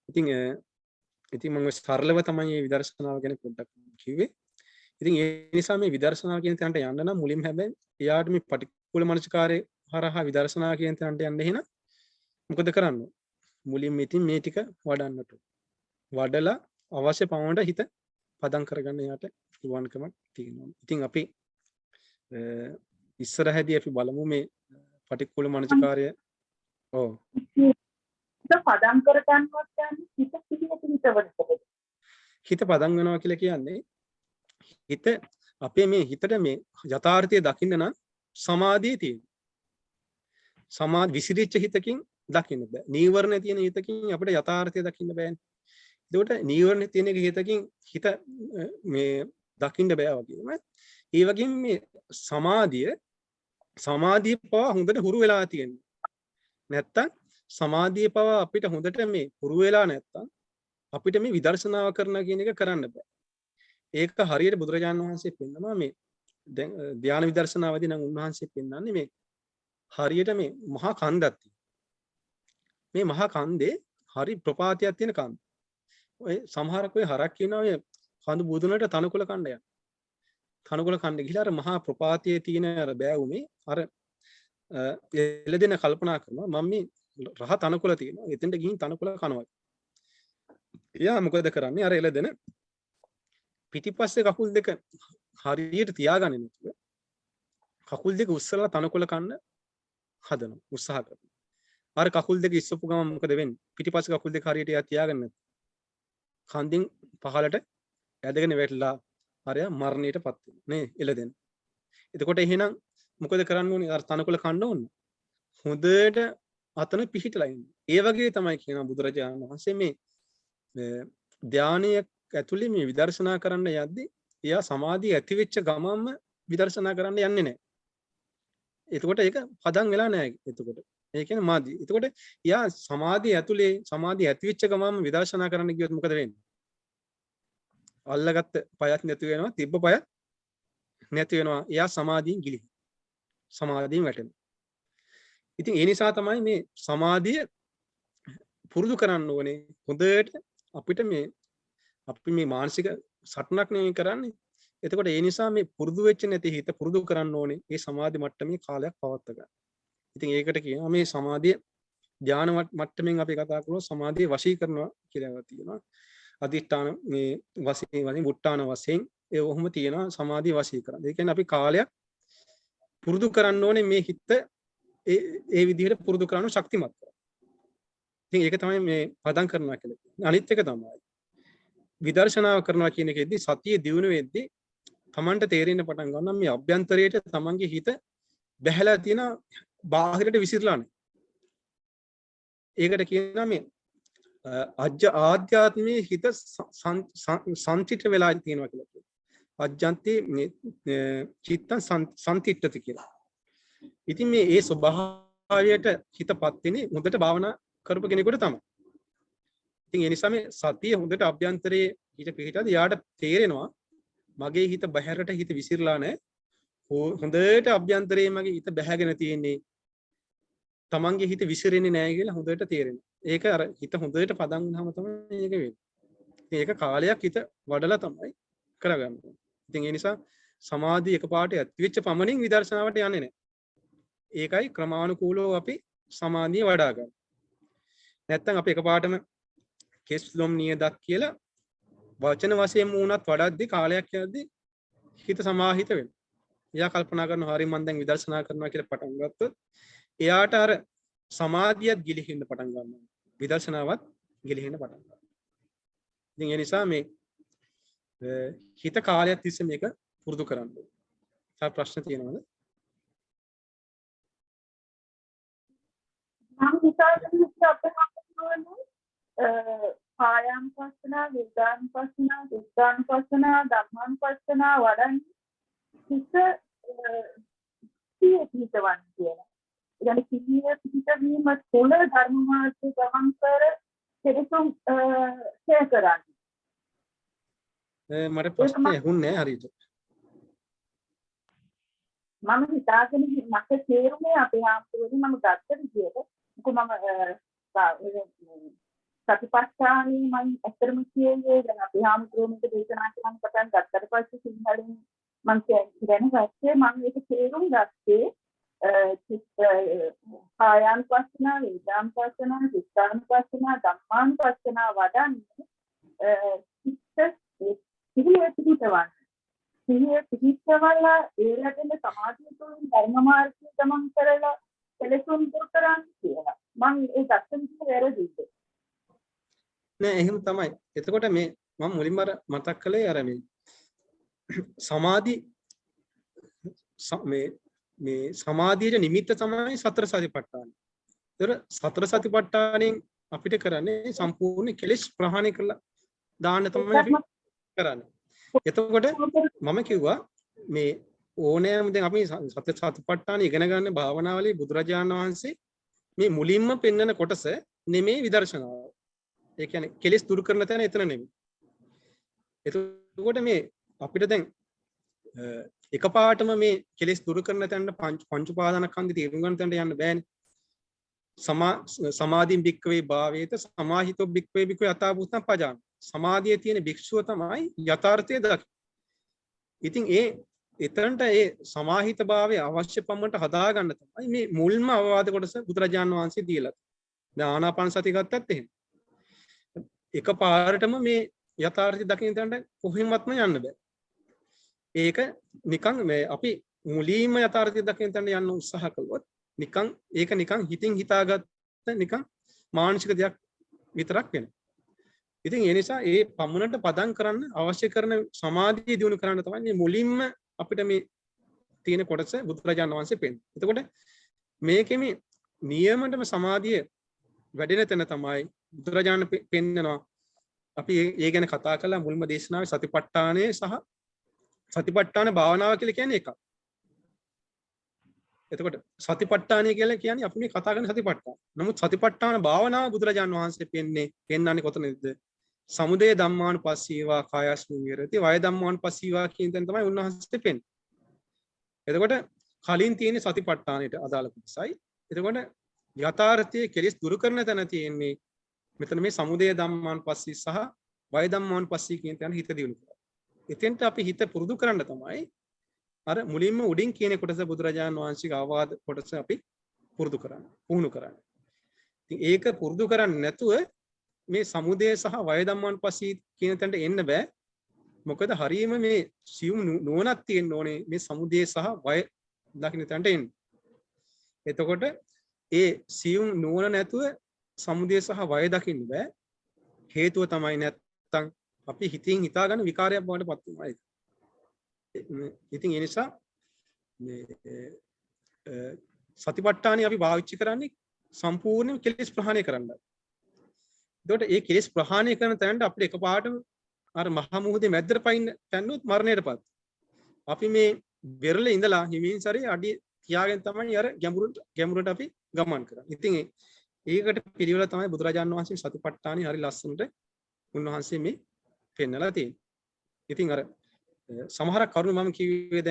ඉතින් මම සරලව තමයි මේ විදර්ශනාව ගැන පොඩ්ඩක් කිව්වේ. ඉතින් ඒ නිසා මේ විදර්ශනාව කියන තැනට යන්න නම් මුලින්ම හැබැයි එයාට මේ පටික්කුල මනසිකාරය හරහා විදර්ශනාව කියන තැනට යන්න එහෙනම් මොකද කරන්න? මුලින්ම ඉතින් මේ ටික වඩන්නට. වඩලා අවශ්‍ය පමණට හිත පදම් කරගන්න යාට පුළුවන්කමක් තියෙනවා. ඉතින් අපි ඉස්සරහදී අපි බලමු මේ පටික්කුල මනසිකාරය. ඔව්. පදම් කර ගන්නවත් යන්නේ හිත පිළිවෙතකට. හිත පදම් වෙනවා කියලා කියන්නේ හිත අපේ මේ හිතට මේ යථාර්ථය දකින්න නම් සමාධිය තියෙනවා. සමාධි විසිරිච්ච හිතකින් දකින්න බෑ. නීවරණ තියෙන හිතකින් අපිට යථාර්ථය දකින්න බෑනේ. ඒකට නීවරණ තියෙන හිතකින් හිත මේ දකින්න බෑ වගේම ඒ වගේම මේ සමාධිය පවා හොඳට හුරු වෙලා තියෙනවා. නැත්තම් සමාධිය පවා අපිට හොඳට මේ හුරු වෙලා නැත්තම් අපිට මේ විදර්ශනාව කරන කියන එක කරන්න බෑ. ඒක හරියට බුදුරජාණන් වහන්සේ පෙන්නනවා මේ දැන් ධ්‍යාන විදර්ශනාවදී නම් උන්වහන්සේ පෙන්නන්නේ මේ හරියට මේ මහා කන්දක් මේ මහා කන්දේ හරි ප්‍රපාතයක් තියෙන කන්ද. ඔය සමහරක් ඔය හරක් කියනවා මේ කඳු බුදුනට තනකොළ කණ්ඩ යන. තනකොළ කණ්ඩ ගිහලා අර මහා ප්‍රපාතයේ තියෙන අර බෑවුමේ අර එළදෙන කල්පනා කරනවා මම මේ රහ තනකොළ තියෙනවා. එතෙන්ට ගිහින් තනකොළ කනවා. එයා මොකද කරන්නේ? අර එළදෙන පිටිපස්සේ කකුල් දෙක හරියට තියාගන්නේ නැතුව කකුල් දෙක උස්සලා තනකොළ කන්න හදනවා. උත්සාහ කරනවා. අර කකුල් දෙක ඉස්සපු ගමන් මොකද වෙන්නේ? පිටිපස්සේ කකුල් දෙක හරියට එයා තියාගන්න නැත්නම් කන්දින් පහලට ඇදගෙන වැටලා අරයා මරණයටපත් වෙනවා නේ එළදෙන. එතකොට එහෙනම් මොකද කරන්න ඕනේ? අර තනකොළ කන්න ඕනේ. හොඳට අතන පිහිටලා ඉන්න. ඒ වගේ තමයි කියනවා බුදුරජාණන් වහන්සේ මේ ධානයේ ඇතුළේ මේ විදර්ශනා කරන්න යද්දී එයා සමාධිය ඇති වෙච්ච ගමන්ම විදර්ශනා කරන්න යන්නේ නැහැ. එතකොට ඒක පදම් වෙලා නැහැ. එතකොට ඒ කියන්නේ මාදි. එතකොට එයා සමාධිය ඇතුළේ සමාධිය ඇති වෙච්ච ගමන්ම විදර්ශනා කරන්න ගියොත් මොකද වෙන්නේ? අල්ලගත්ත පයත් නැති වෙනවා, තිබ්බ පය නැති වෙනවා. එයා සමාධියෙන් ගිලිහි. සමාධියෙන් වැටෙනවා. ඉතින් ඒ නිසා තමයි මේ සමාධිය පුරුදු කරන්න ඕනේ. හොඳට අපිට මේ අපි මේ මානසික සටනක් නෙමෙයි කරන්නේ. එතකොට ඒ නිසා මේ පුරුදු වෙච්ච නැති හිත පුරුදු කරන්න ඕනේ. ඒ සමාධි මට්ටමේ කාලයක් පවත්වා ගන්න. ඉතින් ඒකට කියනවා මේ සමාධිය ධාන මට්ටමින් අපි කතා කරනවා සමාධිය වශී කරනවා කියලා තියෙනවා. අදිෂ්ඨාන මේ වශයෙන් වුට්ටාන වශයෙන් ඒ වොහොම තියෙනවා සමාධිය වශී කරන්න. ඒ කියන්නේ අපි කාලයක් පුරුදු කරන්න ඕනේ මේ හිත ඒ විදිහට පුරුදු කරන්න ශක්තිමත් කරගන්න. ඉතින් ඒක තමයි මේ පදම් කරනවා කියලා කියන්නේ. අනිත් එක තමයි විදර්ශනාව කරනවා කියන එකෙද්දි සතිය දියුණු වෙද්දී තමන්ට තේරෙන්න පටන් ගන්නවා මේ අභ්‍යන්තරයට තමන්ගේ හිත බැහැලා තියෙන බාහිරට විසිරලා නැහැ. ඒකට කියනවා මේ ආධ්‍යාත්මයේ හිත සංචිත වෙලා තියෙනවා කියලා කියනවා. අජ්ජන්ති චිත්තං සංතිට්ඨති කියලා. ඉතින් මේ ඒ ස්වභාවයට හිතපත් වෙන්නේ හොඳට භාවනා කරපු කෙනෙකුට තමයි. ඉතින් ඒ නිසා මේ සතිය හොඳට අභ්‍යන්තරයේ හිත පිහිටාද යාට තේරෙනවා මගේ හිත බහැරට හිත විසිරලා නැහැ. හොඳට අභ්‍යන්තරයේ මගේ හිත බැහැගෙන තියෙන්නේ. තමන්ගේ හිත විසිරෙන්නේ නැහැ කියලා හොඳට තේරෙනවා. ඒක අර හිත හොඳට පදම් වුණාම තමයි මේක වෙන්නේ. ඒක කාලයක් හිත වඩලා තමයි කරගන්න ඕනේ. ඉතින් ඒ නිසා සමාධිය එකපාරට ඇතිවෙච්ච පමණින් විදර්ශනාවට යන්නේ නැහැ. ඒකයි ක්‍රමානුකූලව අපි සමාධිය වඩා ගන්න. නැත්තම් අපි එකපාරටම කෙස්ලොම් නියදක් කියලා වචන වශයෙන් වුණත් වඩද්දි කාලයක් යද්දී හිත සමාහිත වෙනවා. එයා කල්පනා කරනවා හරි මම දැන් විදර්ශනා කරනවා කියලා පටන් ගත්තොත් එයාට අර සමාධියත් ගිලිහෙන්න පටන් ගන්නවා. විදර්ශනාවත් ගිලිහෙන්න පටන් ගන්නවා. ඉතින් ඒ නිසා මේ හිත කාලයක් තිස්සේ මේක පුරුදු කරන්න ඕනේ. තව ප්‍රශ්න තියෙනවද? මම හිතාගෙන අපේ කායානුපස්සනා, වේදනානුපස්සනා, චිත්තානුපස්සනා, ධම්මානුපස්සනා වඩන්නේ හිත පිහිටවන්න කියලා. يعني පිහිටවීම තුළ ධර්ම මාර්ගය ගමන් කර කෙරෙසුම් ෂෙයා කරන්නේ. මට ප්‍රශ්නේ ඇහුන්නේ නැහැ හරියට. මම හිතාගෙන මට තේරුනේ අපේ ආම්තුරුනේ මම ගත්ත විදියට මොකද මම සතිපට්ඨානේ මම ඇත්තටම කියන්නේ දැන් අපේ ආම්තුරුනේ දේශනා කරන පටන් ගත්තට පස්සේ සිංහලෙන් මම දැනගත්තේ මම ඒක තේරුම් ගත්තේ කායානුපස්සනා, වේදනානුපස්සනා, චිත්තානුපස්සනා, ධම්මානුපස්සනා වඩන්නේ සිහිය පිහිටවන්න. සිහිය පිහිටවලා ඒ ලැබෙන සමාධිය තුළින් ධර්ම මාර්ගය ගමන් කරලා කෙලෙසුන් දුරු කරන්න කියලා. මම ඒ දක්ෂින් වැරදිද? නෑ එහෙම තමයි. එතකොට මේ මම මුලින්ම මතක් කළේ අර මේ සමාධි මේ සමාධියේ නිමිත්ත තමයි සතර සතිපට්ඨාන. ඒතර සතර සතිපට්ඨානෙන් අපිට කරන්නේ සම්පූර්ණ කෙලෙස් ප්‍රහාණය කරලා දාන්න තමයි අපි කරන්නේ. එතකොට මම කිව්වා මේ ඕනෑම දැන් අපි සතර සතිපට්ඨාන ඉගෙන ගන්න භාවනාවලදී බුදුරජාණන් වහන්සේ මේ මුලින්ම පෙන්වන කොටස නෙමේ විදර්ශනාව. ඒ කියන්නේ කෙලෙස් දුරු කරන තැන එතන නෙමෙයි. එතකොට මේ අපිට දැන් එකපාරටම මේ කෙලෙස් දුරු කරන තැනට පංච උපාදානස්කන්ධය තේරුම් ගන්න තැනට යන්න බෑනේ. සමාධින් භික්ඛවේ භාවේත සමාහිතෝ භික්ඛවේ භික්ඛවේ යථා භූතං පජාන. සමාධියේ තියෙන භික්ෂුව තමයි යථාර්ථය දකි. ඉතින් එතනට ඒ සමාහිත භාවය අවශ්‍ය පමණට හදා ගන්න තමයි මේ මුල්ම අවවාද කොටස බුදුරජාණන් වහන්සේ දීලා. දැන් ආනාපාන සතිය ගත්තත් එහෙම. එකපාරටම මේ යථාර්ථය දකින්න තැනට කොහෙන්වත්ම යන්න බෑ. ඒක නිකන් මේ අපි මුලින්ම යථාර්ථය දකින්න තැනට යන්න උත්සාහ කළොත් නිකන් ඒක නිකන් හිතින් හිතාගත්ත නිකන් මානසික දෙයක් විතරක් වෙනවා. ඉතින් ඒ නිසා ඒ පමණට පදම් කරන්න අවශ්‍ය කරන සමාධිය දිනු කරන්න තමයි මේ මුලින්ම අපිට මේ තියෙන කොටස බුදුරජාණන් වහන්සේ පෙන්නන. එතකොට මේකෙ මේ නියමතම සමාධිය වැඩෙන තැන තමයි බුදුරජාණන් පෙන්නනවා. අපි ඒ ගැන කතා කළා මුල්ම දේශනාවේ සතිපට්ඨානයේ සහ සතිපට්ඨාන භාවනාව කියලා කියන්නේ එකක්. එතකොට සතිපට්ඨානය කියලා කියන්නේ අපි මේ කතා කරන සතිපට්ඨාන. නමුත් සතිපට්ඨාන භාවනාව බුදුරජාණන් වහන්සේ පෙන්නන්නේ කොතනද? සමුදය ධම්මානුපස්සීවා කායස්මින් විරති වය ධම්මානුපස්සීවා කියන තැන තමයි උන්වහන්සේ පෙන්නේ. එතකොට කලින් තියෙන සතිපට්ඨානයට අදාළ කොටසයි. එතකොට යථාර්ථයේ කෙලෙස් දුරු කරන තැන තියෙන්නේ මෙතන මේ සමුදය ධම්මානුපස්සී සහ වය ධම්මානුපස්සී කියන තැන හිත දියුණු කරනවා. එතෙන්ට අපි හිත පුරුදු කරන්න තමයි අර මුලින්ම උඩින් කියන කොටස බුදුරජාණන් වහන්සේගේ අවවාද කොටස අපි පුරුදු කරන්න, පුහුණු කරන්න. ඉතින් ඒක පුරුදු කරන්නේ නැතුව මේ සමුදය සහ වය ධම්මානුපස්සී කියන තැනට එන්න බෑ. මොකද හරියම මේ සියුම් නුවණක් තියෙන්න ඕනේ මේ සමුදය සහ වය දකින්න තැනට එන්න. එතකොට ඒ සියුම් නුවණ නැතුව සමුදය සහ වය දකින්න බෑ. හේතුව තමයි නැත්තම් අපි හිතින් හිතාගන්න විකාරයක් බවට පත් වෙනවා ඒක. ඉතින් ඒ නිසා මේ සතිපට්ඨානෙ අපි පාවිච්චි කරන්නේ සම්පූර්ණ කෙලෙස් ප්‍රහාණය කරන්නයි. එතකොට ඒ කෙලෙස් ප්‍රහාණය කරන තැනට අපිට එකපාරටම අර මහා මුහුදේ මැද්දට පයින්න තැන්නොත් මරණයටපත්. අපි මේ වෙරළ ඉඳලා හිමින් සැරේ අඩිය තියාගෙන තමයි අර ගැඹුරට අපි ගමන් කරන්නේ. ඉතින් ඒකට පිළිවෙල තමයි බුදුරජාණන් වහන්සේ සතිපට්ඨානෙ හරි ලස්සනට උන්වහන්සේ මේ පෙන්නලා තියෙන්නේ. ඉතින් අර සමහර කරුණු මම කිව්වේ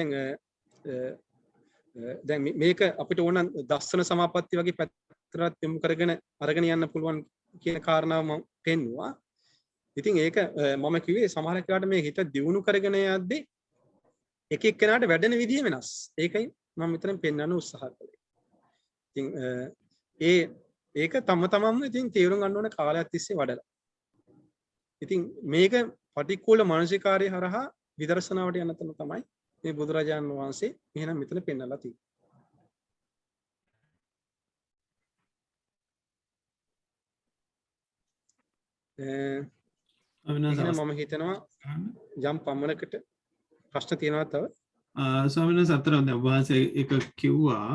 දැන් මේක අපිට ඕන දස්සන සමාපatti වගේ පැත්තට යොමු කරගෙන අරගෙන යන්න පුළුවන් කියන කාරණාව මම පෙන්නුවා. ඉතින් ඒක මම කිව්වේ සමහර කාට මේ හිත දියුණු කරගෙන යද්දී එක එක්කෙනාට වැඩෙන විදිය වෙනස්. ඒකයි මම මෙතන පෙන්වන්න උත්සාහ කළේ. ඉතින් ඒක තම තමන්ම ඉතින් තේරුම් ගන්න ඕන කාලයක් තිස්සේ වඩලා. ඉතින් මේක පටික්කුල මානසිකාරය හරහා විදර්ශනාවට යන තැන තමයි මේ බුදුරජාණන් වහන්සේ එහෙනම් මෙතන පෙන්වලා තියෙන්නේ. එහෙනම් මම හිතනවා යම් පමණකට ප්‍රශ්න තියෙනවා තව. ස්වාමීන් වහන්සේ අතර දැන් වහන්සේ එක කිව්වා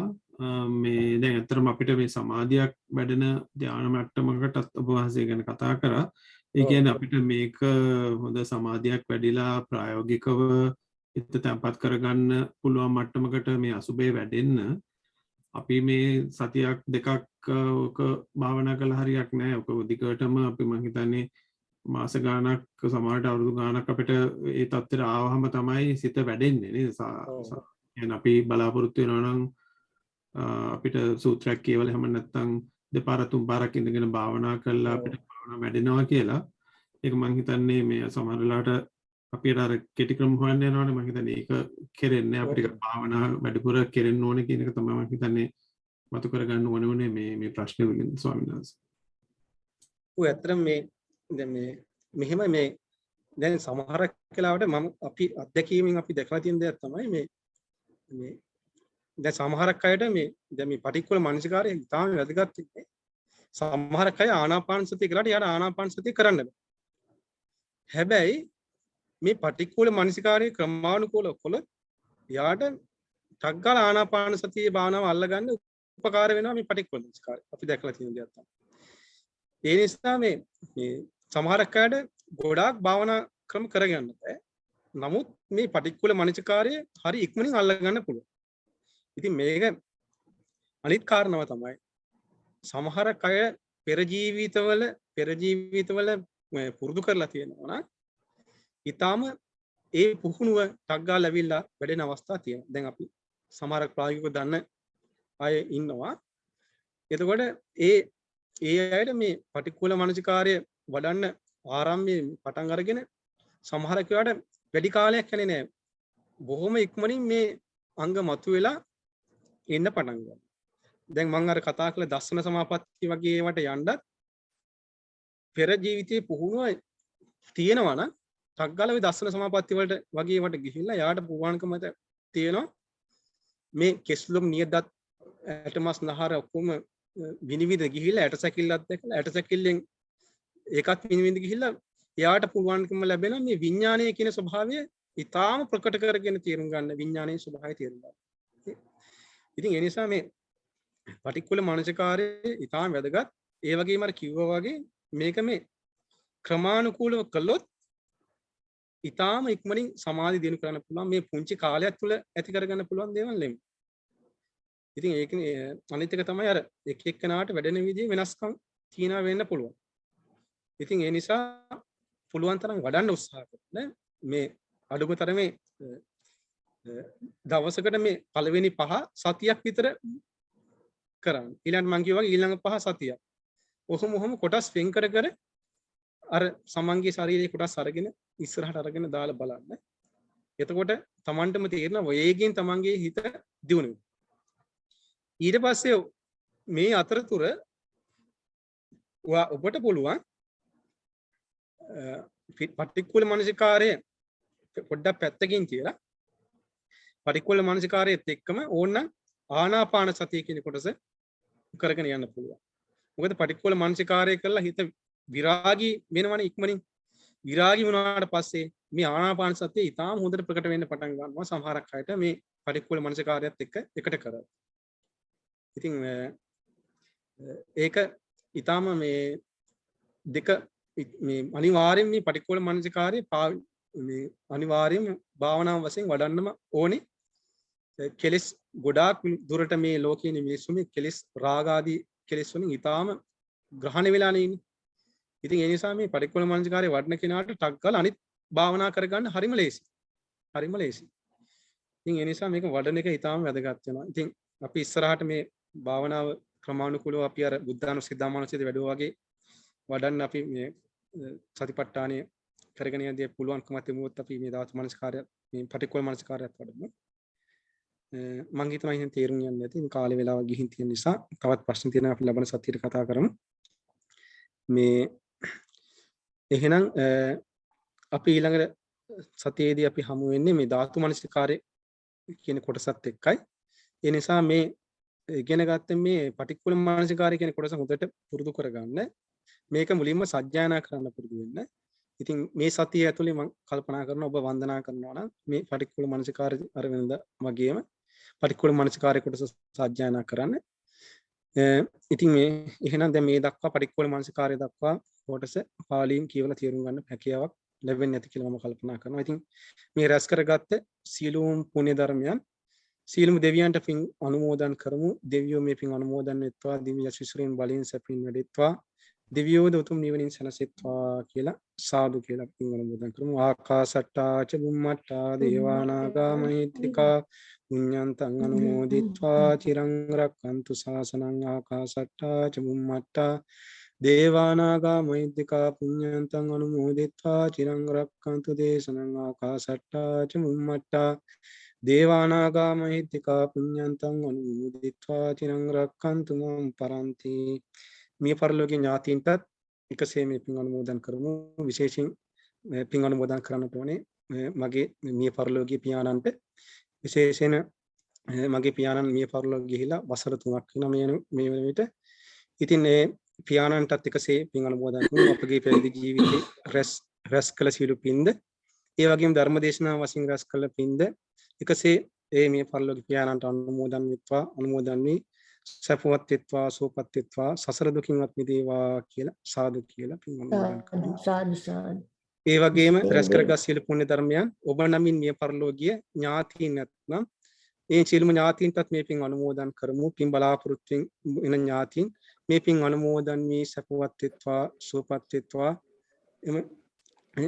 මේ දැන් අතරම අපිට මේ සමාධියක් වැඩෙන ධානය මට්ටමකටත් ඔබ වහන්සේ ගැන කතා කරා. ඒ කියන්නේ අපිට මේක හොඳ සමාධියක් වැඩිලා ප්‍රායෝගිකව හිත තැම්පත් කරගන්න පුළුවන් මට්ටමකට මේ අසුබේ වැඩෙන්න අපි මේ සතියක් දෙකක් ඔක භාවනා කළා හරියක් නැහැ. ඔක දිගටම අපි මම හිතන්නේ මාස ගානක් සමහරට අවුරුදු ගානක් අපිට ඒ තත්ත්වයට ආවහම තමයි සිත වැඩෙන්නේ නේද? يعني අපි බලාපොරොත්තු වෙනවා නම් අපිට සූත්‍රයක් කියවල හැම නැත්තම් දෙපාර තුන් පාරක් ඉඳගෙන භාවනා කළා අපිට භාවනා වැඩෙනවා කියලා. ඒක මම හිතන්නේ මේ සමහර වෙලාවට අපිට අර කෙටි ක්‍රම හොයන්න යනවානේ. මම හිතන්නේ ඒක කෙරෙන්නේ අපිට භාවනා වැඩිපුර කෙරෙන්න ඕනේ කියන එක තමයි මම හිතන්නේ මතු කරගන්න ඕනේ මේ ප්‍රශ්නේ වලින් ස්වාමීන් වහන්සේ. ඔය ඇත්තටම මේ දැන් මෙහෙම මේ දැන් සමහර වෙලාවට මම අපි අත්දැකීමෙන් අපි දැකලා තියෙන දෙයක් තමයි මේ දැන් සමහරක් අයට මේ දැන් මේ පටික්කුල මානසිකාරය ඉතාම වැදගත් වෙන්නේ. සමහරක් අය ආනාපාන සතිය කරලා යාට ආනාපාන සතිය කරන්න බෑ. හැබැයි මේ පටික්කුල මානසිකාරයේ ක්‍රමානුකූලව කළොත් යාට ටග්ගල ආනාපාන සතියේ භාවනාව අල්ලගන්න උපකාර වෙනවා මේ පටික්කුල මානසිකාරය. අපි දැකලා තියෙන දෙයක් තමයි. ඒ නිසා මේ සමහරක් අයට ගොඩාක් භාවනා ක්‍රම කරගන්න බෑ. නමුත් මේ පටික්කුල මානසිකාරය හරි ඉක්මනින් අල්ලගන්න පුළුවන්. ඉතින් මේක අනිත් කාරණාව තමයි සමහරක් අය පෙර ජීවිතවල පුරුදු කරලා තියෙනවා නම් ඊටාම ඒ පුහුණුව ටග්ගා ලැබිලා වැඩෙන අවස්ථා තියෙනවා. දැන් අපි සමහරක් ප්‍රායෝගිකව දන්න අය ඉන්නවා. එතකොට ඒ අයට මේ පටික්කුල මානසිකාරය වඩන්න ආරම්භයේ පටන් අරගෙන සමහර කෙනාට වැඩි කාලයක් යන්නේ නැහැ. බොහොම ඉක්මනින් මේ අංග මතුවෙලා එන්න පටන් ගන්නවා. දැන් මම අර කතා කළ දස්සන සමාපatti වගේ ඒවට යන්නත් පෙර ජීවිතයේ පුහුණුව තියෙනවා නම් ටග්ගාලවේ දස්සන සමාපatti වලට වගේ ඒවට ගිහිල්ලා යාට පුහුණුකම තියෙනවා මේ කෙස්ලොම් නියදත් ඇටමස් නහර ඔක්කොම විනිවිද ගිහිල්ලා ඇටසැකිල්ලත් දැකලා ඇටසැකිල්ලෙන් ඒකත් විනිවිද ගිහිල්ලා එයාට පුළුවන්කම ලැබෙන මේ විඥානයේ කියන ස්වභාවය ඊටාම ප්‍රකට කරගෙන තේරුම් ගන්න විඥානයේ ස්වභාවය තේරුම් ගන්න. ඉතින් ඒ නිසා මේ පටික්කුල මානසිකාරයේ ඊටාම වැදගත්. ඒ වගේම අර කිව්වා වගේ මේක මේ ක්‍රමානුකූලව කළොත් ඊටාම ඉක්මනින් සමාධි දිනු කරන්න පුළුවන්. මේ පුංචි කාලයක් තුළ ඇති කරගන්න පුළුවන් දේවල් නෙමෙයි. ඉතින් ඒක අනිත් එක තමයි අර එක එක්කෙනාට වැඩෙන විදිහ වෙනස්කම් තියනවා වෙන්න පුළුවන්. ඉතින් ඒ නිසා පුළුවන් තරම් වඩන්න උත්සාහ කරන්න. මේ අඩුම තරමේ දවසකට මේ පළවෙනි 5 සතියක් විතර කරන්න. ඊළඟ මං කිව්වා වගේ ඊළඟ 5 සතියක්. ඔහොම කොටස් වෙන් කර අර සමන්ගේ ශරීරයේ කොටස් අරගෙන ඉස්සරහට අරගෙන දාලා බලන්න. එතකොට Tamanටම තේරෙනවා වේගයෙන් Tamanගේ හිත දියුණු වෙනවා. ඊට පස්සේ මේ අතරතුර ඔබට පුළුවන් පටික්කුල මානසිකාරය පොඩ්ඩක් පැත්තකින් තියලා පටික්කුල මානසිකාරයත් එක්කම ඕනනම් ආනාපාන සතිය කියන කොටස කරගෙන යන්න පුළුවන්. මොකද පටික්කුල මානසිකාරය කළා හිත විරාගී වෙනවනේ ඉක්මනින්. විරාගී වුණාට පස්සේ මේ ආනාපාන සතිය ඊටාම හොඳට ප්‍රකට වෙන්න පටන් ගන්නවා සමහරක් අයට මේ පටික්කුල මානසිකාරයත් එක්ක එකට කරලා. ඉතින් ඒක ඊටාම මේ දෙක මේ අනිවාර්යෙන් මේ පටික්කුල මානසිකාරය මේ අනිවාර්යෙන් භාවනාව වශයෙන් වඩන්නම ඕනේ. කෙලස් ගොඩාක් දුරට මේ ලෝකයේ මිනිස්සු මේ කෙලස් රාග ආදී කෙලස් වලින් ඊටාම ග්‍රහණය වෙලා නෙන්නේ. ඉතින් ඒ නිසා මේ පටික්කුල මානසිකාරය වඩන කෙනාට ටක් ගාලා අනිත් භාවනා කරගන්න හරිම ලේසි. ඉතින් ඒ නිසා මේක වඩන එක ඊටාම වැදගත් වෙනවා. ඉතින් අපි ඉස්සරහට මේ භාවනාව ක්‍රමානුකූලව අපි අර බුද්ධානුස්සතිය ධම්මානුස්සතිය වැඩුවා වගේ වඩන්න අපි මේ සතිපට්ඨානය කරගෙන යද්දී පුළුවන්කම තිබුණොත් අපි මේ ධාතු මනස්කාරය මේ පටික්කුල මනස්කාරයත් වඩමු. මම හිතනවා ඉතින් තේරුම් යන්නේ නැති මේ කාලේ වෙලාව ගිහින් තියෙන නිසා තවත් ප්‍රශ්න තියෙනවා අපි ලබන සතියේ කතා කරමු. මේ එහෙනම් අපි ඊළඟ සතියේදී අපි හමු වෙන්නේ මේ ධාතු මනස්කාරය කියන කොටසත් එක්කයි. ඒ නිසා මේ ඉගෙන ගත්ත මේ පටික්කුල මනස්කාරය කියන කොටස හොඳට පුරුදු කරගන්න. මේක මුලින්ම සජ්ජායනා කරන්න පුරුදු වෙන්න. ඉතින් මේ සතිය ඇතුලේ මම කල්පනා කරනවා ඔබ වන්දනා කරනවා නම් මේ පටික්කුල මනස්කාරය අර වෙනද වගේම පටික්කුල මනස්කාරය කොටස සජ්ජායනා කරන්න. ඉතින් මේ එහෙනම් දැන් මේ දක්වා පටික්කුල මනස්කාරය දක්වා කොටස පාලියෙන් කියවලා තේරුම් ගන්න හැකියාවක් ලැබෙන්නේ නැති කියලා මම කල්පනා කරනවා. ඉතින් මේ රැස් කරගත්ත සියලුම පුණ්‍ය ධර්මයන් සියලුම දෙවියන්ට පින් අනුමෝදන් කරමු. දෙවියෝ මේ පින් අනුමෝදන් වෙත්වා, දිව්‍ය ශිෂ්‍යයන් බලයෙන් සැපින් වැඩෙත්වා, දිව්‍යෝද උතුම් නිවනින් සැනසෙත්වා කියලා සාදු කියලා පින් අනුමෝදන් කරමු. ආකාසට්ටා ච බුම්මට්ටා දේවානාගා මහිත්‍තිකා පුඤ්ඤන්තං අනුමෝදිත්වා චිරං රක්ඛන්තු ශාසනං. ආකාසට්ටා ච බුම්මට්ටා දේවානාගා මහිත්‍තිකා පුඤ්ඤන්තං අනුමෝදිත්වා චිරං රක්ඛන්තු දේශනං. ආකාසට්ටා ච බුම්මට්ටා දේවානාගා මහිත්‍තිකා පුඤ්ඤන්තං අනුමෝදිත්වා චිරං රක්ඛන්තු මම් පරන්ති. මිය පරලෝකීය ඥාතීන්ටත් එකසේ මේ පින් අනුමෝදන් කරමු. විශේෂයෙන් පින් අනුමෝදන් කරන්න ඕනේ මගේ මිය පරලෝකීය පියාණන්ට. විශේෂයෙන් මගේ පියාණන් මිය පරලෝක ගිහිලා වසර 3ක් වෙනවා මේ වෙන විට. ඉතින් මේ පියාණන්ටත් එකසේ පින් අනුමෝදන් කරමු. අපගේ පැවිදි ජීවිතේ රැස් කළ සියලු පින්ද, ඒ වගේම ධර්මදේශනා වශයෙන් රැස් කළ පින්ද එකසේ මේ පරලෝකීය පියාණන්ට අනුමෝදන් වෙත්වා, අනුමෝදන් වී සපවත් වෙත්වා, සෝපත් වෙත්වා, සසර දුකින්වත් මිදේවා කියලා සාදු කියලා පින් අනුමෝදන් කරමු. සාදු සාදු. ඒ වගේම රැස් කරගත් සියලු පුණ්‍ය ධර්මයන් ඔබ නමින් මිය පරලෝකීය ඥාතීන් නැත්නම් මේ සියලුම ඥාතීන්ටත් මේ පින් අනුමෝදන් කරමු. පින් බලාපොරොත්තුෙන් එන ඥාතීන් මේ පින් අනුමෝදන් වී සපවත් වෙත්වා, සෝපත් වෙත්වා, එම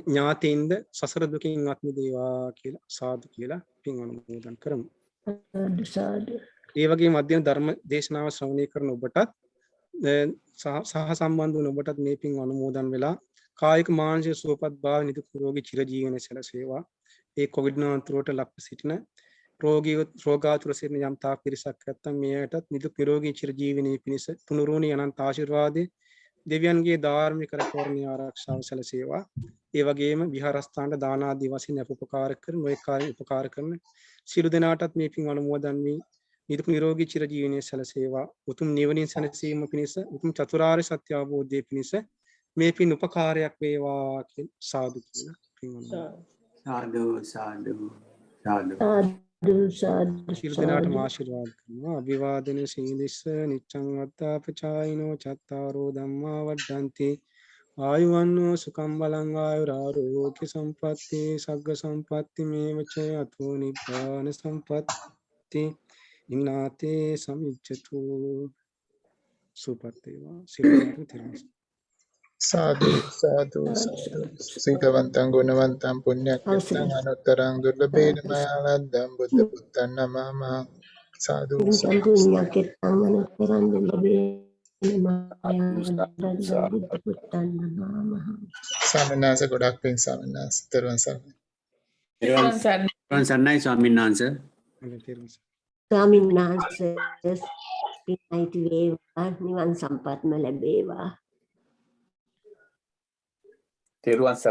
ඥාතීන්ද සසර දුකින්වත් මිදේවා කියලා සාදු කියලා පින් අනුමෝදන් කරමු. සාදු සාදු. ඒ වගේ මධ්‍යම ධර්ම දේශනාව ශ්‍රවණය කරන ඔබටත් සහ සම්බන්ධ වන ඔබටත් මේ පින් අනුමෝදන් වෙලා කායික මානසික සුවපත් භාව නිදුක් නිරෝගී චිරජීවනයේ සැලසේවා. ඒ කොවිඩ්-19ට ලක්ව සිටින රෝගාතුර සිටින යම් තාක් පිරිසක් නැත්නම් මේයටත් නිදුක් නිරෝගී චිරජීවනයේ පිණිස තුනුරුණී අනන්ත ආශිර්වාදේ දෙවියන්ගේ ධාර්මික රැකවරණය ආරක්ෂාව සැලසේවා. ඒ වගේම විහාරස්ථානට දාන ආදී වශයෙන් උපකාර කරන නොයෙක් කාර්ය උපකාර කරන සියලු දෙනාටත් මේ පින් අනුමෝදන් වී නිදුක් නිරෝගී චිරජීවනයේ සැලසේවා. උතුම් නිවනින් සැනසීම පිණිස, උතුම් චතුරාර්ය සත්‍ය අවබෝධය පිණිස මේ පින් උපකාරයක් වේවා කියලා සාදු කියලා පින් අනුමෝදන්. සාදු සාදු සාදු. සාදු සියලු දෙනාටම ආශිර්වාද කරනවා. අභිවාදන සීලිස්ස නිච්ඡං වත්තාපචායිනෝ චත්තාරෝ ධම්මා වඩ්ඩන්ති ආයුවන්නෝ සුඛං බලං ආයුරාෝග්‍ය සම්පatti සග්ග සම්පatti මේවච අතෝ නිබ්බාන සම්පatti ඉනාතේ සමිච්ඡතු සුපත්තේවා. සියලු දෙනාටම තිරස්. සාදු සාදු සාදු. සීලවන්තං ගුණවන්තං පුඤ්ඤක්ඛිතං අනුත්තරං දුර්ලභේන මයාලද්දං බුද්ධ පුත්තං නමම. සාදු සාදු. පුඤ්ඤක්ඛිතං අනුත්තරං දුර්ලභේන මයාලද්දං බුද්ධ පුත්තං නමः. සාමනාස ගොඩක් පින් සාමනාස. තෙරුවන් සරණයි. තෙරුවන් සරණයි ස්වාමීන් වහන්සේ. තිරස්. ස්වාමීන් වහන්සේ පිටයිති වේවා, නිවන් සම්පත්ම ලැබේවා. තෙරුවන්